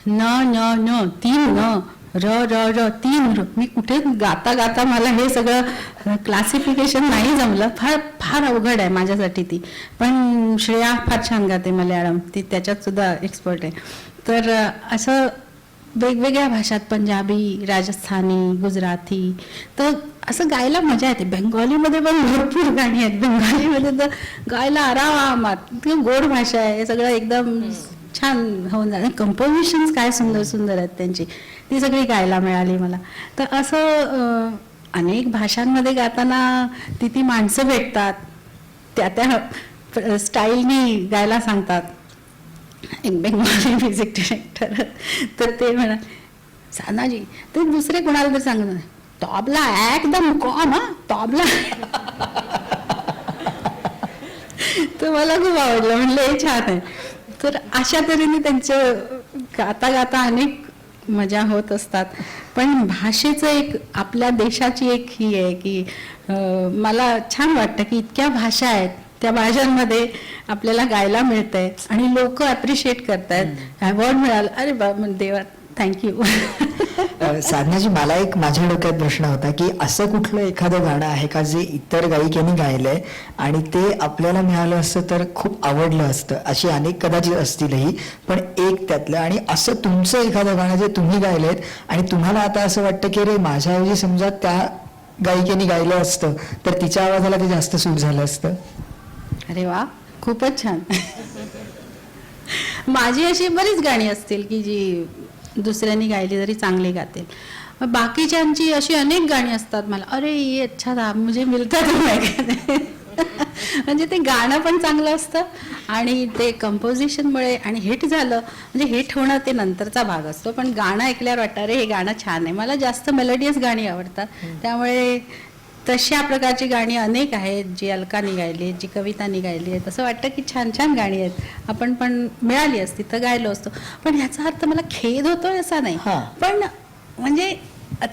न न न 3 न र र र 3 र. मी कुठे गाता गाता मला हे सगळं क्लासिफिकेशन नाही जमलं. फार फार अवघड आहे माझ्यासाठी ती. पण श्रेया फार छान गाते मल्याळम, ती त्याच्यात सुद्धा एक्सपर्ट आहे. तर असं वेगवेगळ्या भाषात, पंजाबी, राजस्थानी, गुजराती, तर असं गायला मजा येते. बेंगॉलीमध्ये पण भरपूर गाणी आहेत. बेंगॉलीमध्ये तर गायला आरामात, इतकी गोड भाषा आहे, हे सगळं एकदम छान होऊन जातं. कंपोजिशन्स काय सुंदर सुंदर आहेत त्यांची, ती सगळी गायला मिळाली मला. तर असं अनेक भाषांमध्ये गाताना ती माणसं भेटतात, त्या स्टाईलनी गायला सांगतात. एक बेंगॉली म्युझिक डिरेक्टर, तर ते म्हणा साधनाजी, ते दुसरे कोणाला तर सांगणार तबला एकदम कॉम, हा तबला. तर मला खूप आवडलं, म्हणलं हे छान आहे. तर अशा तऱ्हेने त्यांचं गाता गाता अनेक मजा होत असतात. पण भाषेचं एक, आपल्या देशाची एक ही आहे की मला छान वाटतं की इतक्या भाषा आहेत, त्या भाषांमध्ये आपल्याला गायला मिळतंय आणि लोक अप्रिशिएट करतायत. अवॉर्ड मिळाला, अरे बाबा देवा, थँक्यू. साधनाजी, मला एक माझ्या डोक्यात प्रश्न होता की असं कुठलं एखादं गाणं आहे का जे इतर गायिकेने गायलंय आणि ते आपल्याला मिळालं असतं तर खूप आवडलं असतं? अशी अनेक कदाचित असतीलही, पण एक त्यातलं, आणि असं तुमचं एखादं गाणं जे तुम्ही गायलंयत आणि तुम्हाला आता असं वाटतं की रे माझ्याऐवजी समजा त्या गायिकेने गायलं असतं तर तिच्या आवाजाला ते जास्त सूट झालं असतं. अरे वा, खूपच छान. माझी अशी बरीच गाणी असतील की जी दुसऱ्यांनी गायली तरी चांगली गातील. बाकीच्यांची अशी अनेक गाणी असतात, मला अरे ये अच्छा था, मुझे मिलता तो नहीं. म्हणजे ते गाणं पण चांगलं असतं आणि ते कंपोजिशनमुळे आणि हिट झालं, म्हणजे हिट होणं ते नंतरचा भाग असतो, पण गाणं ऐकल्यावर वाटतं अरे हे गाणं छान आहे. मला जास्त मेलोडियस गाणी आवडतात, त्यामुळे तशा प्रकारची गाणी अनेक आहेत, जी अलकानी गायली आहेत, जी कवितानी गायली आहेत. असं वाटतं की छान छान गाणी आहेत, आपण पण मिळाली असती तर गायलो असतो. पण ह्याचा अर्थ मला खेद होतोय असा नाही, पण म्हणजे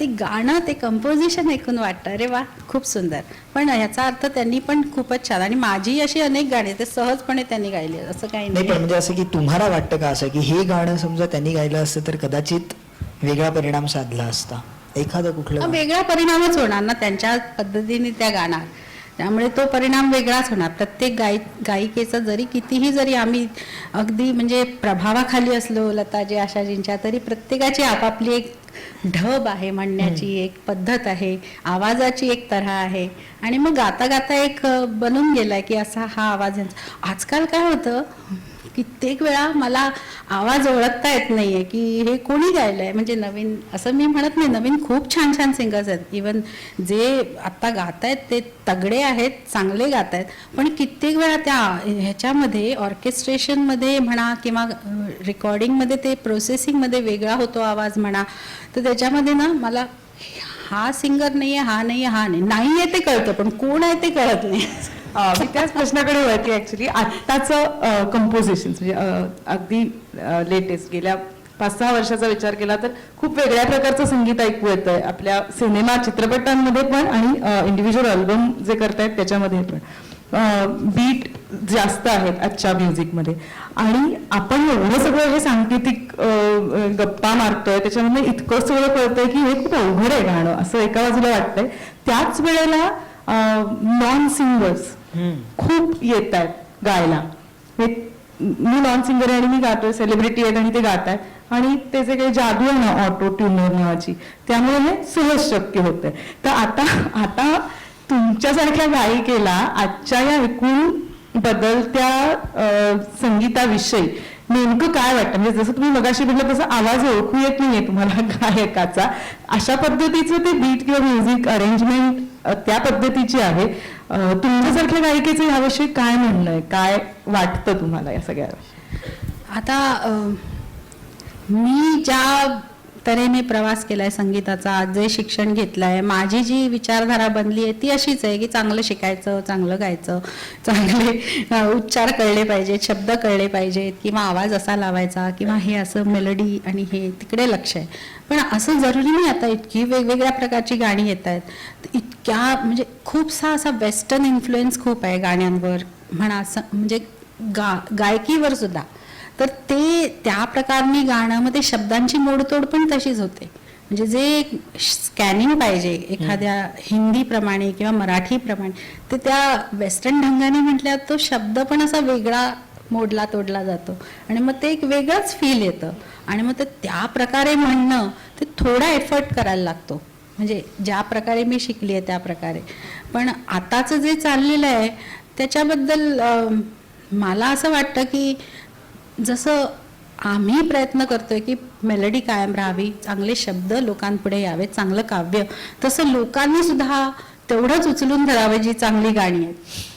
ते गाणं, ते कंपोजिशन ऐकून वाटतं अरे वा खूप सुंदर. पण ह्याचा अर्थ त्यांनी पण खूपच छान, आणि माझी अशी अनेक गाणी ते सहजपणे त्यांनी गायली, असं काही नाही. पण नाही. म्हणजे असं की तुम्हाला वाटतं का असं की हे गाणं समजा त्यांनी गायलं असतं तर कदाचित वेगळा परिणाम साधला असता? एखादं कुठलं वेगळा परिणामच होणार ना, त्यांच्या पद्धतीने त्या गाणार, त्यामुळे तो परिणाम वेगळाच होणार. प्रत्येक गायिकेचा जरी आम्ही अगदी म्हणजे प्रभावाखाली असलो, लताजी, आशाजींच्या, तरी प्रत्येकाची आपापली एक ढब आहे, म्हणण्याची एक पद्धत आहे, आवाजाची एक तऱ्हा आहे, आणि मग गाता गाता एक बनून गेलाय की असा हा आवाज यांचा. आजकाल काय होतं, कित्येक वेळा मला आवाज ओळखता येत नाहीये की हे कोणी गायलंय. म्हणजे नवीन असं मी म्हणत नाही, नवीन खूप छान छान सिंगर्स आहेत, इवन जे आता गातायत ते तगडे आहेत, चांगले गातायत, पण कित्येक वेळा त्या ह्याच्यामध्ये ऑर्केस्ट्रेशनमध्ये म्हणा किंवा रेकॉर्डिंगमध्ये ते प्रोसेसिंगमध्ये वेगळा होतो आवाज म्हणा, तर त्याच्यामध्ये ना मला हा सिंगर नाहीये, हा नाहीये ते कळतं, पण कोण आहे ते कळत नाही. मी त्याच प्रश्नाकडे वळते ऍक्च्युली. आत्ताचं कंपोजिशन म्हणजे अगदी लेटेस्ट गेल्या 5-6 वर्षाचा विचार केला तर खूप वेगळ्या प्रकारचं संगीत ऐकू येतंय आपल्या सिनेमा, चित्रपटांमध्ये पण, आणि इंडिव्हिज्युअल अल्बम जे करतायत त्याच्यामध्ये पण. बीट जास्त आहेत आजच्या म्युझिकमध्ये, आणि आपण एवढं सगळं हे सांकेतिक गप्पा मारतोय, त्याच्यामध्ये इतकं सगळं कळतंय की हे खूप अवघड आहे गाणं, असं एका बाजूला वाटतंय. त्याच वेळेला नॉन सिंगर्स खूप येत आहेत गायला. मी नॉन सिंगर आहे आणि मी गातोय, सेलिब्रिटी आहेत आणि ते गात आहेत, आणि ते जे काही जादू आहे ना ऑटो ट्युनर नावाची, त्यामुळे हे सहज शक्य होतंय. तर आता तुमच्यासारख्या गायिकेला आजच्या या एकूण बदलत्या संगीताविषयी नेमकं काय वाटतं? म्हणजे जसं तुम्ही मगाशी म्हटलं तसं आवाज ओळखू येत नाहीये तुम्हाला गायकाचा, अशा पद्धतीचं ते बीट किंवा म्युझिक अरेंजमेंट त्या पद्धतीची आहे. तुमच्यासारख्या गायिकेचं याविषयी काय म्हणणं आहे, काय वाटतं तुम्हाला या सगळ्याविषयी? आता मी ज्या तऱ्हेने प्रवास केलाय संगीताचा, जे शिक्षण घेतलंय, माझी जी विचारधारा बनली आहे ती अशीच आहे की चांगलं शिकायचं, चांगलं गायचं, चांगले उच्चार कळले पाहिजेत, शब्द कळले पाहिजेत, किंवा आवाज असा लावायचा, किंवा हे असं मेलोडी आणि हे तिकडे लक्ष आहे. पण असं जरुरी नाही. आता इतकी वेगवेगळ्या प्रकारची गाणी येत आहेत, इतक्या म्हणजे खूपसा असा वेस्टर्न इन्फ्लुएन्स खूप आहे गाण्यांवर, म्हणा म्हणजे गायकीवर सुद्धा, तर ते त्या प्रकारने गाणं, मग ते शब्दांची मोडतोड पण तशीच होते. म्हणजे जे स्कॅनिंग पाहिजे एखाद्या हिंदीप्रमाणे किंवा मराठीप्रमाणे, ते त्या वेस्टर्न ढंगाने म्हटल्यावर तो शब्द पण असा वेगळा मोडला तोडला जातो आणि मग ते एक वेगळंच फील येतं. आणि मग ते त्या प्रकारे म्हणणं, ते थोडा एफर्ट करायला लागतो. म्हणजे ज्या प्रकारे मी शिकली आहे त्या प्रकारे. पण आताचं जे चाललेलं आहे त्याच्याबद्दल मला असं वाटतं की जसं आम्ही प्रयत्न करतोय की मेलडी कायम राहावी, चांगले शब्द लोकांपुढे यावेत, चांगलं काव्य, तसं लोकांनी सुद्धा तेवढंच उचलून धरावं जी चांगली गाणी आहेत.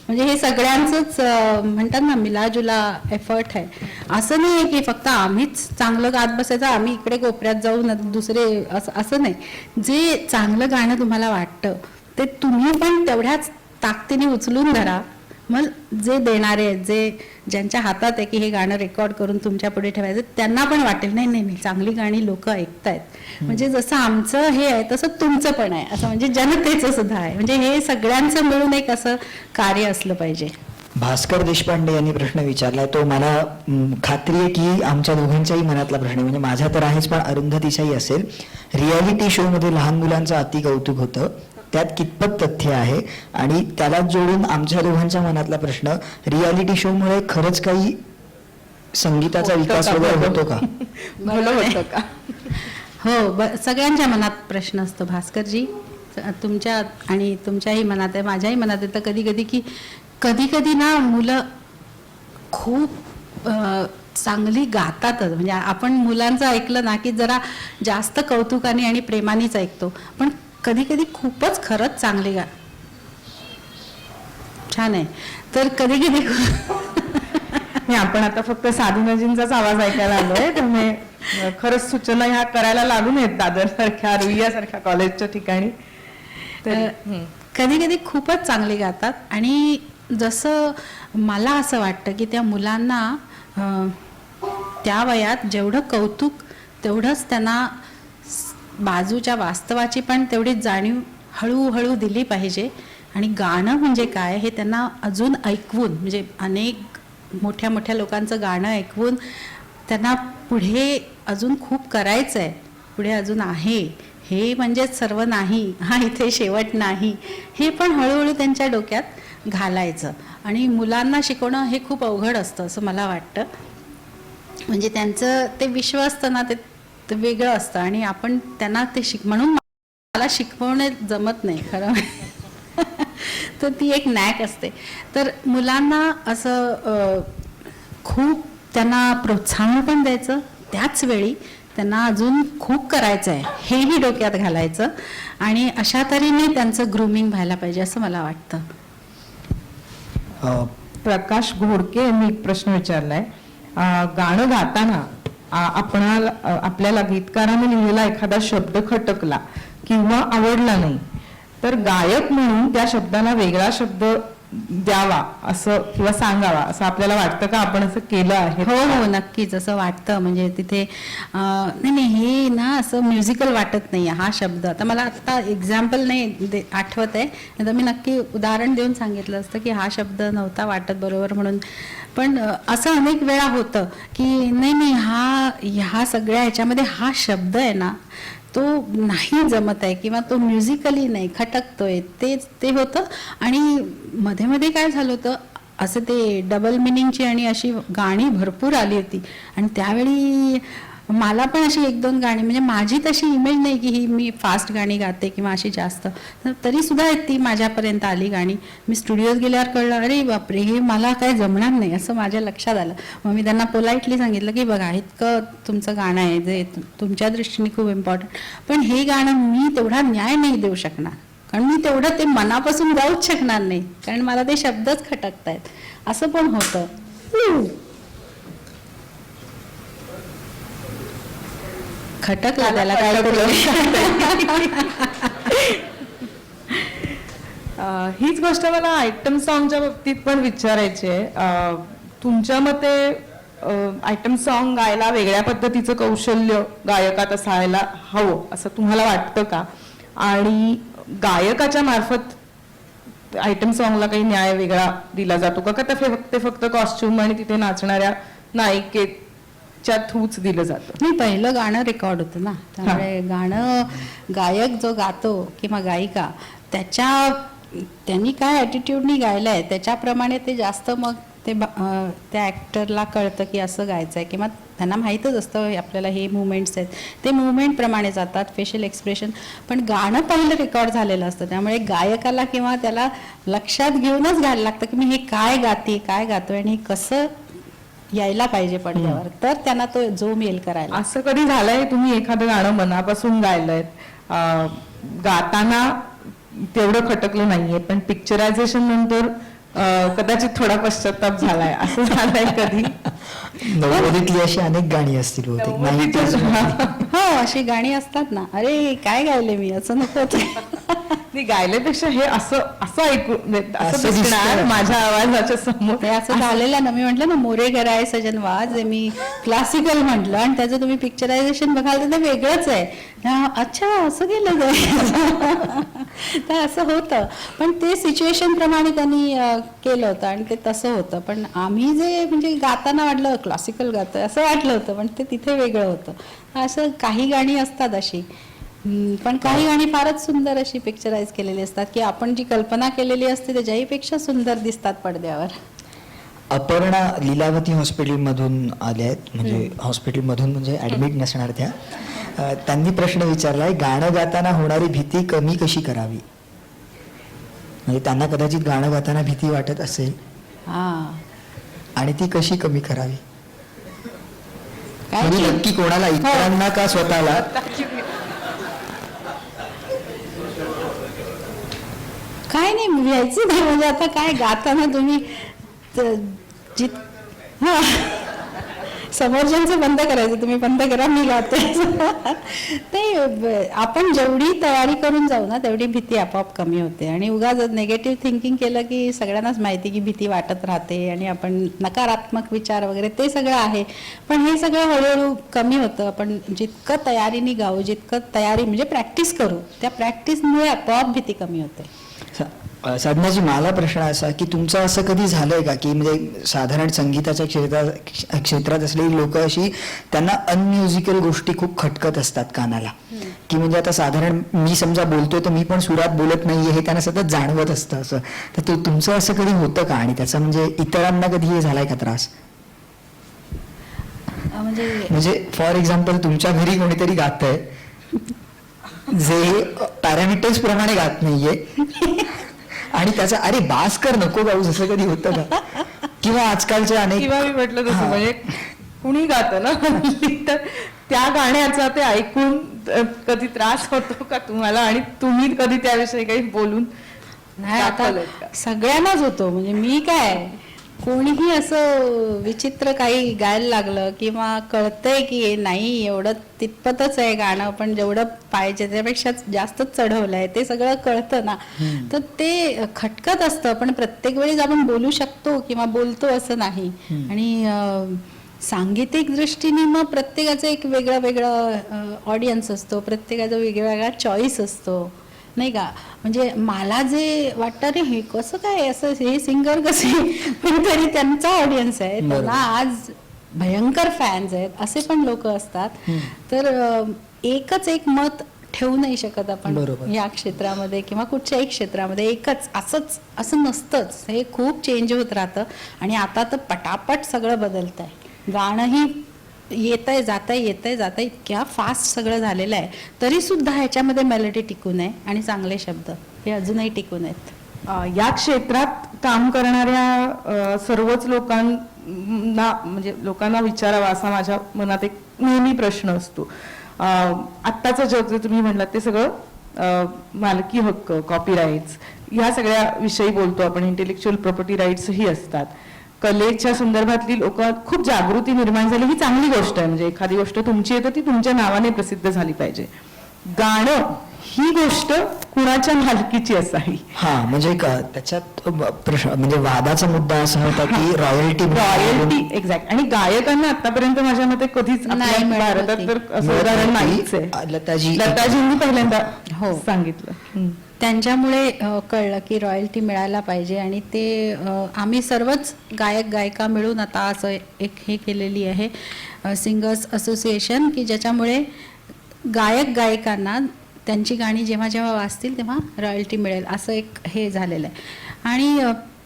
म्हणजे हे सगळ्यांचंच म्हणतात ना मिलाजुला एफर्ट आहे. असं नाही आहे की फक्त आम्हीच चांगलं गात बसायचं, आम्ही इकडे कोपऱ्यात जाऊन दुसरे असं नाही. जे चांगलं गाणं तुम्हाला वाटतं ते तुम्ही पण तेवढ्याच ताकदीने उचलून धरा. मग जे देणारे आहेत, ज्यांच्या हातात आहे की हे गाणं रेकॉर्ड करून तुमच्या पुढे ठेवायचं, त्यांना पण वाटेल नाही नाही नाही चांगली गाणी लोक ऐकतायत. म्हणजे जसं आमचं हे आहे तसं तुमचं पण आहे, असं म्हणजे जनतेचं सुद्धा आहे. म्हणजे हे सगळ्यांचं मिळून एक असं कार्य असलं पाहिजे. भास्कर देशपांडे यांनी प्रश्न विचारलाय, तो मला खात्री आहे की आमच्या दोघांच्याही मनातला प्रश्न आहे. म्हणजे माझा तर आहेच, पण अरुंधतीचाही असेल. रियालिटी शो मध्ये लहान मुलांचं अति कौतुक होतं, त्यात कितपत तथ्य आहे? आणि त्याला जोडून आमच्या दोघांच्या मनातला प्रश्न, रियालिटी शो मुळे खरंच काही संगीताचा विकास वगैरे होतो का? होतं का? हो, सगळ्यांच्या मनात प्रश्न असतो भास्करजी. तुमच्या आणि तुमच्याही मनात आहे, माझ्याही मनात आहे. तर कधी कधी की कधी कधी ना मुलं खूप चांगली गातातच. म्हणजे आपण मुलांचं ऐकलं ना की जरा जास्त कौतुकाने आणि प्रेमानेच ऐकतो, पण कधी कधी खूपच खरंच चांगली छान आहे. तर कधी कधी नाही, आपण आता फक्त साधूनजींचाच आवाज ऐकायला आलोय, त्यामुळे खरंच सूचना ह्या करायला लागून आहेत दादर सारख्या, रुईया सारख्या कॉलेजच्या ठिकाणी. तर कधी कधी खूपच चांगले गातात. आणि जसं मला असं वाटतं की त्या मुलांना त्या वयात जेवढं कौतुक तेवढंच त्यांना बाजूच्या वास्तवाची पण तेवढीच जाणीव हळूहळू दिली पाहिजे. आणि गाणं म्हणजे काय हे त्यांना अजून ऐकवून, म्हणजे अनेक मोठ्या मोठ्या लोकांचं गाणं ऐकवून त्यांना पुढे अजून खूप करायचं आहे, पुढे अजून आहे, हे म्हणजेच सर्व नाही, हा इथे शेवट नाही, हे पण हळूहळू त्यांच्या डोक्यात घालायचं. आणि मुलांना शिकवणं हे खूप अवघड असतं असं मला वाटतं. म्हणजे त्यांचं ते विश्व असतं ना, ते वेगळं असतं आणि आपण त्यांना ते म्हणून मला शिकवणे जमत नाही खरं. तर ती एक नॅक असते. तर मुलांना असं खूप त्यांना प्रोत्साहन पण द्यायचं, त्याच वेळी त्यांना अजून खूप करायचं आहे हेही डोक्यात घालायचं. आणि अशा तऱ्हेने त्यांचं ग्रूमिंग व्हायला पाहिजे असं मला वाटतं. प्रकाश घोडके यांनी एक प्रश्न विचारलाय. गाणं गाताना आपल्याला गीतकाराने लिहिलेला एखादा शब्द खटकला किंवा आवडला नाही, तर गायक म्हणून त्या शब्दाला वेगळा शब्द द्यावा असं किंवा सांगावा असं आपल्याला वाटतं का? आपण असं केलं आहे? हो हो, नक्कीच असं वाटतं. म्हणजे तिथे नाही नाही हे ना असं म्युझिकल वाटत नाही हा शब्द. आता मला आता एक्झाम्पल नाही आठवत आहे, नाही तर मी नक्की उदाहरण देऊन सांगितलं असतं की हा शब्द नव्हता वाटत बरोबर म्हणून. पण असं अनेक वेळा होतं की नाही नाही ह्या सगळ्या ह्याच्यामध्ये हा शब्द आहे ना तो नाही जमत आहे किंवा तो म्युझिकली नाही खटकतोय, ते होतं. आणि मध्ये मध्ये काय झालं होतं, असं ते डबल मिनिंगची आणि अशी गाणी भरपूर आली होती. आणि त्यावेळी मला पण अशी एक दोन गाणी, म्हणजे माझी तशी इमेज नाही की ही मी फास्ट गाणी गाते किंवा अशी जास्त, तरी सुद्धा ती माझ्यापर्यंत आली गाणी. मी स्टुडिओत गेल्यावर कळलं अरे बापरे हे मला काय जमणार नाही असं माझ्या लक्षात आलं. मग मी त्यांना पोलाइटली सांगितलं की बघा इतकं तुमचं गाणं आहे जे तुमच्या दृष्टीने खूप इम्पॉर्टंट, पण हे गाणं मी तेवढा न्याय नाही देऊ शकणार, कारण मी तेवढं ते मनापासून गाऊच शकणार नाही, कारण मला ते शब्दच खटकतायत. असं पण होतं. खटकला त्याला काहीतरी. हीच गोष्ट मला आयटम सॉंगच्या बाबतीत पण विचारायची आहे. तुमच्या मते आयटम सॉन्ग गायला वेगळ्या पद्धतीचं कौशल्य गायकात असायला हवं असं तुम्हाला वाटतं का? आणि गायकाच्या मार्फत आयटम सॉंगला काही न्याय वेगळा दिला जातो का ते फक्त कॉस्ट्युम आणि तिथे नाचणाऱ्या नायिकेच्या थ्रूच दिलं जातं? नाही, पहिलं गाणं रेकॉर्ड होतं ना, त्यामुळे गाणं गायक जो गातो किंवा गायिका त्यांनी काय ॲटिट्यूडनी गायलं आहे त्याच्याप्रमाणे ते जास्त मग त्या ॲक्टरला कळतं की असं गायचं आहे, किंवा त्यांना माहीतच असतं आपल्याला हे मुवमेंट्स आहेत, ते मुवमेंटप्रमाणे जातात, फेशियल एक्सप्रेशन. पण गाणं पहिलं रेकॉर्ड झालेलं असतं, त्यामुळे गायकाला किंवा त्याला लक्षात घेऊनच घ्यायला लागतं की मी हे काय गाते, काय गातोय आणि कसं यायला पाहिजे पडद्यावर, तर त्यांना तो जोम येईल करायला. असं कधी झालंय तुम्ही एखादं गाणं मनापासून गायलंय, गाताना तेवढं खटकलं नाहीये, पण पिक्चरायझेशन नंतर कदाचित थोडा पश्चाताप झालाय, असं झालंय कधी? नव्वदीतली अशी अनेक गाणी असतील बहुतेक. नव्वदीतच- हो, अशी गाणी असतात ना, अरे काय गायले मी, असं नको होतं. नाही, गायल्यापेक्षा हे असं ऐकू असं असं दिसणार दिसतं. माझ्या आवाजाच्या समोर. हे असं झालेलं ना, मी म्हटलं ना मोरे गराय सजन वाज, मी क्लासिकल म्हटलं आणि त्याचं तुम्ही पिक्चरायझेशन बघाल तर ते वेगळंच आहे. अच्छा, असं केलं जाईल. तर असं होतं, पण ते सिच्युएशन प्रमाणे त्यांनी केलं होतं आणि ते तसं होतं. पण आम्ही जे म्हणजे गाताना वाटलं क्लासिकल गातोय असं वाटलं होतं, पण ते तिथे वेगळं होतं. असं काही गाणी असतात अशी, पण काही गाणी फारच सुंदर अशी पिक्चराइज केलेली असतात की आपण जी कल्पना केलेली असते त्याच्याहीपेक्षा सुंदर दिसतात पडद्यावर. अपर्णा लीलावती हॉस्पिटलमधून आल्या आहेत, म्हणजे हॉस्पिटलमधून म्हणजे ऍडमिट नसणार त्या. त्यांनी प्रश्न विचारलाय, गाणं गाताना होणारी भीती कमी कशी करावी? म्हणजे त्यांना कदाचित गाणं गाताना भीती वाटत असेल, आणि ती कशी कमी करावी? काय म्हणजे नक्की कोणाला, इतरांना का स्वतःला? काय नाही व्हायचं नाही, म्हणजे आता काय गाताना तुम्ही समोरच्यांचं बंद करायचं, तुम्ही बंद करा, मी गाते. ते आपण जेवढी तयारी करून जाऊ ना तेवढी भीती आपोआप कमी होते. आणि उगाच निगेटिव्ह थिंकिंग केलं की सगळ्यांनाच माहिती की भीती वाटत राहते आणि आपण नकारात्मक विचार वगैरे ते सगळं आहे, पण हे सगळं हळूहळू कमी होतं. आपण जितकं तयारीने गाऊ, जितकं तयारी म्हणजे प्रॅक्टिस करू, त्या प्रॅक्टिसमुळे आपोआप भीती कमी होते. साधनाजी, मला प्रश्न असा की तुमचं असं कधी झालंय का की म्हणजे साधारण संगीताच्या क्षेत्रात असलेली लोक अशी, त्यांना अनम्युझिकल गोष्टी खूप खटकत असतात कानाला, की म्हणजे आता साधारण मी समजा बोलतोय तर मी पण सुरात बोलत नाहीये हे त्यांना सतत जाणवत असतं असं, तर तुमचं असं कधी होतं का? आणि त्याचा म्हणजे इतरांना कधी हे झालाय का त्रास? म्हणजे फॉर एक्झाम्पल तुमच्या घरी कोणीतरी गातंय जे पॅरामीटर्स प्रमाणे गात नाहीये आणि त्याचा अरे बास कर, नको गाऊ, जसं कधी होतं का? किंवा आजकालच्या अनेक, किंवा मी म्हटलं तसं म्हणजे कुणी गातं ना तर त्या गाण्याचा ते ऐकून कधी त्रास होतो का तुम्हाला? आणि तुम्ही कधी त्याविषयी काही बोलून नाही, आता सगळ्यांनाच होतो. म्हणजे मी काय, कोणीही असं विचित्र काही गायला लागलं किंवा कळतंय की नाही एवढं तितपतच आहे गाणं, पण जेवढं पाहिजे त्यापेक्षा जास्तच चढवलंय, ते सगळं कळतं ना, तर ते खटकत असतं. पण प्रत्येक वेळेस आपण बोलू शकतो किंवा बोलतो असं नाही. आणि सांगीतिक दृष्टीने मग प्रत्येकाचं एक वेगळं वेगळं ऑडियन्स असतो, प्रत्येकाचा वेगवेगळा चॉईस असतो, नाही का? म्हणजे मला जे वाटतं रे हे कसं काय असं, हे सिंगर कसे, पण तरी त्यांचा ऑडियन्स आहे, त्यांना आज भयंकर फॅन्स आहेत, असे पण लोक असतात. तर एकच एक मत ठेवू नाही शकत आपण या क्षेत्रामध्ये किंवा कुठच्याही क्षेत्रामध्ये एकच असं नसतंच. हे खूप चेंज होत राहतं आणि आता तर पटापट सगळं बदलत आहे. गाणंही येतंय जातंय इतक्या फास्ट सगळं झालेलं आहे, तरी सुद्धा ह्याच्यामध्ये मेलोडी टिकून आहे आणि चांगले शब्द हे अजूनही टिकून आहेत. या क्षेत्रात काम करणाऱ्या सर्वच म्हणजे लोकांना विचारावा असा माझ्या मनात एक नेहमी प्रश्न असतो. आत्ताचं जग जे तुम्ही म्हणलात ते सगळं मालकी हक्क, कॉपीराईट्स या सगळ्या विषयी बोलतो आपण. इंटेलेक्च्युअल प्रॉपर्टी राईट्सही असतात. कलेच्या संदर्भातली लोक खूप जागृती निर्माण झाली, ही चांगली गोष्ट आहे. म्हणजे एखादी गोष्ट तुमची आहे तर ती तुमच्या नावाने प्रसिद्ध झाली पाहिजे. गाणं ही गोष्ट कुणाच्या मालकीची असावी. हा म्हणजे त्याच्यात प्रश्न म्हणजे वादाचा मुद्दा असा होता की रॉयल्टी एक्झॅक्ट. आणि गायकांना आतापर्यंत माझ्या मते कधीच आपल्या नाही मिळत भारतात होती. तर असं उदाहरण नाहीच आहे. लताजींनी पहिल्यांदा सांगितलं. त्यांच्यामुळे कळलं की रॉयल्टी मिळायला पाहिजे आणि ते आम्ही सर्वच गायक गायिका मिळून आता असं एक हे केलेली आहे सिंगर्स असोसिएशन, की ज्याच्यामुळे गायक गायिकांना त्यांची गाणी जेव्हा जेव्हा वाजतील तेव्हा रॉयल्टी मिळेल असं एक हे झालेलं आहे. आणि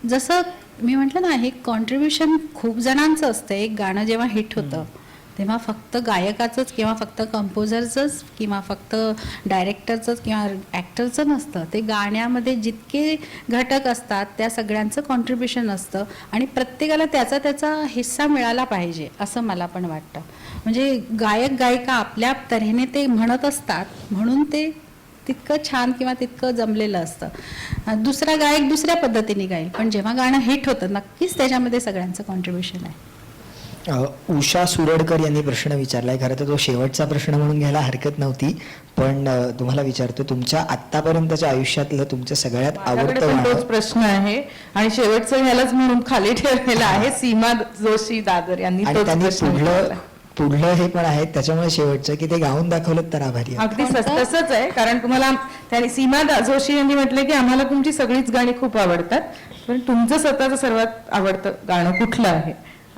जसं मी म्हटलं ना, हे कॉन्ट्रीब्युशन खूप जणांचं असतं. एक गाणं जेव्हा हिट होतं तेव्हा फक्त गायकाचंच किंवा फक्त कंपोजरचंच किंवा फक्त डायरेक्टरचंच किंवा ॲक्टरचं नसतं. ते गाण्यामध्ये जितके घटक असतात त्या सगळ्यांचं कॉन्ट्रीब्युशन असतं आणि प्रत्येकाला त्याचा त्याचा हिस्सा मिळाला पाहिजे असं मला पण वाटतं. म्हणजे गायक गायिका आपल्या तऱ्हेने ते म्हणत असतात म्हणून ते तितकं छान किंवा तितकं जमलेलं असतं. दुसरा गायक दुसऱ्या पद्धतीने गाईल, पण जेव्हा गाणं हिट होतं नक्कीच त्याच्यामध्ये सगळ्यांचं कॉन्ट्रीब्युशन आहे. उषा सुरडकर यांनी प्रश्न विचारलाय. खरं तर तो शेवटचा प्रश्न म्हणून घ्यायला हरकत नव्हती, पण तुम्हाला विचारतो, तुमच्या आतापर्यंतच्या आयुष्यातलं तुमचं सगळ्यात आवडतं पण तोच गाणं? प्रश्न आहे आणि शेवटचं ह्यालाच म्हणून खाली ठेवलेला आहे. सीमा जोशी दादर यांनी आणि तोच त्यांनी प्रश्न विचारला. पुढलं हे पण आहे त्याच्यामुळे शेवटचं की ते गाऊन दाखवलं तर आभारी आहे. अगदी तसंच आहे. कारण तुम्हाला त्याने सीमा जोशी यांनी म्हटलं की आम्हाला तुमची सगळीच गाणी खूप आवडतात, पण तुमचं स्वतःचं सर्वात आवडतं गाणं कुठलं आहे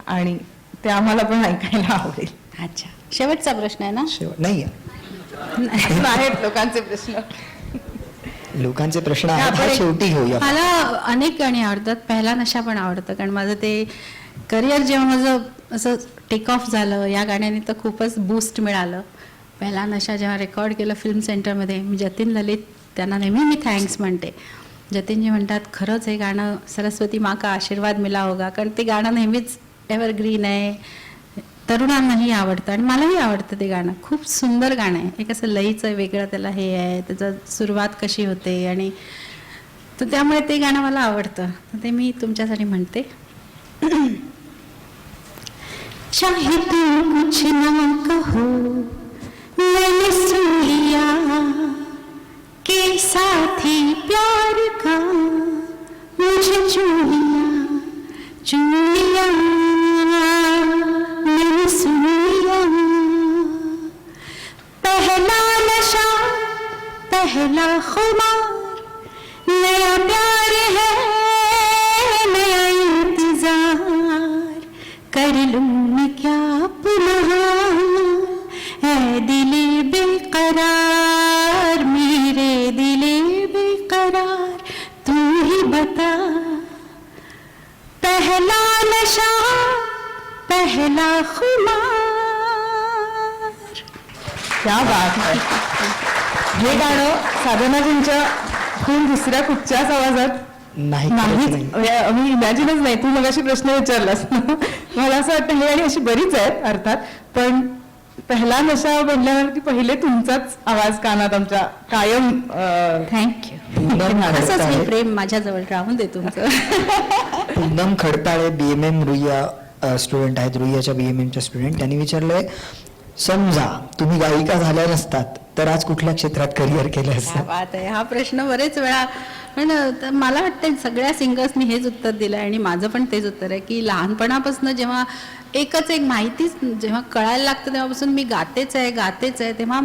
आणि ते आम्हाला पण ऐकायला आवडेल. अच्छा, शेवटचा प्रश्न आहे ना? नाही असं आहेत लोकांचे प्रश्न. लोकांचे प्रश्न आहेत, हा शेवटी घेऊया. मला अनेक गाणी आवडतात. पहिला नशा पण आवडतं, कारण माझं ते करिअर जेव्हा माझं असं टेक ऑफ झालं या गाण्याने तर खूपच बूस्ट मिळालं. पहिला नशा जेव्हा रेकॉर्ड केलं फिल्म सेंटरमध्ये, मी जतीन ललित त्यांना नेहमी मी थँक्स म्हणते. जतीनजी म्हणतात खरंच हे गाणं सरस्वती माँ का आशीर्वाद मिला होगा, कारण ते गाणं नेहमीच एव्हरग्रीन आहे, तरुणांनाही आवडतं आणि मलाही आवडतं ते गाणं. खूप सुंदर गाणं आहे. एक असं लईचं वेगळं त्याला हे आहे, त्याचं सुरुवात कशी होते आणि तर त्यामुळे ते गाणं मला आवडतं. ते मी तुमच्यासाठी म्हणते. चाहे तुम कुछ ना कहो मैंने सुन लिया के साथी प्यार का मुझे चुन लिया मैंने सुन लिया. पहला नशा पहला खुमार नया प्यार है नया इंतजार कर लूं मैं क्या पुनः ऐ दिले बेकरार मेरे दिले बेकरार तू ही बता. पहला नशा पहला खुमार. क्या बात आहे. हे गाणं साधनाजींच्या खूप दुसऱ्या कुठच्याच आवाजात नाहीच. मी इमॅजिनच नाही. तू मगाशी प्रश्न विचारलास ना, मला असं वाटतं हे आणि अशी बरीच आहेत अर्थात, पण पहिला नशा म्हणल्यावरती पहिले तुमचाच आवाज कानात आमच्या कायम. थँक्यू. असंच हे प्रेम माझ्याजवळ राहून दे तुमचं. पूनम खडताळे BMM रुईया स्टुडंट आहेत, रुईयाच्या BMMच्या स्टुडंट. त्यांनी विचारलंय, समजा तुम्ही गायिका झाल्या नसतात तर आज कुठल्या क्षेत्रात करिअर केलं असतं? बात आहे. हा प्रश्न बरेच वेळा, पण मला वाटतं सगळ्या सिंगर्सनी हेच उत्तर दिलं आणि माझं पण तेच उत्तर आहे की लहानपणापासून जेव्हा एकच एक माहितीच जेव्हा कळायला लागतं तेव्हापासून मी गातेच आहे, तेव्हा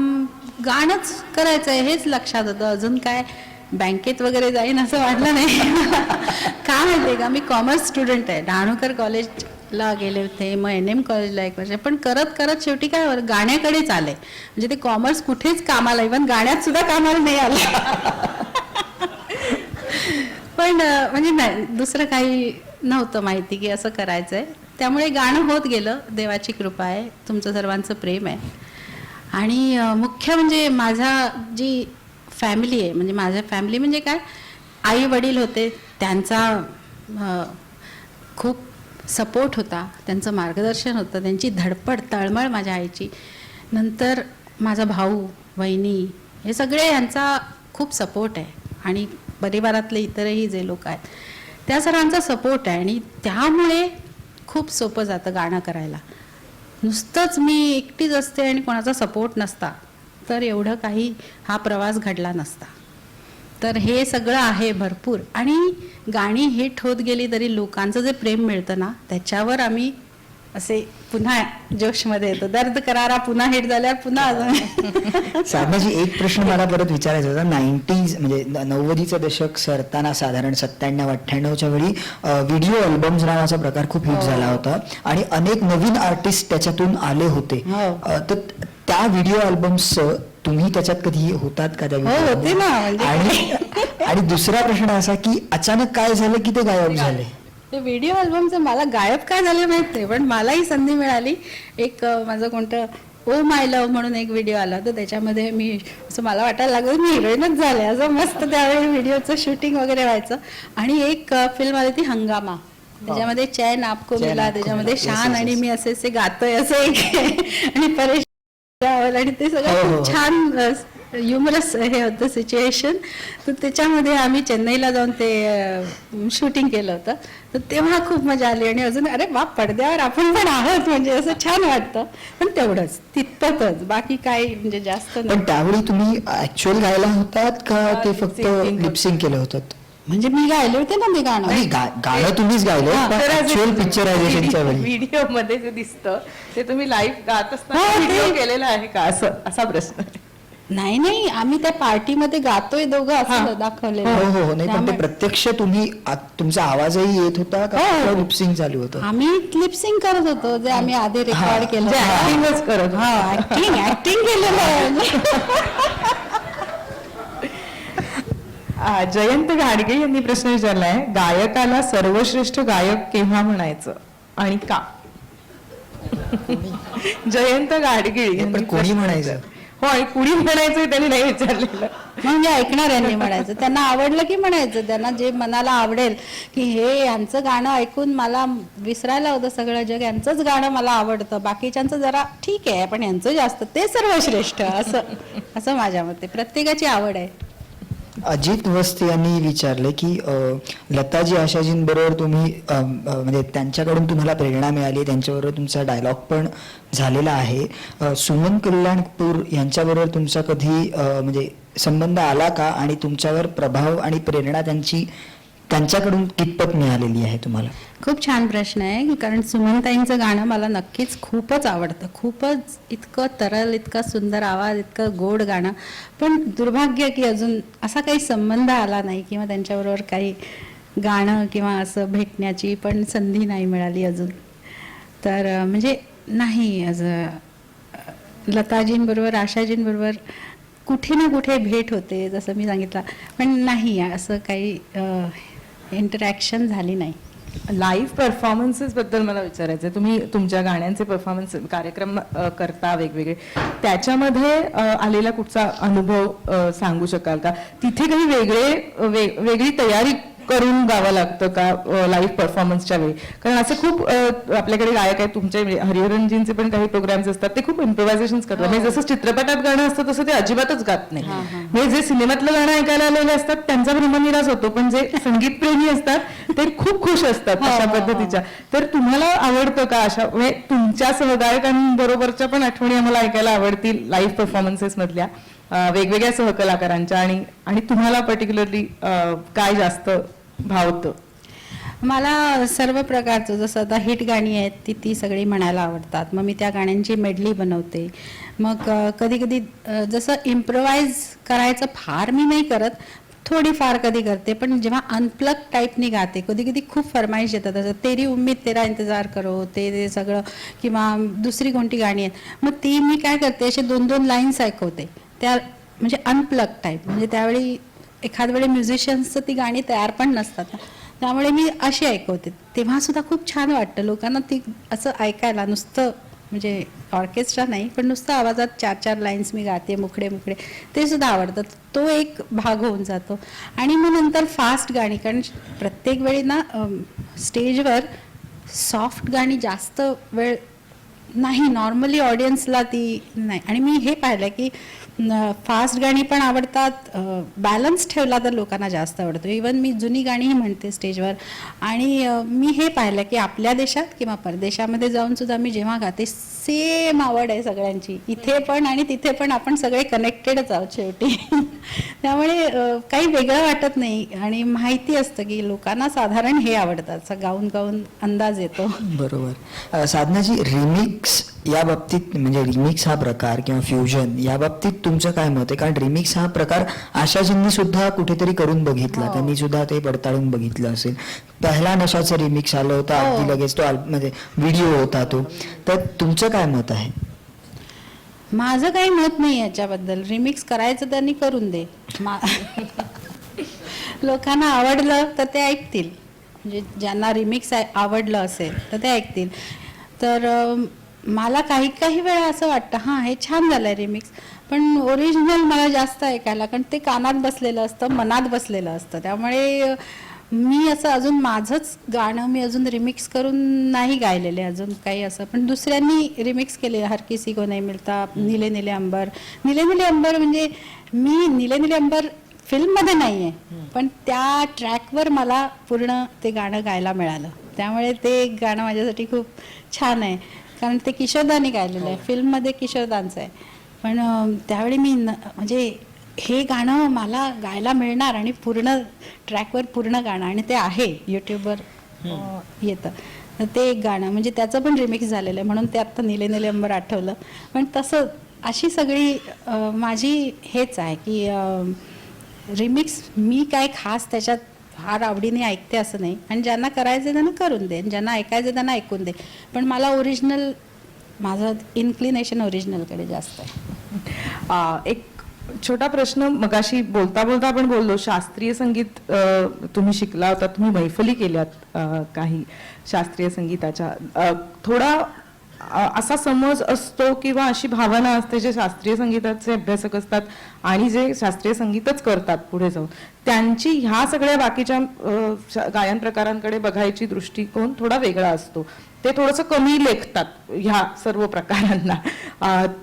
गाणंच करायचं आहे हेच लक्षात होतं. अजून काय बँकेत वगैरे जाईन असं वाटलं नाही. का माहिती आहे का, मी कॉमर्स स्टुडंट आहे. डहाणूकर कॉलेजला गेले होते, मग NM कॉलेजला 1 वर्ष, पण करत करत शेवटी काय गाण्याकडेच आले. म्हणजे ते कॉमर्स कुठेच कामाला, इव्हन गाण्यात सुद्धा कामाला नाही आलं. पण म्हणजे नाही, दुसरं काही नव्हतं माहिती की असं करायचंय. त्यामुळे गाणं होत गेलं. देवाची कृपा आहे, तुमचं सर्वांचं प्रेम आहे. आणि मुख्य म्हणजे माझा जी फॅमिली आहे, म्हणजे माझ्या फॅमिली म्हणजे काय, आई वडील होते, त्यांचा खूप सपोर्ट होता, त्यांचं मार्गदर्शन होतं, त्यांची धडपड तळमळ माझ्या आईची. नंतर माझा भाऊ वहिनी हे सगळे यांचा खूप सपोर्ट आहे आणि परिवारातले इतरही जे लोक आहेत त्या सर्वांचा सपोर्ट आहे आणि त्यामुळे खूप सोपं जातं गाणं करायला. नुसतंच मी एकटीच असते आणि कोणाचा सपोर्ट नसता तर एवढं काही हा प्रवास घडला नसता. तर हे सगळं आहे भरपूर. आणि गाणी हिट होत गेली तरी लोकांचं जे प्रेम मिळतं ना, त्याच्यावर आम्ही असे पुन्हा जोशमध्ये येतो. दर्द करारा पुन्हा हिट झाल्यावर पुन्हा अजून. साधनाजी, एक प्रश्न मला परत विचारायचा होता. 90s म्हणजे 90चं दशक सरताना साधारण 97-98च्या वेळी व्हिडिओ अल्बम्स नावाचा प्रकार खूप हिट झाला होता आणि अनेक नवीन आर्टिस्ट त्याच्यातून आले होते. तर त्या व्हिडिओ अल्बम्स तुम्ही त्याच्यात कधी होतात का त्या video होते ना, म्हणजे आणि दुसरा प्रश्न असा की अचानक काय झालं की ते गायब झाले? ते व्हिडिओ अल्बमचं मला गायब काय झालं माहित नाही, पण मलाही संधी मिळाली. एक माझं कोणतं ओ माय लव्ह म्हणून एक व्हिडिओ आला होता, त्याच्यामध्ये मी असं मला वाटायला लागलं मी हिरोईनच झाले, असं मस्त त्यावेळी व्हिडिओचं शूटिंग वगैरे व्हायचं. आणि एक फिल्म आली ती हंगामा, त्याच्यामध्ये चैन आपको मिला, त्याच्यामध्ये शान आणि मी असे असे गातोय असं एक आणि परेश रावल, आणि ते सगळं खूप छान ह्युमरस हे होतं सिच्युएशन. तर त्याच्यामध्ये आम्ही चेन्नईला जाऊन ते शूटिंग केलं होतं. तर तेव्हा खूप मजा आली आणि अजून अरे बाप, पडद्यावर आपण पण आहोत म्हणजे असं छान वाटतं. पण तेवढंच, तितपतच, बाकी काही म्हणजे जास्त पण नाही. त्यावेळी तुम्ही ऍक्च्युअल गायला होतात का ते फक्त लिपसिंग केलं होतं? म्हणजे मी गायले होते ना ते गाणं. नाही, गाणं तुम्हीच गायलं, पण ऍक्च्युअल पिक्चरायझेशनच्या वेळी व्हिडिओ मध्ये जे दिसतं ते तुम्ही लाईव्ह गात असताना हो, ते- व्हिडिओ केलेला आहे का, असा प्रश्न आहे. नाही नाही, आम्ही त्या पार्टीमध्ये गातोय दोघं असं दाखवलेलं. हो हो हो, नाही पण ते त्यामुळे प्रत्यक्ष तुम्ही तुमचा आवाजही येत होता का हो. लिपसिंग चालू होतं? आम्ही लिपसिंग करत होतो, जे आम्ही आधी रेकॉर्ड केलं. म्हणजे ऍक्टिंगच करत होतो. हा, ऍक्टिंग केलेलं आहे. जयंत घाडगे यांनी प्रश्न विचारलाय, गायकाला सर्वश्रेष्ठ गायक केव्हा म्हणायचं आणि का? जयंत घाडगे पण यांनी कोणी प्रश्न म्हणायचं? विचारला. हो, आणि कुणी म्हणायचं त्यांनी नाही विचारलेलं. म्हणजे ऐकणाऱ्यांनी म्हणायचं, त्यांना आवडलं की म्हणायचं, त्यांना जे मनाला आवडेल की हे यांचं गाणं ऐकून मला विसरायला होतं सगळं जग, यांचंच गाणं मला आवडतं, बाकीच्यांचं जरा ठीक आहे पण यांचं जास्त, ते सर्वश्रेष्ठ, असं माझ्या मते. प्रत्येकाची आवड आहे. अजित वस्त यांनी विचारले की लताजी आशाजींबरोबर तुम्ही म्हणजे त्यांच्याकडून तुम्हाला प्रेरणा मिळाली, त्यांच्याबरोबर तुमचा डायलॉग पण झालेला आहे. सुमन कल्याणपूर यांच्याबरोबर तुमचा कधी म्हणजे संबंध आला का, आणि तुमच्यावर प्रभाव आणि प्रेरणा त्यांच्याकडून कितपत मिळालेली आहे तुम्हाला? खूप छान प्रश्न आहे, कारण सुमनताईंचं गाणं मला नक्कीच खूपच आवडतं. खूपच इतकं तरल, इतका सुंदर आवाज, इतकं गोड गाणं. पण दुर्भाग्य की अजून असा काही संबंध आला नाही किंवा त्यांच्याबरोबर काही गाणं किंवा असं भेटण्याची पण संधी नाही मिळाली अजून. तर म्हणजे नाही, लताजींबरोबर, आशाजींबरोबर कुठे ना कुठे भेट होते जसं मी सांगितलं, पण नाही असं काही इंटरॅक्शन झाली नाही. लाईव्ह परफॉर्मन्सेस बद्दल मला विचारायचं, तुम्ही तुमच्या गाण्यांचे परफॉर्मन्स कार्यक्रम करता वेगवेगळे, त्याच्यामध्ये आलेला कुठचा अनुभव सांगू शकाल का? तिथे काही वेगळी तयारी करून गावं लागतं का लाईव्ह परफॉर्मन्सच्या वेळी? कारण असं खूप आपल्याकडे गायक आहेत, तुमचे हरिहरनजींचे पण काही प्रोग्राम्स असतात, ते खूप इम्प्रोव्हायझेशन करतात. म्हणजे जसं चित्रपटात गाणं असतं तसं ते अजिबातच गात नाही. म्हणजे जे सिनेमातलं गाणं ऐकायला आलेले असतात त्यांचा भ्रमनिरास होतो, पण जे संगीत प्रेमी असतात ते खूप खुश असतात अशा पद्धतीच्या. तर तुम्हाला आवडतं का अशा, म्हणजे तुमच्या सहगायकांबरोबरच्या पण आठवणी आम्हाला ऐकायला आवडतील लाईव्ह परफॉर्मन्सेस मधल्या वेगवेगळ्या सहकलाकारांच्या, आणि तुम्हाला पर्टिक्युलरली काय जास्त भावतं? मला सर्व प्रकारचं, जसं आता हिट गाणी आहेत ती सगळी म्हणायला आवडतात. मग मी त्या गाण्यांची मेडली बनवते. मग कधी कधी जसं इम्प्रोवाइज करायचं फार मी नाही करत, थोडीफार कधी करते, पण जेव्हा अनप्लग टाईपनी गाते कधी कधी खूप फरमाईश येतात, जसं तेरी उम्मीद तेरा इंतजार करो, ते सगळं, किंवा दुसरी कोणती गाणी आहेत, मग ती मी काय करते, असे 2-2 लाईन्स ऐकवते त्या, म्हणजे अनप्लग टाईप. म्हणजे त्यावेळी एखाद वेळी म्युझिशियन्सचं ती गाणी तयार पण नसतात, त्यामुळे मी अशी ऐकवते. तेव्हा सुद्धा खूप छान वाटतं लोकांना ती असं ऐकायला. नुसतं म्हणजे ऑर्केस्ट्रा नाही, पण नुसतं आवाजात 4-4 लाईन्स मी गाते, मुखडे ते सुद्धा आवडतं. तो एक भाग होऊन जातो. आणि मग नंतर फास्ट गाणी, कारण प्रत्येक वेळी ना स्टेजवर सॉफ्ट गाणी जास्त वेळ नाही, नॉर्मली ऑडियन्सला ती नाही. आणि मी हे पाहिलं की फास्ट गाणी पण आवडतात, बॅलन्स ठेवला तर लोकांना जास्त आवडतो. इवन मी जुनी गाणीही म्हणते स्टेजवर. आणि मी हे पाहिलं की आपल्या देशात किंवा परदेशामध्ये जाऊन सुद्धा मी जेव्हा गाते सेम आवड आहे सगळ्यांची, इथे पण आणि तिथे पण आपण सगळे कनेक्टेडच आहोत शेवटी. त्यामुळे काही वेगळं वाटत नाही आणि माहिती असतं की लोकांना साधारण हे आवडतं, असं गाऊन गाऊन अंदाज येतो. बरोबर. साधनाजी, रिमिक्स या बाबतीत, म्हणजे रिमिक्स हा प्रकार किंवा फ्युजन या बाबतीत तुमचं काय मत आहे? कारण रिमिक्स हा प्रकार आशाजींनी सुद्धा कुठेतरी करून बघितला, त्यांनी सुद्धा ते पडताळून बघितलं असेल. पहिला नशाचं रिमिक्स आलं होतं, अगदी लगेच तो म्हणजे व्हिडिओ होता तो. तर तुमचं काय मत आहे? माझं काही मत नाही याच्याबद्दल. रिमिक्स करायचं त्यांनी करून दे. लोकांना आवडलं तर ते ऐकतील, म्हणजे ज्यांना रिमिक्स आवडलं असेल तर ते ऐकतील. तर मला काही काही वेळा असं वाटतं हां हे छान झालं आहे रिमिक्स, पण ओरिजिनल मला जास्त ऐकायला, कारण ते कानात बसलेलं असतं, मनात बसलेलं असतं. त्यामुळे मी असं अजून माझंच गाणं मी अजून रिमिक्स करून नाही गायलेले अजून काही असं. पण दुसऱ्यांनी रिमिक्स केले, हर किसी को नहीं मिलता, नीले नीले अंबर. नीले नीले अंबर म्हणजे मी नीले नीले अंबर फिल्ममध्ये नाही आहे, पण त्या ट्रॅकवर मला पूर्ण ते गाणं गायला मिळालं. त्यामुळे ते गाणं माझ्यासाठी खूप छान आहे, कारण ते किशोरदानी गायलेलं आहे. फिल्ममध्ये किशोरदांचं आहे, पण त्यावेळी मी म्हणजे हे गाणं मला गायला मिळणार आणि पूर्ण ट्रॅकवर पूर्ण गाणं, आणि ते आहे यूट्यूबवर येतं. तर ते एक गाणं म्हणजे त्याचं पण रिमिक्स झालेलं आहे, म्हणून ते आत्ता नीले नीले अंबर आठवलं. पण तसं अशी सगळी माझी हेच आहे की रिमिक्स मी काय खास त्याच्यात फार आवडीने ऐकते असं नाही, आणि ज्यांना करायचं त्यांना करून दे, ज्यांना ऐकायचं त्यांना ऐकून दे. पण मला ओरिजिनल, माझं इन्क्लिनेशन ओरिजिनलकडे जास्त आहे. एक छोटा प्रश्न, मगाशी बोलता बोलता आपण बोललो शास्त्रीय संगीत तुम्ही शिकला होता, तुम्ही मैफली केल्यात काही शास्त्रीय संगीताच्या. थोडा असा समज असतो किंवा अशी भावना असते, जे शास्त्रीय संगीताचे अभ्यासक असतात आणि जे शास्त्रीय संगीतच करतात पुढे जाऊन, त्यांची ह्या सगळ्या बाकीच्या गायन प्रकारांकडे बघायची दृष्टिकोन थोडा वेगळा असतो. ते थोडंसं कमी लेखतात ह्या सर्व प्रकारांना.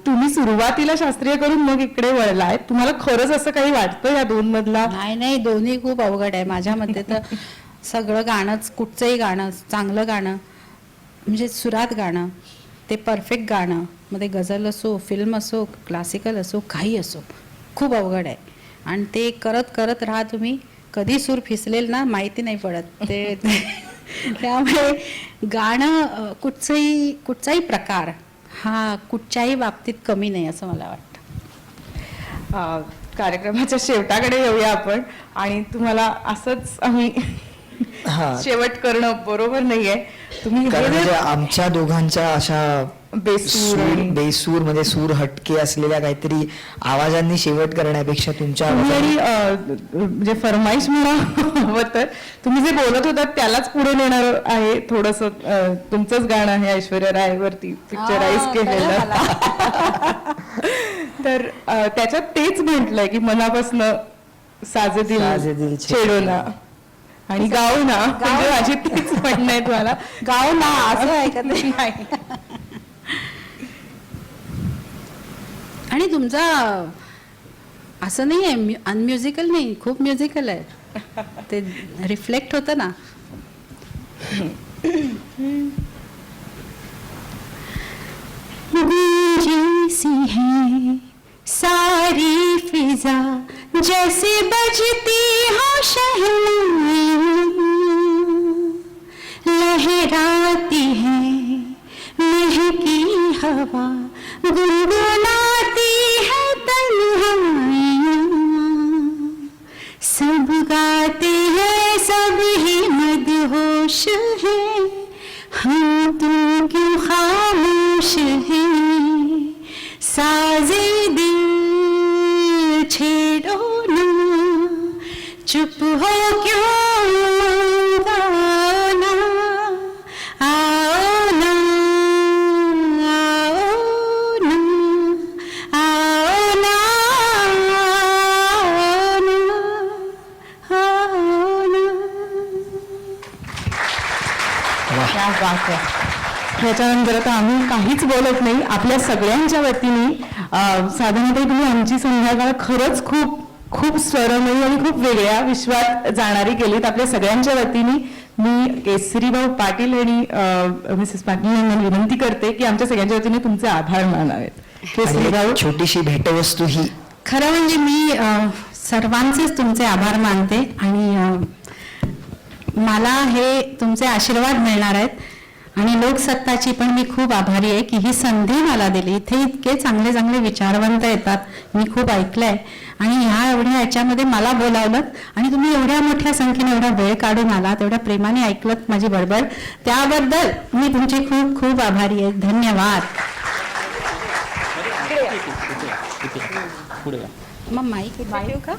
तुम्ही सुरुवातीला शास्त्रीय करून मग इकडे वळलाय, तुम्हाला खरंच असं काही वाटतं या दोन मधला? नाही, दोन्ही खूप अवघड आहे माझ्या मते. तर सगळं गाणंच, कुठचंही गाणं, चांगलं गाणं म्हणजे सुरात गाणं, ते परफेक्ट गाणं, मग ते गझल असो, फिल्म असो, क्लासिकल असो, काही असो, खूप अवघड आहे. आणि ते करत करत राहा तुम्ही, कधी सूर फिसलेल ना माहिती नाही पडत ते. त्यामुळे गाणं कुठचाही प्रकार हा कुठच्याही बाबतीत कमी नाही असं मला वाटतं. कार्यक्रमाच्या शेवटाकडे येऊया आपण, आणि तुम्हाला असंच आम्ही शेवट करणं बरोबर नाहीये. तुम्ही म्हणजे आमच्या दोघांच्या अशा बेसूर म्हणजे सूर हटके असलेल्या काहीतरी आवाजांनी शेवट करण्यापेक्षा तुमच्या म्हणजे फरमाईश म्हणा हवं तर, तुम्ही जे बोलत होतात त्यालाच पुढे नेणार आहे थोडंसं. तुमचंच गाणं आहे ऐश्वर्या राय वरती पिक्चराइज केलेलं. तर त्याच्यात तेच म्हटलंय की मनापासनं साजेदिल छेडो ना आणि गाऊ ना, म्हणजे माझी तेच म्हणणं आहे तुम्हाला, गाऊ ना असं आहे का ते? नाही. आणि तुमचा असं नाही आहे अनम्युझिकल नाही, खूप म्युझिकल आहे, ते रिफ्लेक्ट होतं ना. जैसी है सारी फिजा जैसे बजती हो शहनाइयाँ, लहराती है महकी हवा, गुनगुनाती है तन्हाइयाँ, सब गाते हैं सब ही मदहोश है, हम तुम क्यों खामोश हैं, साजे दिल छेड़ो ना, चुप हो क्यों गाना, आओ ना, आओ ना, आओ ना, आओ ना. क्या बात है. याच्यानंतर आता आम्ही काहीच बोलत नाही. आपल्या सगळ्यांच्या वतीने साधारणतः तुम्ही आमची संध्याकाळ खरंच खूप खूप स्वरमयी आणि खूप वेगळ्या विश्वात जाणारी केलीत. आपल्या सगळ्यांच्या वतीने मी केसरीभाऊ पाटील आणि मिसेस पाटील यांना विनंती करते की आमच्या सगळ्यांच्या वतीने तुमचे आभार मानावेत. आणि केसरीभाऊ. एक छोटीशी भेटवस्तू ही खरं म्हणजे मी सर्वांचेच तुमचे आभार मानते आणि मला हे तुमचे आशीर्वाद मिळणार आहेत आणि लोकसत्ताची पण मी खूप आभारी आहे की ही संधी मला दिली. इथे इतके चांगले चांगले विचारवंत येतात, मी खूप ऐकलंय आणि ह्या एवढ्या याच्यामध्ये मला बोलावलं आणि तुम्ही एवढ्या मोठ्या संख्येने एवढा वेळ काढून आलात, एवढ्या प्रेमाने ऐकलत माझी बडबड, त्याबद्दल मी तुमची खूप खूप आभारी आहे. धन्यवाद. मग माईक ठेवू का?